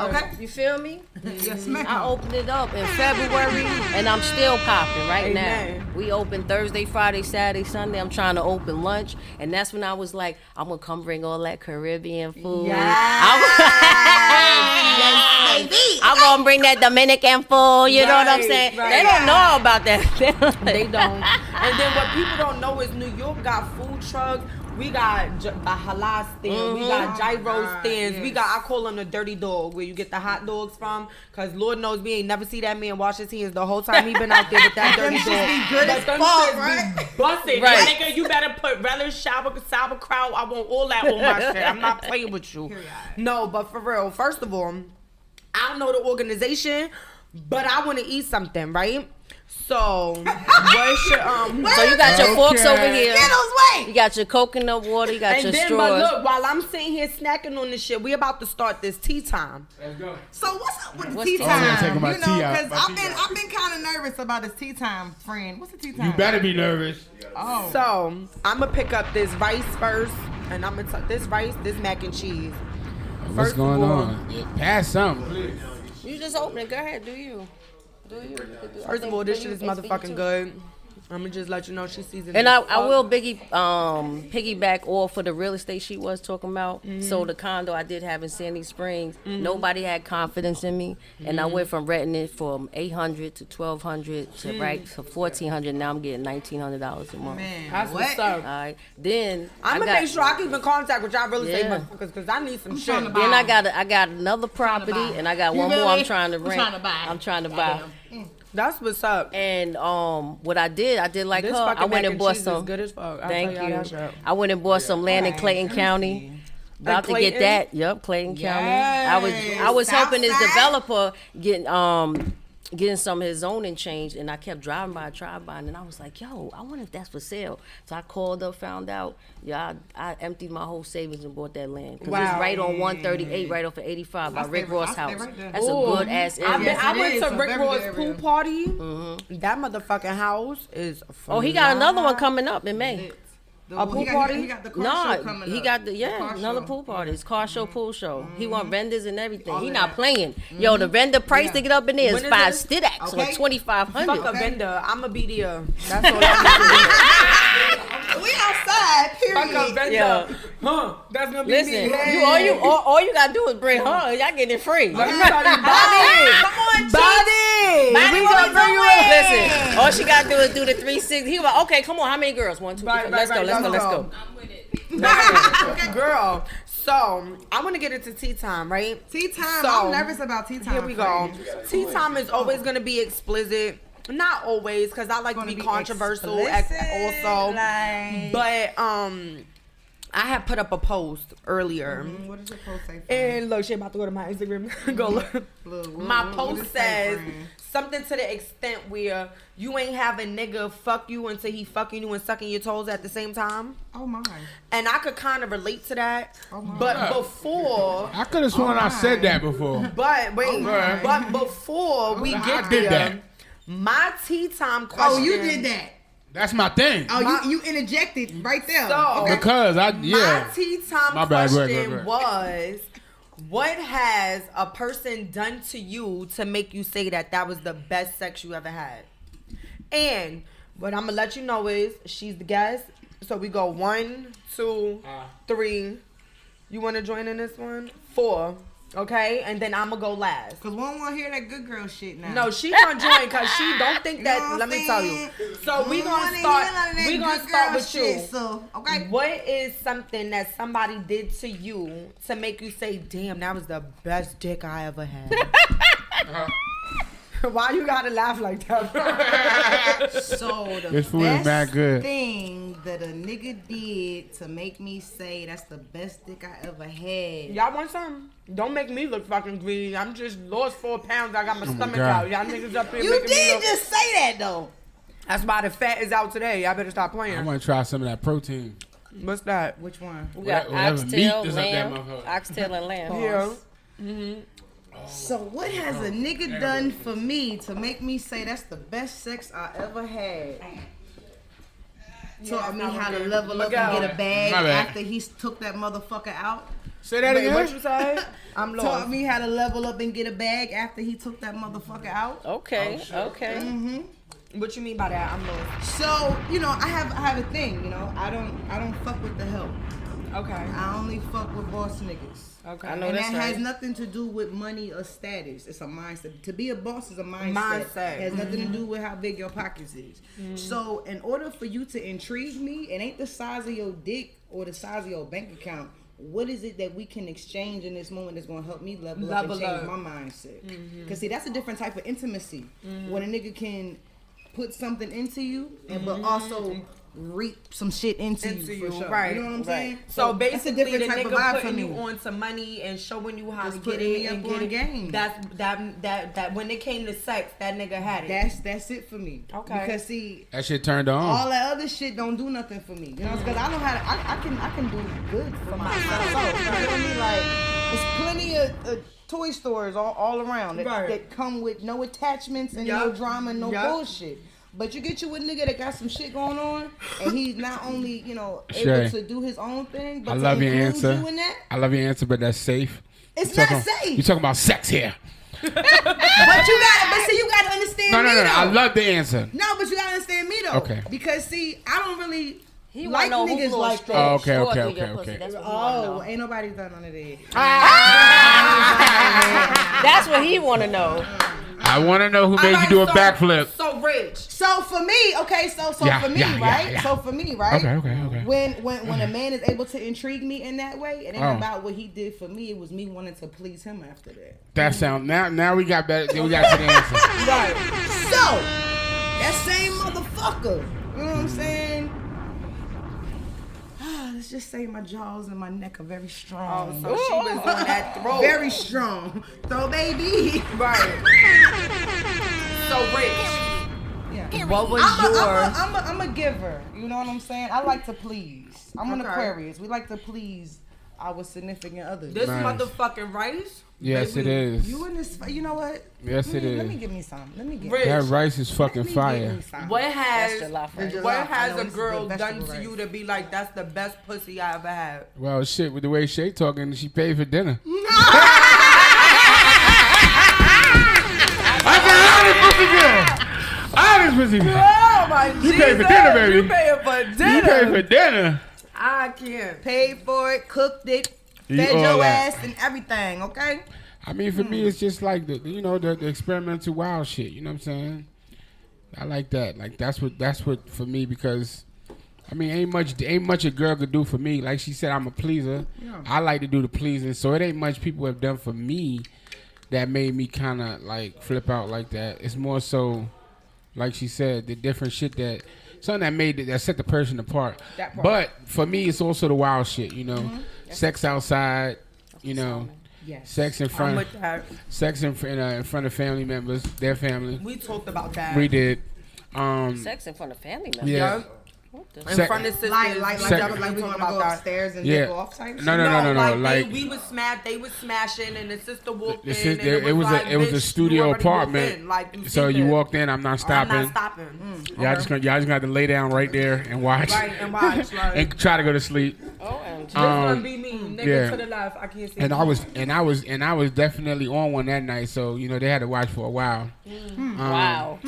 [SPEAKER 5] Okay.
[SPEAKER 8] You feel me?
[SPEAKER 5] Yes, ma'am.
[SPEAKER 8] I opened it up in February, and I'm still popping right now. We open Thursday, Friday, Saturday, Sunday. I'm trying to open lunch, and that's when I was like, I'm gonna come bring all that Caribbean food. I'm gonna bring that Dominican food. You know what I'm saying? They don't know about that.
[SPEAKER 2] They don't. And then what people don't know is New York got food trucks. We got a halal stand. We got gyro stands.
[SPEAKER 5] Yes.
[SPEAKER 2] We got, I call them the dirty dog, where you get the hot dogs from. Because Lord knows we ain't never see that man wash his hands the whole time he been out there with that dirty dog.
[SPEAKER 5] Good
[SPEAKER 2] But them
[SPEAKER 5] fuck,
[SPEAKER 2] shits
[SPEAKER 5] right?
[SPEAKER 2] be busted.
[SPEAKER 8] Right.
[SPEAKER 2] Nigga, you better put relish, sauerkraut. I want all that on my shit. I'm not playing with you. No, but for real, first of all, I don't know the organization, but I want to eat something, right? So, what's your,
[SPEAKER 8] So you got your forks over here.
[SPEAKER 5] Skiddlez, wait.
[SPEAKER 8] You got your coconut water. You got
[SPEAKER 2] and
[SPEAKER 8] your
[SPEAKER 2] then,
[SPEAKER 8] straws.
[SPEAKER 2] but look, while I'm sitting here snacking on this shit, we about to start this tea time.
[SPEAKER 4] Let's go.
[SPEAKER 5] So what's up with the
[SPEAKER 8] What's
[SPEAKER 5] tea
[SPEAKER 8] tea
[SPEAKER 5] time?
[SPEAKER 8] time?
[SPEAKER 4] Taking my
[SPEAKER 5] You know,
[SPEAKER 4] tea out,
[SPEAKER 5] because
[SPEAKER 4] my tea out.
[SPEAKER 5] I've been kind of nervous about this tea time, friend. What's the tea time?
[SPEAKER 4] You better be nervous.
[SPEAKER 5] Oh.
[SPEAKER 2] So, I'm going to pick up this rice first, and I'm going to this rice, this mac and cheese.
[SPEAKER 4] What's
[SPEAKER 2] First
[SPEAKER 4] going
[SPEAKER 2] of all-
[SPEAKER 4] on? Yeah, pass something, please.
[SPEAKER 8] You just open it. Go ahead. Do you?
[SPEAKER 2] First of all, this shit is motherfucking good. I'm gonna just let you know she seasoned.
[SPEAKER 8] And I will piggyback off for the real estate she was talking about. So the condo I did have in Sandy Springs, nobody had confidence in me, and I went from renting it from $800 to $1,200 to right to $1,400. Now I'm getting $1,900 a month.
[SPEAKER 5] Man,
[SPEAKER 2] That's
[SPEAKER 5] what?
[SPEAKER 2] what's up.
[SPEAKER 8] All right, then
[SPEAKER 2] I'm gonna make sure I keep in contact with y'all real estate
[SPEAKER 8] Yeah.
[SPEAKER 2] motherfuckers because I need some shit.
[SPEAKER 5] trying to buy.
[SPEAKER 8] Then I got another property,
[SPEAKER 5] buy.
[SPEAKER 8] and I got
[SPEAKER 5] You
[SPEAKER 8] one more
[SPEAKER 5] really?
[SPEAKER 8] I'm trying to
[SPEAKER 5] I'm
[SPEAKER 8] rent.
[SPEAKER 5] trying to buy.
[SPEAKER 8] I'm trying to buy.
[SPEAKER 2] That's what's up.
[SPEAKER 8] And what I did like
[SPEAKER 2] This
[SPEAKER 8] her.
[SPEAKER 2] fucking
[SPEAKER 8] I went
[SPEAKER 2] mac
[SPEAKER 8] and
[SPEAKER 2] and
[SPEAKER 8] bought
[SPEAKER 2] cheese
[SPEAKER 8] some.
[SPEAKER 2] is good as fuck. I'll
[SPEAKER 8] Thank
[SPEAKER 2] tell y'all that
[SPEAKER 8] you.
[SPEAKER 2] shit.
[SPEAKER 8] I went and bought some land in Clayton County. About to get
[SPEAKER 2] Clayton?
[SPEAKER 8] that. Yep, Clayton County. I was helping this
[SPEAKER 5] Southside?
[SPEAKER 8] developer getting some of his zoning changed, and I kept driving by, and I was like, yo, I wonder if that's for sale. So I called up, found out. Yeah, I emptied my whole savings and bought that land. Because it's right on 138, right off of 85 by Rick Ross' house.
[SPEAKER 5] right there.
[SPEAKER 8] That's a good ass area.
[SPEAKER 2] I
[SPEAKER 5] it
[SPEAKER 2] went
[SPEAKER 5] is.
[SPEAKER 2] to
[SPEAKER 5] A
[SPEAKER 2] Rick
[SPEAKER 5] very
[SPEAKER 2] Ross
[SPEAKER 5] good
[SPEAKER 2] pool
[SPEAKER 5] area.
[SPEAKER 2] party. That motherfucking house is.
[SPEAKER 8] Oh, he got another one coming up in May.
[SPEAKER 2] A pool party?
[SPEAKER 5] He got the car show
[SPEAKER 8] No,
[SPEAKER 5] coming
[SPEAKER 8] he
[SPEAKER 5] up.
[SPEAKER 8] got
[SPEAKER 5] The car
[SPEAKER 8] another
[SPEAKER 5] show.
[SPEAKER 8] pool party. It's car show, pool show. He want vendors and everything.
[SPEAKER 5] All
[SPEAKER 8] He
[SPEAKER 5] of
[SPEAKER 8] not
[SPEAKER 5] that.
[SPEAKER 8] playing. Yo, the vendor price to get up in there
[SPEAKER 2] When
[SPEAKER 8] is
[SPEAKER 2] is
[SPEAKER 8] 5
[SPEAKER 2] this?
[SPEAKER 8] Stidax
[SPEAKER 5] Okay.
[SPEAKER 8] or 2,500.
[SPEAKER 2] Fuck a vendor. I'ma be there. That's all I
[SPEAKER 5] We outside,
[SPEAKER 2] need to do. Fuck a
[SPEAKER 5] period.
[SPEAKER 2] vendor.
[SPEAKER 8] Yeah.
[SPEAKER 2] Huh? That's gonna be
[SPEAKER 8] Listen,
[SPEAKER 2] me.
[SPEAKER 8] all you gotta do is bring her. Y'all getting it free.
[SPEAKER 2] Let me tell you, body.
[SPEAKER 5] Come on,
[SPEAKER 2] Body.
[SPEAKER 5] Body,
[SPEAKER 2] We
[SPEAKER 5] what
[SPEAKER 2] gonna
[SPEAKER 5] we
[SPEAKER 2] bring you
[SPEAKER 5] doing?
[SPEAKER 2] in.
[SPEAKER 8] Listen, all she gotta do is do the 360. He was like, okay, come on, how many girls? 1, 2, 3,
[SPEAKER 2] Right,
[SPEAKER 8] 4.
[SPEAKER 2] right,
[SPEAKER 8] Let's go,
[SPEAKER 2] right,
[SPEAKER 8] let's go,
[SPEAKER 2] let's
[SPEAKER 8] let's
[SPEAKER 2] go.
[SPEAKER 8] go.
[SPEAKER 2] Girl, so I want to get into tea time, right?
[SPEAKER 5] Tea time.
[SPEAKER 2] So,
[SPEAKER 5] I'm nervous about tea time.
[SPEAKER 2] Here we go.
[SPEAKER 5] friend.
[SPEAKER 2] Tea time is always gonna be explicit. Not always, because I like to
[SPEAKER 5] Gonna
[SPEAKER 2] be
[SPEAKER 5] be
[SPEAKER 2] controversial
[SPEAKER 5] explicit,
[SPEAKER 2] also.
[SPEAKER 5] like-
[SPEAKER 2] But I had put up a post earlier.
[SPEAKER 5] What does your post say? friend?
[SPEAKER 2] And look, she about to go to my Instagram. Go look.
[SPEAKER 5] Look,
[SPEAKER 2] My
[SPEAKER 5] what
[SPEAKER 2] post
[SPEAKER 5] it say,
[SPEAKER 2] says
[SPEAKER 5] friend?
[SPEAKER 2] something to the extent where you ain't have a nigga fuck you until he fucking you and sucking your toes at the same time.
[SPEAKER 5] Oh my.
[SPEAKER 2] And I could kind of relate to that.
[SPEAKER 5] Oh my.
[SPEAKER 2] But before,
[SPEAKER 4] I could have sworn I said that before.
[SPEAKER 2] but wait,
[SPEAKER 4] Okay.
[SPEAKER 2] but before we
[SPEAKER 4] I
[SPEAKER 2] get
[SPEAKER 4] did
[SPEAKER 2] there,
[SPEAKER 4] that.
[SPEAKER 2] my tea time question.
[SPEAKER 5] Oh, you did that.
[SPEAKER 4] That's my thing.
[SPEAKER 5] Oh, you interjected right there.
[SPEAKER 2] So-
[SPEAKER 5] okay.
[SPEAKER 4] Because
[SPEAKER 2] My
[SPEAKER 4] yeah.
[SPEAKER 2] tea time
[SPEAKER 4] My bad, go
[SPEAKER 2] question
[SPEAKER 4] ahead, go ahead.
[SPEAKER 2] was, what has a person done to you to make you say that was the best sex you ever had? And what I'm gonna let you know is she's the guest. So we go 1, 2, 3. You want to join in this one? 4. Okay, and then I'm gonna go last.
[SPEAKER 5] Cause we don't want to hear that good girl shit now.
[SPEAKER 2] No, she gonna join because she don't think that.
[SPEAKER 5] You know what
[SPEAKER 2] let me
[SPEAKER 5] I'm
[SPEAKER 2] tell
[SPEAKER 5] saying?
[SPEAKER 2] you. So we gonna start with you.
[SPEAKER 5] So okay.
[SPEAKER 2] What is something that somebody did to you to make you say, "Damn, that was the best dick I ever had"? Why you gotta laugh like that?
[SPEAKER 5] So the
[SPEAKER 4] This food is mad good.
[SPEAKER 5] thing that a nigga did to make me say that's the best dick I ever had.
[SPEAKER 2] Y'all want some? Don't make me look fucking greedy. I'm just lost 4 pounds. I got my stomach
[SPEAKER 4] God.
[SPEAKER 2] out. Y'all niggas up here
[SPEAKER 5] You
[SPEAKER 2] making me
[SPEAKER 5] did
[SPEAKER 2] look.
[SPEAKER 5] just say that though.
[SPEAKER 2] That's why the fat is out today. Y'all better stop
[SPEAKER 4] I
[SPEAKER 2] playing.
[SPEAKER 4] want to try some of that protein.
[SPEAKER 2] What's that?
[SPEAKER 5] Which one?
[SPEAKER 8] We got
[SPEAKER 4] Whatever meat
[SPEAKER 8] oxtail,
[SPEAKER 4] is up that
[SPEAKER 8] lamb,
[SPEAKER 4] motherfucker.
[SPEAKER 8] oxtail and lamb.
[SPEAKER 2] Yeah.
[SPEAKER 5] So what has a nigga done for me to make me say that's the best sex I ever had? Taught me how to level up and get a bag
[SPEAKER 4] My bad.
[SPEAKER 5] after he took that motherfucker out.
[SPEAKER 4] Say that
[SPEAKER 2] Wait,
[SPEAKER 4] again.
[SPEAKER 2] what you say? I'm lost.
[SPEAKER 5] Taught me how to level up and get a bag after he took that motherfucker out.
[SPEAKER 8] Okay, okay.
[SPEAKER 5] Mm-hmm.
[SPEAKER 2] What you mean by that? I'm lost.
[SPEAKER 5] So I have a thing. I don't fuck with the help.
[SPEAKER 2] Okay.
[SPEAKER 5] I only fuck with boss niggas.
[SPEAKER 2] Okay.
[SPEAKER 8] I know
[SPEAKER 5] And
[SPEAKER 8] that's
[SPEAKER 5] that has
[SPEAKER 8] right.
[SPEAKER 5] nothing to do with money or status. It's a mindset. To be a boss is a mindset.
[SPEAKER 2] Mindset.
[SPEAKER 5] It has nothing to do with how big your pockets is. So in order for you to intrigue me, it ain't the size of your dick or the size of your bank account. What is it that we can exchange in this moment that's going to help me level up and change my mindset? Because see, that's a different type of intimacy. When a nigga can put something into you, and but also reap some shit into you, for sure.
[SPEAKER 2] right?
[SPEAKER 5] You know what I'm saying?
[SPEAKER 2] So
[SPEAKER 5] that's a
[SPEAKER 2] basically,
[SPEAKER 5] different
[SPEAKER 2] the
[SPEAKER 5] type of
[SPEAKER 2] nigga
[SPEAKER 5] vibe for
[SPEAKER 2] putting
[SPEAKER 5] me.
[SPEAKER 2] you on to money and showing you how
[SPEAKER 5] Just
[SPEAKER 2] to get
[SPEAKER 5] putting
[SPEAKER 2] it
[SPEAKER 5] me
[SPEAKER 2] and
[SPEAKER 5] up on
[SPEAKER 2] get it.
[SPEAKER 5] game.
[SPEAKER 2] That when it came to sex, that nigga had it.
[SPEAKER 5] That's it for me.
[SPEAKER 2] Okay.
[SPEAKER 5] Because see,
[SPEAKER 4] That shit turned on.
[SPEAKER 5] all that other shit don't do nothing for me. You know, because I know how to, I can do good for myself. You know what I mean? Like, there's plenty of toy stores all around that come with no attachments and no drama, no bullshit. But you get you a nigga that got some shit going on, and he's not only able to do his own thing, but
[SPEAKER 4] I love
[SPEAKER 5] to
[SPEAKER 4] your
[SPEAKER 5] include
[SPEAKER 4] answer.
[SPEAKER 5] you in that.
[SPEAKER 4] I love your answer, but that's safe.
[SPEAKER 5] It's
[SPEAKER 4] You
[SPEAKER 5] not
[SPEAKER 4] talking-
[SPEAKER 5] safe.
[SPEAKER 4] You talking about sex here?
[SPEAKER 5] But you gotta understand
[SPEAKER 4] No,
[SPEAKER 5] me though.
[SPEAKER 4] I love the answer.
[SPEAKER 5] No, but you gotta understand me though.
[SPEAKER 4] Okay.
[SPEAKER 5] Because see, I don't really
[SPEAKER 8] He
[SPEAKER 5] like
[SPEAKER 8] want to know who
[SPEAKER 5] niggas
[SPEAKER 8] blew a
[SPEAKER 5] like
[SPEAKER 8] straw.
[SPEAKER 5] that.
[SPEAKER 4] Oh, okay,
[SPEAKER 8] straw
[SPEAKER 4] okay,
[SPEAKER 8] through
[SPEAKER 4] okay,
[SPEAKER 8] your pussy.
[SPEAKER 4] okay.
[SPEAKER 8] That's what he want to
[SPEAKER 5] Oh,
[SPEAKER 8] know.
[SPEAKER 5] ain't nobody done none of that.
[SPEAKER 8] That's what he want to know.
[SPEAKER 4] I want to know who made you do a backflip.
[SPEAKER 2] So rich.
[SPEAKER 5] So for me, okay, so
[SPEAKER 4] Yeah,
[SPEAKER 5] for me,
[SPEAKER 4] yeah,
[SPEAKER 5] right?
[SPEAKER 4] yeah.
[SPEAKER 5] So for me, right?
[SPEAKER 4] Okay.
[SPEAKER 5] When a man is able to intrigue me in that way, it ain't
[SPEAKER 4] Oh.
[SPEAKER 5] about what he did for me. It was me wanting to please him after that.
[SPEAKER 4] That sound now we got better. We got to the answer.
[SPEAKER 5] Right. So that same motherfucker, you know what I'm saying? Let's just say my jaws and my neck are very strong.
[SPEAKER 2] So she was on that throat.
[SPEAKER 5] Very strong. Throw baby.
[SPEAKER 2] Right. So rich.
[SPEAKER 5] Yeah.
[SPEAKER 2] What was
[SPEAKER 5] I'm a giver. You know what I'm saying? I like to please. I'm an
[SPEAKER 2] Okay.
[SPEAKER 5] Aquarius. We like to please our significant others.
[SPEAKER 2] This
[SPEAKER 4] Nice.
[SPEAKER 2] motherfucking rice?
[SPEAKER 4] Yes, it is.
[SPEAKER 5] You in this? You know what?
[SPEAKER 4] Yes, it
[SPEAKER 5] Let me
[SPEAKER 4] is.
[SPEAKER 5] give me some. Let me get
[SPEAKER 2] Rich.
[SPEAKER 4] That rice is fucking fire.
[SPEAKER 2] What
[SPEAKER 8] That's
[SPEAKER 2] has
[SPEAKER 8] jollof rice.
[SPEAKER 5] Jollof.
[SPEAKER 2] what
[SPEAKER 5] I
[SPEAKER 2] has
[SPEAKER 5] know
[SPEAKER 2] a
[SPEAKER 5] it's
[SPEAKER 2] girl
[SPEAKER 5] good
[SPEAKER 2] done
[SPEAKER 5] vegetable
[SPEAKER 2] to
[SPEAKER 5] rice.
[SPEAKER 2] you to be like, that's the best pussy I ever had?
[SPEAKER 4] Well, shit, with the way Shay talking, she paid for dinner. Honest pussy girl.
[SPEAKER 2] Oh my Jesus.
[SPEAKER 4] You paid for dinner, baby.
[SPEAKER 2] You paying for dinner.
[SPEAKER 4] You paid for dinner.
[SPEAKER 2] I can't.
[SPEAKER 5] Paid for it, cooked it,
[SPEAKER 4] You
[SPEAKER 5] fed
[SPEAKER 4] all
[SPEAKER 5] your
[SPEAKER 4] that.
[SPEAKER 5] ass and everything. Okay.
[SPEAKER 4] I mean, for me, it's just like the experimental wild shit. You know what I'm saying? I like that. Like that's what for me, because I mean, ain't much a girl could do for me. Like she said, I'm a pleaser.
[SPEAKER 5] Yeah.
[SPEAKER 4] I like to do the pleasing, so it ain't much people have done for me that made me kind of like flip out like that. It's more so, like she said, the different shit that something that set the person apart.
[SPEAKER 5] That part.
[SPEAKER 4] But for me, it's also the wild shit. You know,
[SPEAKER 5] Mm-hmm.
[SPEAKER 4] sex outside. You know.
[SPEAKER 5] Yes.
[SPEAKER 4] Sex in
[SPEAKER 2] I'm
[SPEAKER 4] front,
[SPEAKER 2] with that.
[SPEAKER 4] sex in front of family members, their family.
[SPEAKER 2] We talked about that.
[SPEAKER 4] We did.
[SPEAKER 8] Sex in front of family members.
[SPEAKER 4] Yeah.
[SPEAKER 8] What the
[SPEAKER 2] In
[SPEAKER 4] Sex-
[SPEAKER 2] front of sisters.
[SPEAKER 5] Like
[SPEAKER 2] we
[SPEAKER 5] we
[SPEAKER 2] definitely
[SPEAKER 5] want to
[SPEAKER 2] talked
[SPEAKER 5] go
[SPEAKER 2] that.
[SPEAKER 5] upstairs and
[SPEAKER 4] Yeah.
[SPEAKER 5] dip off type shit.
[SPEAKER 4] No. Like
[SPEAKER 2] we was they was smashing, and the sister walked
[SPEAKER 4] the
[SPEAKER 2] in,
[SPEAKER 4] sis-
[SPEAKER 2] and it was
[SPEAKER 4] it was
[SPEAKER 2] bitch,
[SPEAKER 4] a studio
[SPEAKER 2] you already walked
[SPEAKER 4] apartment.
[SPEAKER 2] in, like, you
[SPEAKER 4] So
[SPEAKER 2] see
[SPEAKER 4] you
[SPEAKER 2] that.
[SPEAKER 4] walked in. I'm not stopping.
[SPEAKER 2] I'm not stopping.
[SPEAKER 4] Y'all just gonna have to lay down right there and watch.
[SPEAKER 2] Right, and watch, like.
[SPEAKER 4] and try to go to sleep.
[SPEAKER 8] OMG.
[SPEAKER 2] This one be me, nigga
[SPEAKER 4] yeah.
[SPEAKER 2] to the left. I can't see.
[SPEAKER 4] And I was definitely on one that night. So they had to watch for a while.
[SPEAKER 8] Wow.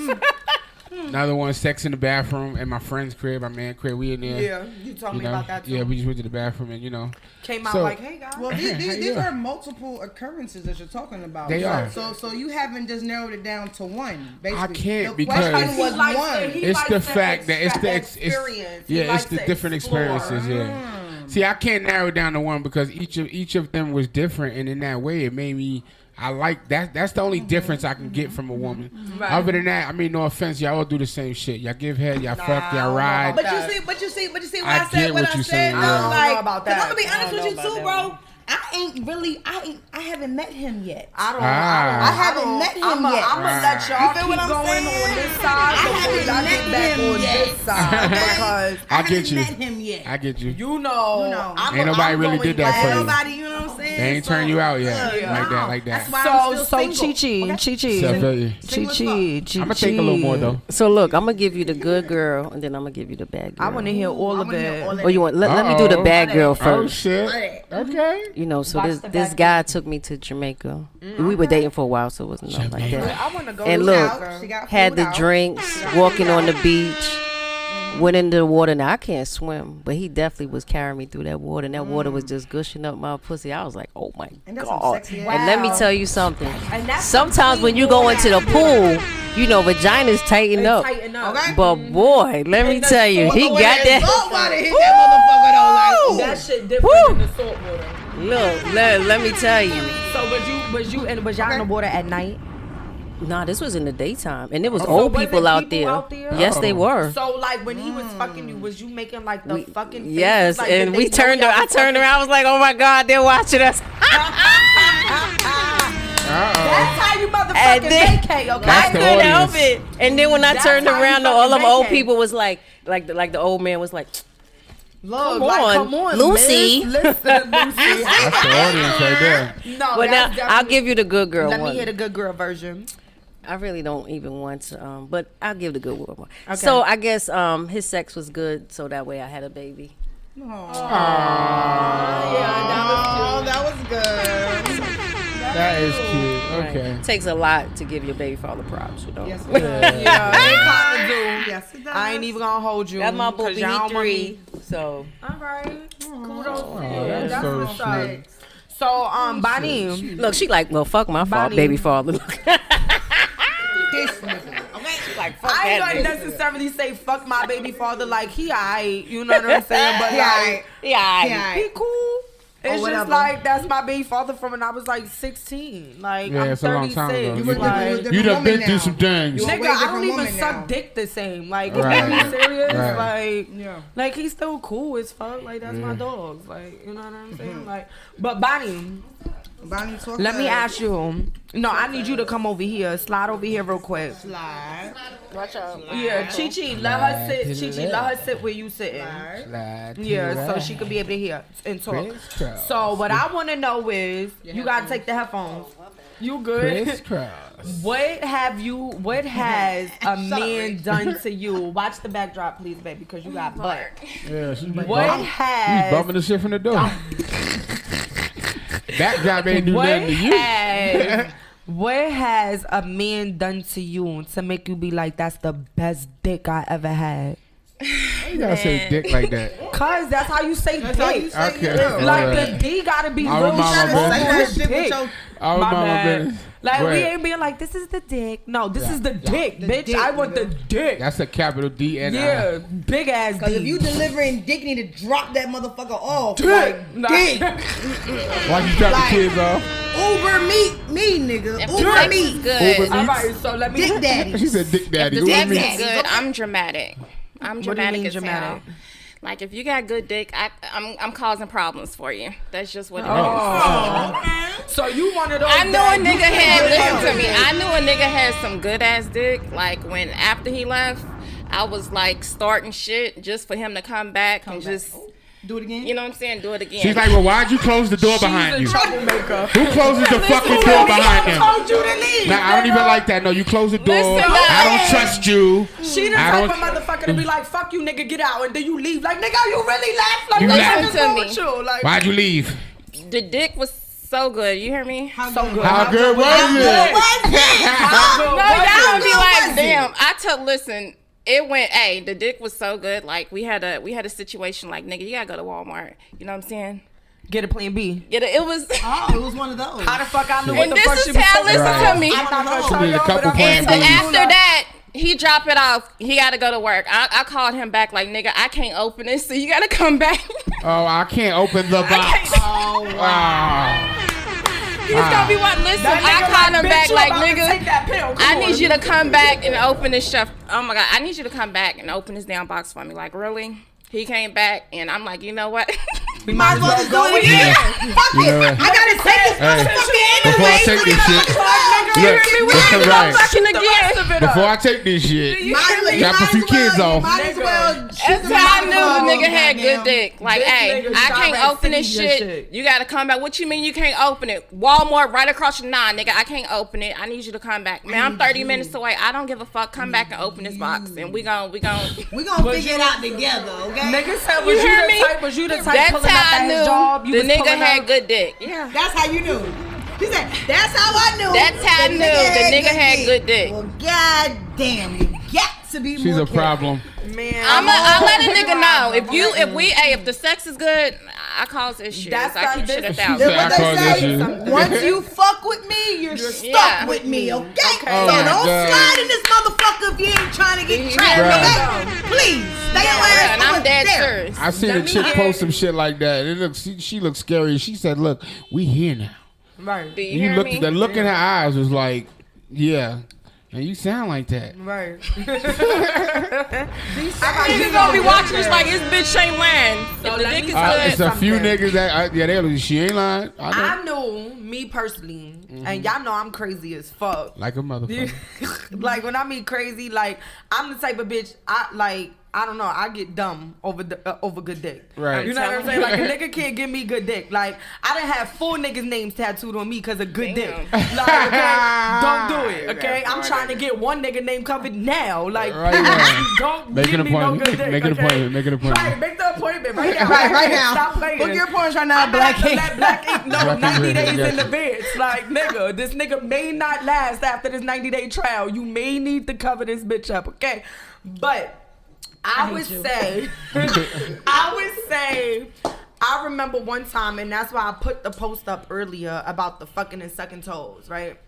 [SPEAKER 4] Another one, sex in the bathroom at my friend's crib, my man's crib. We in there.
[SPEAKER 2] Yeah, you told me about that too.
[SPEAKER 4] Yeah, we just went to the bathroom and
[SPEAKER 2] came out like, hey guys.
[SPEAKER 5] Well, these are multiple occurrences that you're talking about.
[SPEAKER 4] They are.
[SPEAKER 5] So you haven't just narrowed it down to one. Basically,
[SPEAKER 4] I can't
[SPEAKER 5] the
[SPEAKER 4] because
[SPEAKER 5] question was one.
[SPEAKER 4] It's the fact that it's the experience. It's the different experiences. Yeah. See, I can't narrow it down to one because each of them was different, and in that way, it made me. I like that. That's the only difference I can get from a woman. Right. Other than that, I mean, no offense, y'all all do the same shit. Y'all give head, y'all fuck, y'all ride.
[SPEAKER 3] But you see what I said.
[SPEAKER 4] What you saying.
[SPEAKER 3] I'm like,
[SPEAKER 2] about that.
[SPEAKER 3] I'm gonna be honest with you too, bro. I haven't met him yet.
[SPEAKER 2] I
[SPEAKER 3] haven't met him yet.
[SPEAKER 2] I'm gonna let y'all keep
[SPEAKER 3] what
[SPEAKER 2] going
[SPEAKER 3] saying?
[SPEAKER 2] on this side.
[SPEAKER 3] I haven't
[SPEAKER 2] Y'all get back
[SPEAKER 3] met him
[SPEAKER 2] on
[SPEAKER 3] yet.
[SPEAKER 2] this side because
[SPEAKER 4] I get you.
[SPEAKER 3] Met him yet.
[SPEAKER 4] I get you.
[SPEAKER 2] you know,
[SPEAKER 4] Ain't nobody really did that for you.
[SPEAKER 3] Nobody, you know what I'm saying?
[SPEAKER 4] They ain't turn you out yet.
[SPEAKER 2] Yeah.
[SPEAKER 4] Like that.
[SPEAKER 3] That's why I'm still
[SPEAKER 2] Chi
[SPEAKER 3] single.
[SPEAKER 2] Chi.
[SPEAKER 4] I'm gonna take a little more though.
[SPEAKER 8] So look, I'm gonna give you the good girl, and then I'm gonna give you the bad girl.
[SPEAKER 2] I want to hear all of it.
[SPEAKER 8] Oh, you want? Let me do the bad girl
[SPEAKER 4] Oh
[SPEAKER 8] first.
[SPEAKER 4] shit. Okay.
[SPEAKER 8] You know, so this guy took me to Jamaica. We were dating for a while, so it wasn't nothing like that.
[SPEAKER 2] I want to go.
[SPEAKER 8] And look, had the drinks, walking on the beach, went into the water. Now I can't swim, but he definitely was carrying me through that water, and that water was just gushing up my pussy. I was like, oh my God. And let me tell you something. Sometimes when you go into the pool, you know, vaginas tighten up.
[SPEAKER 2] Okay.
[SPEAKER 8] But boy, let me tell you, he got that.
[SPEAKER 5] Saltwater hit that motherfucker though. Like,
[SPEAKER 2] That shit different than the salt water.
[SPEAKER 8] Look, let me tell you.
[SPEAKER 2] So was y'all in the water at night?
[SPEAKER 8] Nah, this was in the daytime, and there was old people out there. Yes, they were.
[SPEAKER 2] So like when he was fucking you, was you making like the fucking faces?
[SPEAKER 8] Yes,
[SPEAKER 2] like,
[SPEAKER 8] and we turned. I turned around. I was like, "Oh my God, they're watching us."
[SPEAKER 2] That's how you motherfucking vacate, okay?
[SPEAKER 8] I couldn't help it. And then when I turned around, all them old people was like the old man was like,
[SPEAKER 2] Look,
[SPEAKER 8] come on, Lucy.
[SPEAKER 2] Listen, Lucy.
[SPEAKER 4] That's the audience right there.
[SPEAKER 2] No,
[SPEAKER 8] but now I'll give you the good girl
[SPEAKER 2] Let
[SPEAKER 8] one.
[SPEAKER 2] me hear the good girl version.
[SPEAKER 8] I really don't even want to, but I'll give the good girl one.
[SPEAKER 2] Okay.
[SPEAKER 8] So I guess his sex was good, so that way I had a baby.
[SPEAKER 2] Yeah, that was good.
[SPEAKER 4] That is cute. Okay.
[SPEAKER 8] Right. Takes a lot to give your baby father props, you know.
[SPEAKER 5] yes,
[SPEAKER 2] Yeah, it kind of do.
[SPEAKER 5] yes, it does.
[SPEAKER 2] I ain't even gonna hold you.
[SPEAKER 8] That's my boo.
[SPEAKER 2] 'cause
[SPEAKER 8] He
[SPEAKER 2] y'all want
[SPEAKER 8] 3.
[SPEAKER 2] me-
[SPEAKER 8] So
[SPEAKER 2] All right. Kudos to you.
[SPEAKER 4] that's
[SPEAKER 2] That's
[SPEAKER 4] so
[SPEAKER 2] what's up.
[SPEAKER 4] sweet.
[SPEAKER 2] So, Bonnie.
[SPEAKER 8] look, she like, well, fuck my fault,
[SPEAKER 2] Bonnie.
[SPEAKER 8] baby father.
[SPEAKER 2] Like, I ain't gonna necessarily say fuck my baby father. Like he alright, you know what I'm saying? But like, he cool. It's just
[SPEAKER 5] whatever.
[SPEAKER 2] like that's my baby father from when I was like 16. Like
[SPEAKER 4] Yeah,
[SPEAKER 2] I'm
[SPEAKER 4] it's a long
[SPEAKER 2] 36.
[SPEAKER 4] time ago.
[SPEAKER 5] You were different
[SPEAKER 4] You done
[SPEAKER 5] woman
[SPEAKER 4] been
[SPEAKER 5] now.
[SPEAKER 4] through some things.
[SPEAKER 5] You a
[SPEAKER 2] Nigga,
[SPEAKER 5] way
[SPEAKER 2] I
[SPEAKER 5] different
[SPEAKER 2] don't even
[SPEAKER 5] woman
[SPEAKER 2] suck
[SPEAKER 5] now.
[SPEAKER 2] dick the same. Like,
[SPEAKER 4] Right.
[SPEAKER 2] if you serious,
[SPEAKER 4] Right.
[SPEAKER 2] like, like he's still cool as fuck. Like that's my dog. Like, you know what I'm saying? Like, but Bonnie,
[SPEAKER 5] talk
[SPEAKER 2] let me
[SPEAKER 5] to-
[SPEAKER 2] ask you. No, I need you to come over here. Slide over here real quick.
[SPEAKER 5] Slide.
[SPEAKER 8] Watch out.
[SPEAKER 2] Yeah, Chi-Chi, let her sit. Chi-Chi, let her sit where you sitting.
[SPEAKER 4] Slide to
[SPEAKER 2] Yeah,
[SPEAKER 4] the
[SPEAKER 2] so
[SPEAKER 4] right.
[SPEAKER 2] she could be able to hear and talk.
[SPEAKER 4] Crisscross.
[SPEAKER 2] So what I want to know is, you gotta take the headphones. You good?
[SPEAKER 4] Crisscross.
[SPEAKER 2] What has a man done to you? Watch the backdrop, please, baby, because you got butt.
[SPEAKER 4] Yeah, she be
[SPEAKER 2] What
[SPEAKER 4] bumping.
[SPEAKER 2] has
[SPEAKER 4] She's bumping the shit from the door. That guy ain't do nothing to you.
[SPEAKER 2] what has a man done to you to make you be like, that's the best dick I ever had?
[SPEAKER 4] You gotta say dick like that.
[SPEAKER 2] Cause that's how you say
[SPEAKER 5] That's how you
[SPEAKER 2] dick.
[SPEAKER 5] say
[SPEAKER 4] Okay.
[SPEAKER 5] it.
[SPEAKER 2] Like
[SPEAKER 4] Alright.
[SPEAKER 2] the D gotta be
[SPEAKER 4] I
[SPEAKER 2] real
[SPEAKER 4] remember my
[SPEAKER 2] small
[SPEAKER 4] business.
[SPEAKER 5] Say
[SPEAKER 2] for
[SPEAKER 5] that
[SPEAKER 2] the
[SPEAKER 5] shit with
[SPEAKER 2] dick.
[SPEAKER 5] your
[SPEAKER 4] I
[SPEAKER 2] My
[SPEAKER 4] remember my
[SPEAKER 2] bad.
[SPEAKER 4] business.
[SPEAKER 2] Like
[SPEAKER 4] Go
[SPEAKER 2] we
[SPEAKER 4] ahead.
[SPEAKER 2] ain't being like, this is the dick. No, this
[SPEAKER 4] Yeah.
[SPEAKER 2] is the dick,
[SPEAKER 5] The
[SPEAKER 2] bitch.
[SPEAKER 5] dick,
[SPEAKER 2] I want the
[SPEAKER 5] nigga.
[SPEAKER 2] dick.
[SPEAKER 4] That's a capital D and
[SPEAKER 2] Yeah, big ass
[SPEAKER 5] Cause
[SPEAKER 2] D.
[SPEAKER 5] if you delivering dick, you need to drop that motherfucker off.
[SPEAKER 2] Dick.
[SPEAKER 5] Like,
[SPEAKER 2] Nah.
[SPEAKER 5] dick.
[SPEAKER 4] Why you drop
[SPEAKER 5] Like-
[SPEAKER 4] the kids off?
[SPEAKER 5] Uber me, nigga.
[SPEAKER 7] If
[SPEAKER 5] Uber
[SPEAKER 7] the sex
[SPEAKER 5] me.
[SPEAKER 7] is good,
[SPEAKER 4] Uber
[SPEAKER 2] All right, so let me.
[SPEAKER 5] Dick daddy.
[SPEAKER 4] She said dick daddy.
[SPEAKER 7] if the
[SPEAKER 4] What
[SPEAKER 7] sex
[SPEAKER 4] do you
[SPEAKER 7] is
[SPEAKER 4] mean?
[SPEAKER 7] good, I'm dramatic. I'm
[SPEAKER 2] What do you
[SPEAKER 7] dramatic
[SPEAKER 2] mean
[SPEAKER 7] as
[SPEAKER 2] dramatic?
[SPEAKER 7] hell. Like if you got good dick, I'm causing problems for you. That's just what it is.
[SPEAKER 2] Oh. So you one of those.
[SPEAKER 7] I knew
[SPEAKER 2] that
[SPEAKER 7] a
[SPEAKER 2] you
[SPEAKER 7] nigga
[SPEAKER 2] can't
[SPEAKER 7] had,
[SPEAKER 2] get
[SPEAKER 7] listen to me,
[SPEAKER 2] dick.
[SPEAKER 7] I knew a nigga had some good ass dick. Like when after he left, I was like starting shit just for him to come back and just,
[SPEAKER 5] Do it again.
[SPEAKER 7] you know what I'm saying, do it again.
[SPEAKER 4] She's like, well, why'd you close the door
[SPEAKER 2] She's
[SPEAKER 4] behind
[SPEAKER 2] a
[SPEAKER 4] you?
[SPEAKER 2] troublemaker.
[SPEAKER 4] Who closes the fucking
[SPEAKER 2] Who
[SPEAKER 4] door behind them?
[SPEAKER 2] told you to leave?
[SPEAKER 4] Nah, I don't even
[SPEAKER 2] nigga?
[SPEAKER 4] like that. No, you close the door.
[SPEAKER 7] Listen,
[SPEAKER 4] I don't
[SPEAKER 7] guys.
[SPEAKER 4] trust you.
[SPEAKER 2] She the
[SPEAKER 4] I
[SPEAKER 2] type
[SPEAKER 4] don't-
[SPEAKER 2] of motherfucker to be like, fuck you, nigga, get out, and then you leave. Like, nigga, you really left? Like,
[SPEAKER 4] You
[SPEAKER 2] what
[SPEAKER 4] left.
[SPEAKER 2] the fuck is wrong
[SPEAKER 7] Listen
[SPEAKER 2] with
[SPEAKER 7] to
[SPEAKER 2] you? Like,
[SPEAKER 4] Why'd you leave?
[SPEAKER 7] The dick was So good. You hear me?
[SPEAKER 2] So good.
[SPEAKER 4] How good was it?
[SPEAKER 7] No, y'all be like, damn. Listen, it went. Hey, the dick was so good. Like we had a situation. Like nigga, you gotta go to Walmart. You know what I'm saying?
[SPEAKER 2] Get a plan B.
[SPEAKER 7] Get it. It was.
[SPEAKER 5] Oh, it was one of those.
[SPEAKER 2] How the fuck I knew what
[SPEAKER 7] And
[SPEAKER 2] the
[SPEAKER 7] this
[SPEAKER 2] fuck
[SPEAKER 7] is
[SPEAKER 2] she was
[SPEAKER 7] how.
[SPEAKER 2] talking
[SPEAKER 7] Listen
[SPEAKER 2] about?
[SPEAKER 7] to me.
[SPEAKER 2] I'm not gonna
[SPEAKER 4] She
[SPEAKER 2] tell
[SPEAKER 4] need a
[SPEAKER 2] you,
[SPEAKER 4] couple
[SPEAKER 2] but I'm
[SPEAKER 4] plan
[SPEAKER 2] gonna
[SPEAKER 4] Bs.
[SPEAKER 2] tell you
[SPEAKER 7] After that, he dropped it off. He got to go to work. I called him back like, nigga, I can't open it, so you got to come back.
[SPEAKER 4] Oh, I can't open the box.
[SPEAKER 5] Oh, wow.
[SPEAKER 7] He's gonna be what? Listen, I called him back like, nigga, I need you to come back and open this stuff. Oh my God, I need you to come back and open this damn box for me. Like, really? He came back, and I'm like, you know what?
[SPEAKER 5] We might as well just do it again. Fuck
[SPEAKER 4] You
[SPEAKER 5] it.
[SPEAKER 4] know what?
[SPEAKER 5] I gotta take this motherfucker
[SPEAKER 4] Before I take this shit, look, right.
[SPEAKER 7] Fucking again.
[SPEAKER 4] Before I take this shit, drop a few kids off.
[SPEAKER 5] Might as well.
[SPEAKER 7] That's how I knew the nigga had good
[SPEAKER 5] Goddamn.
[SPEAKER 7] dick. Like,
[SPEAKER 2] This
[SPEAKER 7] hey,
[SPEAKER 2] nigga
[SPEAKER 7] I
[SPEAKER 2] shot
[SPEAKER 7] can't
[SPEAKER 2] at
[SPEAKER 7] open this
[SPEAKER 2] City and
[SPEAKER 7] shit.
[SPEAKER 2] shit.
[SPEAKER 7] You gotta come back. What you mean you can't open it? Walmart right across your nigga. I can't open it. I need you to come back. Man, I'm 30 minutes away. I don't give a fuck. Come back and open this box, and we gon'
[SPEAKER 5] We gonna figure it out together, okay?
[SPEAKER 2] Nigga said,
[SPEAKER 7] You hear me?
[SPEAKER 2] was you the type
[SPEAKER 7] That's
[SPEAKER 2] pulling up
[SPEAKER 7] how
[SPEAKER 2] at
[SPEAKER 7] I
[SPEAKER 2] his
[SPEAKER 7] knew
[SPEAKER 2] job? You
[SPEAKER 7] the
[SPEAKER 2] was
[SPEAKER 7] nigga
[SPEAKER 2] pulling
[SPEAKER 7] had
[SPEAKER 2] up?
[SPEAKER 7] good dick. Yeah.
[SPEAKER 5] That's how you knew. He said, that's how I knew.
[SPEAKER 7] That's how I knew the nigga had good dick.
[SPEAKER 5] Well, god damn, you got to be
[SPEAKER 4] She's
[SPEAKER 5] more
[SPEAKER 4] a problem.
[SPEAKER 2] Man,
[SPEAKER 7] I'll let a nigga know if the sex is good. I cause issues.
[SPEAKER 2] That's
[SPEAKER 7] I keep shit
[SPEAKER 2] this-
[SPEAKER 7] 1,000.
[SPEAKER 5] Then what
[SPEAKER 4] I call
[SPEAKER 5] they
[SPEAKER 4] this
[SPEAKER 5] say,
[SPEAKER 4] shit.
[SPEAKER 5] once you fuck with me, you're stuck
[SPEAKER 7] Yeah.
[SPEAKER 5] with me, okay?
[SPEAKER 4] Oh
[SPEAKER 5] So
[SPEAKER 4] my
[SPEAKER 5] don't
[SPEAKER 4] God.
[SPEAKER 5] slide in this motherfucker if you ain't trying to get trapped,
[SPEAKER 4] Right.
[SPEAKER 5] okay? Please, stay your
[SPEAKER 7] Yeah,
[SPEAKER 5] ass
[SPEAKER 7] and I'm
[SPEAKER 5] over
[SPEAKER 7] dead
[SPEAKER 5] there.
[SPEAKER 7] serious.
[SPEAKER 4] I seen a chick post some shit like that. It looks, she looked scary. She said, "Look, we here now."
[SPEAKER 2] right,
[SPEAKER 7] Do you
[SPEAKER 4] You
[SPEAKER 7] hear
[SPEAKER 4] looked
[SPEAKER 7] me?
[SPEAKER 4] the look in her eyes was like, "Yeah," and you sound like that.
[SPEAKER 2] right.
[SPEAKER 7] Niggas gonna be watching this like this bitch ain't lying. If the dick is
[SPEAKER 4] It's
[SPEAKER 7] good.
[SPEAKER 4] a few niggas that she ain't lying. I know.
[SPEAKER 2] I knew me personally, and y'all know I'm crazy as fuck.
[SPEAKER 4] Like a motherfucker.
[SPEAKER 2] Like when I mean crazy, like I'm the type of bitch I don't know. I get dumb over good dick.
[SPEAKER 4] Right.
[SPEAKER 2] You know what I'm saying? Like a nigga can't give me good dick. Like I done have 4 niggas' names tattooed on me because of good dick.
[SPEAKER 7] Damn.
[SPEAKER 2] Like okay, don't do it. Okay, I'm trying to get one nigga name covered now. Like
[SPEAKER 4] Right.
[SPEAKER 2] don't
[SPEAKER 4] Make
[SPEAKER 2] give
[SPEAKER 4] an
[SPEAKER 2] me no
[SPEAKER 4] appointment.
[SPEAKER 2] good dick.
[SPEAKER 4] Make an
[SPEAKER 2] okay?
[SPEAKER 4] appointment. Make an appointment.
[SPEAKER 2] Right, make the appointment right now.
[SPEAKER 5] Right now.
[SPEAKER 2] Stop playing.
[SPEAKER 5] Book your appointments right now,
[SPEAKER 2] I'm not
[SPEAKER 5] Black
[SPEAKER 2] gonna
[SPEAKER 5] Ink.
[SPEAKER 2] let Black Ink know
[SPEAKER 4] Black
[SPEAKER 2] 90
[SPEAKER 4] Ink,
[SPEAKER 2] days
[SPEAKER 4] yes.
[SPEAKER 2] in advance. Like, nigga, this nigga may not last after this 90-day trial. You may need to cover this bitch up, okay? But I would say, I remember one time, and that's why I put the post up earlier about the fucking and sucking toes, right?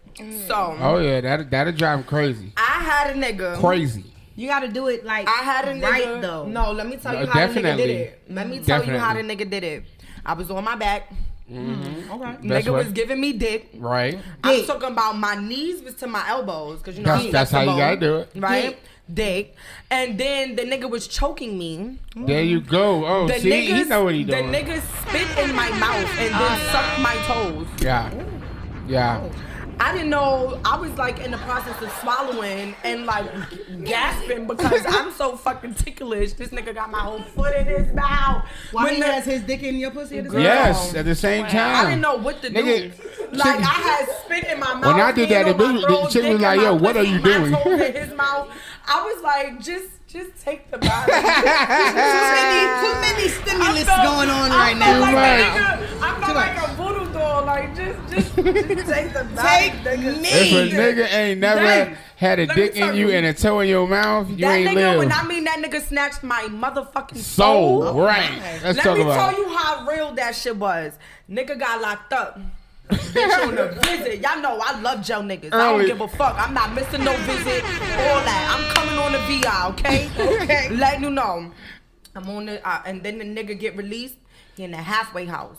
[SPEAKER 2] So,
[SPEAKER 4] Oh yeah, that'll drive him crazy.
[SPEAKER 2] I had a nigga.
[SPEAKER 4] Crazy.
[SPEAKER 5] You gotta do it like
[SPEAKER 2] I had a nigga.
[SPEAKER 5] right though.
[SPEAKER 2] No, let me tell you
[SPEAKER 4] No,
[SPEAKER 2] how the nigga
[SPEAKER 4] definitely.
[SPEAKER 2] did it. Let me tell you how the
[SPEAKER 4] Definitely.
[SPEAKER 2] nigga did it. I was on my back.
[SPEAKER 5] Okay.
[SPEAKER 4] Best
[SPEAKER 2] Nigga
[SPEAKER 4] way.
[SPEAKER 2] was giving me dick.
[SPEAKER 4] Right.
[SPEAKER 2] I'm talking about my knees was to my elbows because you know I'm
[SPEAKER 4] That's how you
[SPEAKER 2] flexible,
[SPEAKER 4] gotta do it.
[SPEAKER 2] right? Dick, and then the nigga was choking me.
[SPEAKER 4] There you go. Oh,
[SPEAKER 2] The
[SPEAKER 4] see, he know what he
[SPEAKER 2] the
[SPEAKER 4] doing.
[SPEAKER 2] nigga spit in my mouth and then sucked my toes.
[SPEAKER 4] Yeah. Yeah.
[SPEAKER 2] I didn't know. I was like in the process of swallowing and like gasping because I'm so fucking ticklish. This nigga got my whole foot in his mouth.
[SPEAKER 5] Why
[SPEAKER 2] When
[SPEAKER 5] he
[SPEAKER 2] the-
[SPEAKER 5] has his dick in your pussy at the same
[SPEAKER 4] Yes, at the same time.
[SPEAKER 2] I didn't know what to do.
[SPEAKER 4] Nigga,
[SPEAKER 2] Like I had spit in my mouth.
[SPEAKER 4] When I did that,
[SPEAKER 2] hand
[SPEAKER 4] the
[SPEAKER 2] on my
[SPEAKER 4] bitch-
[SPEAKER 2] throat,
[SPEAKER 4] the chick was
[SPEAKER 2] dick
[SPEAKER 4] like,
[SPEAKER 2] in my
[SPEAKER 4] "Yo, what are
[SPEAKER 2] pussy,
[SPEAKER 4] you
[SPEAKER 2] my
[SPEAKER 4] doing?"
[SPEAKER 2] toes in his mouth. I was like, just take the body.
[SPEAKER 5] Too many stimulus going on right now.
[SPEAKER 2] Like
[SPEAKER 4] Right.
[SPEAKER 2] I felt like a voodoo doll. Like just take the body.
[SPEAKER 5] Take
[SPEAKER 2] nigga.
[SPEAKER 5] me.
[SPEAKER 4] If a nigga ain't never
[SPEAKER 2] That-
[SPEAKER 4] had a
[SPEAKER 2] let me
[SPEAKER 4] dick in
[SPEAKER 2] tell
[SPEAKER 4] you
[SPEAKER 2] you.
[SPEAKER 4] and a toe in your mouth, you
[SPEAKER 2] That
[SPEAKER 4] ain't
[SPEAKER 2] nigga,
[SPEAKER 4] live.
[SPEAKER 2] when I mean that nigga snatched my motherfucking
[SPEAKER 4] Soul,
[SPEAKER 2] soul.
[SPEAKER 4] right. Let's
[SPEAKER 2] Let
[SPEAKER 4] talk
[SPEAKER 2] me
[SPEAKER 4] about
[SPEAKER 2] tell
[SPEAKER 4] it.
[SPEAKER 2] you how real that shit was. Nigga got locked up. Bitch on a visit. Y'all know I love Joe niggas. I
[SPEAKER 4] Early.
[SPEAKER 2] don't give a fuck. I'm not missing no visit. All that. I'm coming on the VI, okay?
[SPEAKER 5] Okay.
[SPEAKER 2] Letting you know. I'm on the and then the nigga get released. He in the halfway house.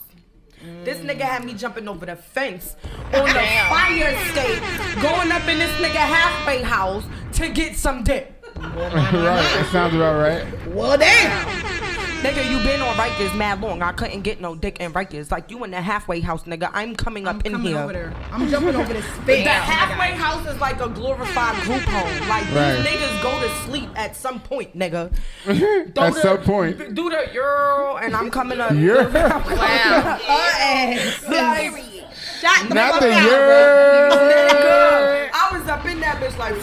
[SPEAKER 2] This nigga had me jumping over the fence on the fire escape, going up in this nigga halfway house to get some dick.
[SPEAKER 4] Right, that sounds about right.
[SPEAKER 5] Well, damn.
[SPEAKER 2] Nigga, you been on Rikers mad long. I couldn't get no dick in Rikers. Like, you in the halfway house, nigga. I'm coming up in
[SPEAKER 5] Coming
[SPEAKER 2] here.
[SPEAKER 5] over there. I'm jumping over this space.
[SPEAKER 2] The halfway house is like a glorified group home. Like,
[SPEAKER 4] Right.
[SPEAKER 2] these niggas go to sleep at some point, nigga.
[SPEAKER 4] At some point.
[SPEAKER 2] Do the girl, and I'm coming up.
[SPEAKER 4] You're
[SPEAKER 7] Wow.
[SPEAKER 2] Like,
[SPEAKER 5] Shot the
[SPEAKER 4] not
[SPEAKER 5] fuck
[SPEAKER 4] the
[SPEAKER 5] out,
[SPEAKER 2] nigga,
[SPEAKER 4] year.
[SPEAKER 2] I was up in that bitch like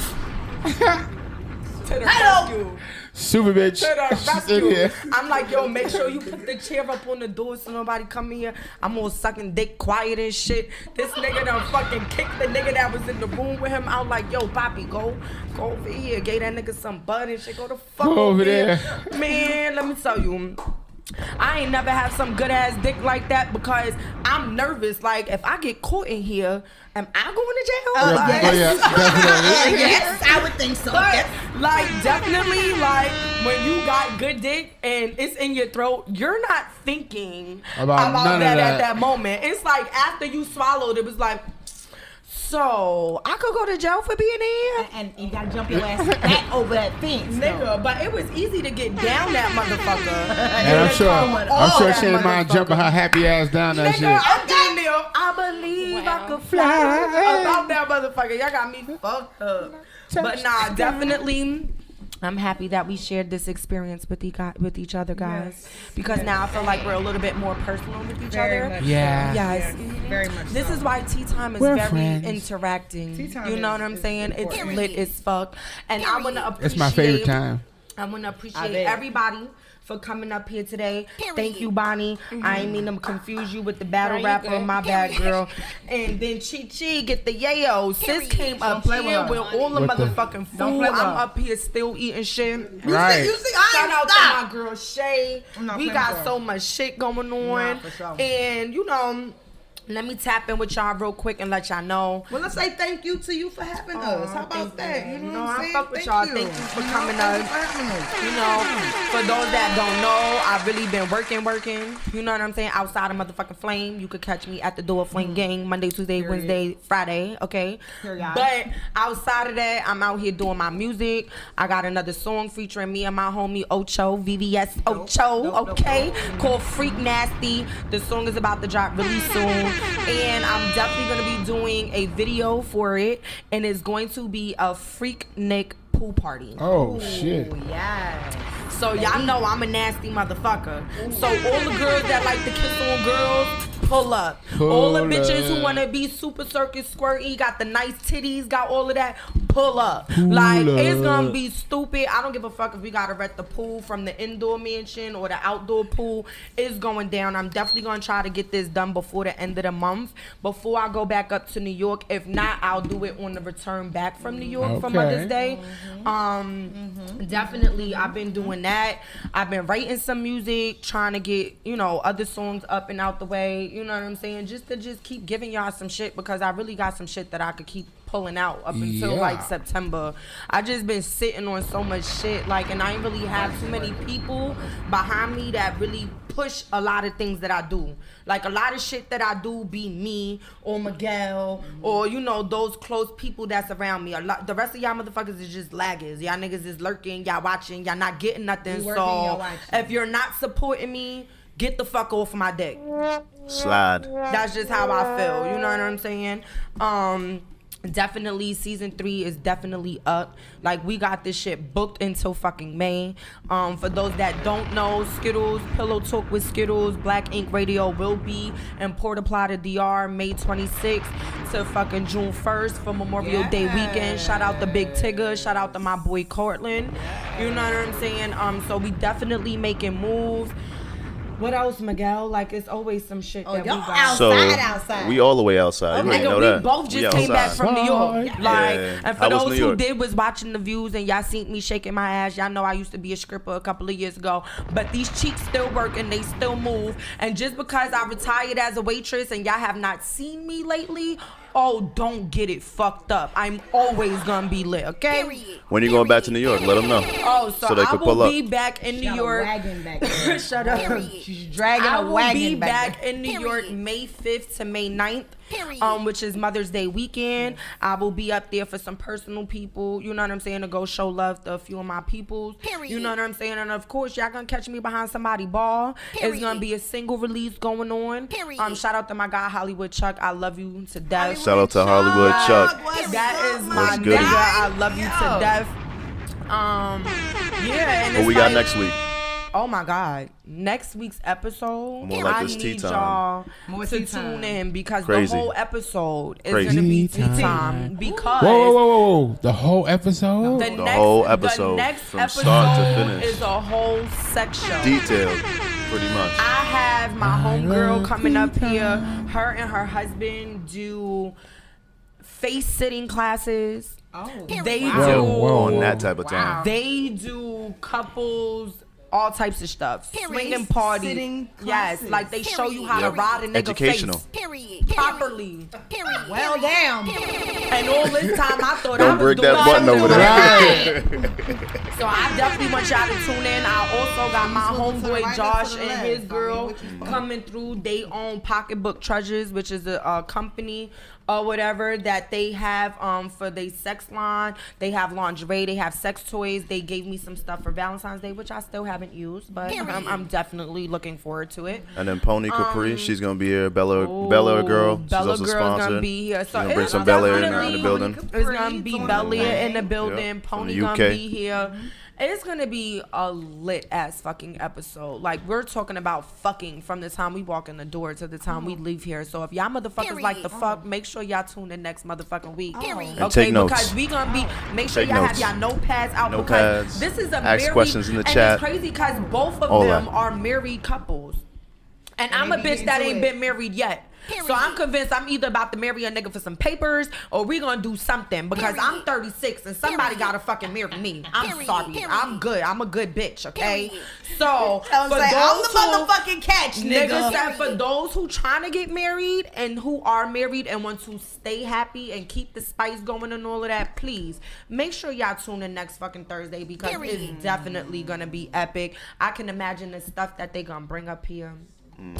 [SPEAKER 2] to the
[SPEAKER 5] Hello.
[SPEAKER 2] rescue.
[SPEAKER 4] Super bitch.
[SPEAKER 2] To the
[SPEAKER 4] She's in
[SPEAKER 2] rescue.
[SPEAKER 4] here.
[SPEAKER 2] I'm like, yo, make sure you put the chair up on the door so nobody come in here. I'm all sucking dick quiet and shit. This nigga done fucking kicked the nigga that was in the room with him out like, yo, Poppy, go over here. Gave that nigga some bud and shit. Go the fuck over there. Man, let me tell you. I ain't never had some good ass dick like that because I'm nervous. Like, if I get caught in here, am I going to jail?
[SPEAKER 4] Definitely.
[SPEAKER 5] Yes, I would think so.
[SPEAKER 2] But, like, definitely, like, when you got good dick and it's in your throat, you're not thinking about that at that moment. It's like after you swallowed, it was like, so I could go to jail for being here,
[SPEAKER 5] and you gotta jump your ass back over that fence,
[SPEAKER 2] nigga. But it was easy to get down that motherfucker.
[SPEAKER 4] And I'm sure she didn't mind jumping her happy ass down that shit.
[SPEAKER 2] I'm getting there. I believe I could fly. About that motherfucker, y'all got me fucked up. But nah, definitely. I'm happy that we shared this experience with each other, guys. Because now I feel like we're a little bit more personal with each other.
[SPEAKER 4] Yeah.
[SPEAKER 2] Yes.
[SPEAKER 5] Very much.
[SPEAKER 2] This is why tea time is very interacting. You know what I'm saying? It's lit as fuck. And I want to appreciate.
[SPEAKER 4] It's my favorite time.
[SPEAKER 2] I want to appreciate everybody for coming up here today. Thank you, Bonnie. I ain't mean to confuse you with the battle rapper. My bad, girl. And then Chi get the yayo. Sis came up here with all the motherfucking food. I'm up here still eating shit.
[SPEAKER 4] Right.
[SPEAKER 5] You see, I
[SPEAKER 2] Shout
[SPEAKER 5] ain't
[SPEAKER 2] out
[SPEAKER 5] stop.
[SPEAKER 2] to my girl Shay. We got so much shit going on. And you know, let me tap in with y'all real quick and let y'all know.
[SPEAKER 5] Well, let's say thank you to you for having us. How about that? You know what I'm saying?
[SPEAKER 2] I fuck with y'all. Thank you for coming up. You know, for those that don't know, I've really been working. You know what I'm saying? Outside of motherfucking Flame. You could catch me at the door Flame Gang Monday, Tuesday, Wednesday, Friday. Okay. But outside of that, I'm out here doing my music. I got another song featuring me and my homie Ocho, VVS Ocho, okay, called Freak Nasty. The song is about to drop really soon. And I'm definitely going to be doing a video for it. And it's going to be a Freak Nick pool party.
[SPEAKER 4] Oh, shit.
[SPEAKER 5] Yeah.
[SPEAKER 2] So y'all know I'm a nasty motherfucker. So all the girls that like to kiss on girls, pull up. All the bitches who want to be super circus squirty, got the nice titties, got all of that, pull up. Like, it's going to be stupid. I don't give a fuck if we got to rent the pool from the indoor mansion or the outdoor pool. It's going down. I'm definitely going to try to get this done before the end of the month, before I go back up to New York. If not, I'll do it on the return back from New York for Mother's Day. Definitely, I've been doing that. I've been writing some music, trying to get, you know, other songs up and out the way. You know what I'm saying? Just to keep giving y'all some shit, because I really got some shit that I could keep pulling out up until like September. I just been sitting on so much shit, like, and I ain't really have too many people behind me that really push a lot of things that I do. Like, a lot of shit that I do be me or Miguel or, you know, those close people that's around me. The rest of y'all motherfuckers is just laggers. Y'all niggas is lurking, y'all watching, y'all not getting nothing. So if you're not supporting me, get the fuck off my dick.
[SPEAKER 6] Slide.
[SPEAKER 2] That's just how I feel. You know what I'm saying? Definitely season 3 is definitely up. Like, we got this shit booked until fucking May. For those that don't know, Skiddlez, Pillow Talk with Skiddlez, Black Ink Radio will be in Port au Plata, DR, May 26th to fucking June 1st for Memorial Day weekend. Shout out to Big Tigger. Shout out to my boy Cortland. You know what I'm saying? So we definitely making moves. What else, Miguel? Like, it's always some shit that we got.
[SPEAKER 6] Outside. We all the way outside. You know that.
[SPEAKER 2] We both just came back from New York. Like, and for those who was watching the views and y'all seen me shaking my ass, y'all know I used to be a stripper a couple of years ago. But these cheeks still work and they still move. And just because I retired as a waitress and y'all have not seen me lately, don't get it fucked up. I'm always gonna be lit, okay?
[SPEAKER 6] When you going back to New York, let them know.
[SPEAKER 2] So
[SPEAKER 6] they
[SPEAKER 2] I
[SPEAKER 6] could pull
[SPEAKER 2] will
[SPEAKER 6] up.
[SPEAKER 2] be back in New York. Shut up.
[SPEAKER 5] She's dragging a wagon back.
[SPEAKER 2] I will be back in New York May 5th to May 9th. Which is Mother's Day weekend. I will be up there for some personal people, you know what I'm saying, to go show love to a few of my peoples. You know what I'm saying? And of course, y'all gonna catch me behind somebody ball. It's gonna be a single release going on. Shout out to my guy Hollywood Chuck. I love you to death.
[SPEAKER 6] Shout out to Hollywood Chuck.
[SPEAKER 2] That is my nigga. I love you to death. And
[SPEAKER 6] what we got next week?
[SPEAKER 2] Oh my God. Next week's episode,
[SPEAKER 6] More like
[SPEAKER 2] I
[SPEAKER 6] this tea
[SPEAKER 2] need
[SPEAKER 6] time.
[SPEAKER 2] y'all to tune in because
[SPEAKER 6] Crazy.
[SPEAKER 2] the whole episode is
[SPEAKER 6] Crazy.
[SPEAKER 2] going to be tea time because
[SPEAKER 4] Whoa. The whole episode?
[SPEAKER 2] the
[SPEAKER 6] whole episode,
[SPEAKER 2] the next
[SPEAKER 6] from
[SPEAKER 2] episode
[SPEAKER 6] start to finish.
[SPEAKER 2] is a whole section.
[SPEAKER 6] Detailed, pretty much.
[SPEAKER 2] I have my homegirl coming up here. Her and her husband do face sitting classes.
[SPEAKER 5] Oh,
[SPEAKER 2] They do
[SPEAKER 6] On that type of time.
[SPEAKER 2] They do couples, all types of stuff. Swinging parties.
[SPEAKER 5] Sitting
[SPEAKER 2] Yes,
[SPEAKER 5] classes.
[SPEAKER 2] like they show you how to ride a nigga
[SPEAKER 6] Educational.
[SPEAKER 2] face properly.
[SPEAKER 5] well, damn.
[SPEAKER 2] And all this time I thought I
[SPEAKER 6] Don't
[SPEAKER 2] was
[SPEAKER 6] break
[SPEAKER 2] doing
[SPEAKER 6] that button over there.
[SPEAKER 2] So I definitely want y'all to tune in. I also got my homeboy Josh and his girl coming through. They own Pocketbook Treasures, which is a company or whatever that they have for their sex line. They have lingerie, they have sex toys. They gave me some stuff for Valentine's Day, which I still haven't used, but I'm definitely looking forward to it.
[SPEAKER 6] And then Pony Capri, she's gonna be here. Bella girl, she's
[SPEAKER 2] Bella
[SPEAKER 6] also
[SPEAKER 2] Girl's
[SPEAKER 6] sponsored.
[SPEAKER 2] gonna be here. So
[SPEAKER 6] She's gonna bring
[SPEAKER 2] it's
[SPEAKER 6] some Bel Air in
[SPEAKER 2] definitely-
[SPEAKER 6] the building.
[SPEAKER 2] It's gonna be Bel Air in the building.
[SPEAKER 6] Yep. From
[SPEAKER 2] Pony
[SPEAKER 6] the
[SPEAKER 2] gonna
[SPEAKER 6] UK.
[SPEAKER 2] be here. It's gonna be a lit ass fucking episode. Like we're talking about fucking from the time we walk in the door to the time we leave here. So if y'all motherfuckers like the fuck, make sure y'all tune in next motherfucking week.
[SPEAKER 6] And take notes.
[SPEAKER 2] Because we gonna be make sure
[SPEAKER 6] Take
[SPEAKER 2] y'all
[SPEAKER 6] notes.
[SPEAKER 2] have y'all notepads out
[SPEAKER 6] Notepads.
[SPEAKER 2] because this is a
[SPEAKER 6] Ask
[SPEAKER 2] married
[SPEAKER 6] questions in the
[SPEAKER 2] and
[SPEAKER 6] chat.
[SPEAKER 2] it's crazy because both of
[SPEAKER 6] All
[SPEAKER 2] them
[SPEAKER 6] that.
[SPEAKER 2] are married couples. And I'm
[SPEAKER 5] they
[SPEAKER 2] a
[SPEAKER 5] be
[SPEAKER 2] bitch that
[SPEAKER 5] into
[SPEAKER 2] ain't
[SPEAKER 5] it.
[SPEAKER 2] been married yet. So I'm convinced I'm either about to marry a nigga for some papers or we gonna do something because I'm 36 and somebody gotta fucking marry me. I'm sorry. I'm good. I'm a good bitch, okay? So
[SPEAKER 5] I'm
[SPEAKER 2] for
[SPEAKER 5] saying, I'm the
[SPEAKER 2] those who-
[SPEAKER 5] motherfucking catch,
[SPEAKER 2] Niggas
[SPEAKER 5] nigga.
[SPEAKER 2] said for those who trying to get married and who are married and want to stay happy and keep the spice going and all of that, please make sure y'all tune in next fucking Thursday because it's definitely gonna be epic. I can imagine the stuff that they gonna bring up here.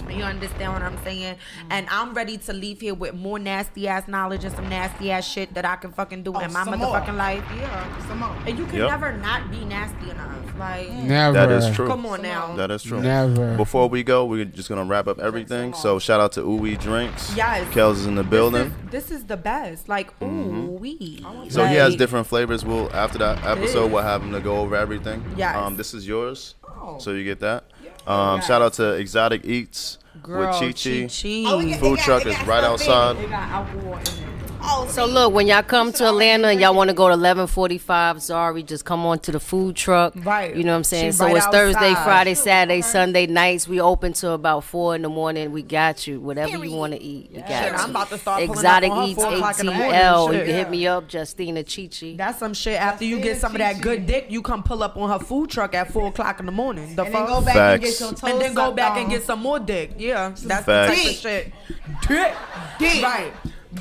[SPEAKER 2] You understand what I'm saying? And I'm ready to leave here with more nasty ass knowledge and some nasty ass shit that I can fucking do in my
[SPEAKER 5] some
[SPEAKER 2] motherfucking
[SPEAKER 5] more.
[SPEAKER 2] life. Yeah.
[SPEAKER 5] Some more.
[SPEAKER 2] And you can
[SPEAKER 6] Yep.
[SPEAKER 2] never not be nasty enough. Like,
[SPEAKER 4] Never.
[SPEAKER 6] That is true.
[SPEAKER 2] come on now.
[SPEAKER 6] That is true.
[SPEAKER 4] Never.
[SPEAKER 6] Before we go, we're just gonna wrap up everything. So shout out to Ooey Drinks.
[SPEAKER 2] Yes.
[SPEAKER 6] Kels is in the building.
[SPEAKER 2] This is the best. Like, ooh, we.
[SPEAKER 6] So he has different flavors. We'll after that episode,
[SPEAKER 2] is.
[SPEAKER 6] we'll have him to go over everything.
[SPEAKER 2] Yes.
[SPEAKER 6] This is yours. So you get that. Shout out to Exotic Eats
[SPEAKER 2] Girl,
[SPEAKER 6] with Chi-Chi.
[SPEAKER 2] Chi-Chi.
[SPEAKER 5] Oh, we got-
[SPEAKER 6] Food
[SPEAKER 5] They
[SPEAKER 6] truck
[SPEAKER 5] got
[SPEAKER 6] is
[SPEAKER 5] stuff
[SPEAKER 6] right
[SPEAKER 5] in it.
[SPEAKER 6] outside.
[SPEAKER 2] They got alcohol in it.
[SPEAKER 5] Oh,
[SPEAKER 8] So look, when y'all come to Atlanta and y'all want to go to 1145 Zari, just come on to the food truck.
[SPEAKER 2] Right.
[SPEAKER 8] You know what I'm saying?
[SPEAKER 2] She
[SPEAKER 8] So
[SPEAKER 2] right
[SPEAKER 8] it's Thursday,
[SPEAKER 2] outside.
[SPEAKER 8] Friday, Saturday, Sunday nights. We open till about 4 in the morning. We got you. Whatever you want to eat, we got
[SPEAKER 2] Shit,
[SPEAKER 8] you.
[SPEAKER 2] I'm about to start pulling
[SPEAKER 8] Exotic
[SPEAKER 2] up on her
[SPEAKER 8] Eats
[SPEAKER 2] 4 o'clock in the morning.
[SPEAKER 8] ATL. You
[SPEAKER 2] Shit.
[SPEAKER 8] can hit me up, Justina Chichi.
[SPEAKER 2] That's some shit. After you get some of that good dick, you come pull up on her food truck at 4 o'clock in the morning. The
[SPEAKER 5] and then
[SPEAKER 2] fuck?
[SPEAKER 5] go back and get
[SPEAKER 6] Facts.
[SPEAKER 5] your toes
[SPEAKER 2] And then go
[SPEAKER 5] sucked
[SPEAKER 2] back
[SPEAKER 5] on.
[SPEAKER 2] and get some more dick. Yeah, that's the
[SPEAKER 6] Facts.
[SPEAKER 2] type of shit. Dick. Right.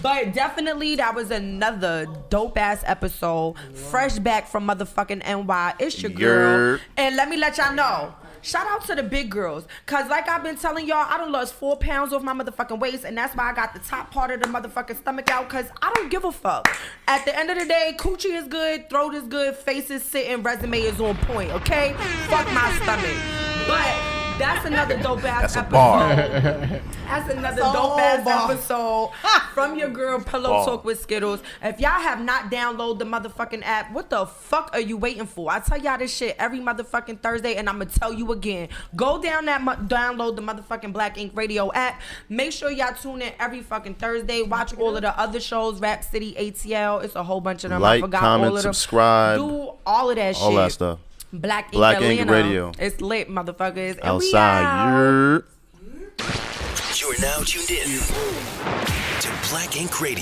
[SPEAKER 2] But definitely that was another dope ass episode. Fresh back from motherfucking NY. It's your girl.
[SPEAKER 6] Yerp.
[SPEAKER 2] And let me let y'all know. Shout out to the big girls. Cause like I've been telling y'all, I done lost 4 pounds off my motherfucking waist. And that's why I got the top part of the motherfucking stomach out. Cause I don't give a fuck. At the end of the day, coochie is good, throat is good, face is sitting, resume is on point. Okay? Fuck my stomach. But that's another dope ass
[SPEAKER 6] That's a
[SPEAKER 2] episode.
[SPEAKER 6] bar.
[SPEAKER 2] That's another
[SPEAKER 5] That's a
[SPEAKER 2] dope ass
[SPEAKER 5] whole bar.
[SPEAKER 2] episode from your girl Pillow
[SPEAKER 6] Bar.
[SPEAKER 2] Talk with Skiddlez. If y'all have not downloaded the motherfucking app, what the fuck are you waiting for? I tell y'all this shit every motherfucking Thursday, and I'm gonna tell you again. Go down that download the motherfucking Black Ink Radio app. Make sure y'all tune in every fucking Thursday. Watch all of the other shows, Rap City, ATL. It's a whole bunch of them. I
[SPEAKER 6] Like,
[SPEAKER 2] forgot
[SPEAKER 6] comment,
[SPEAKER 2] all of them.
[SPEAKER 6] subscribe.
[SPEAKER 2] Do all of that shit.
[SPEAKER 6] All that stuff.
[SPEAKER 2] Black Ink
[SPEAKER 6] Black Ink
[SPEAKER 2] Atlanta.
[SPEAKER 6] Radio.
[SPEAKER 2] It's lit, motherfuckers. And we
[SPEAKER 6] Outside.
[SPEAKER 2] out.
[SPEAKER 6] Yerp.
[SPEAKER 1] You are now tuned in to Black Ink Radio.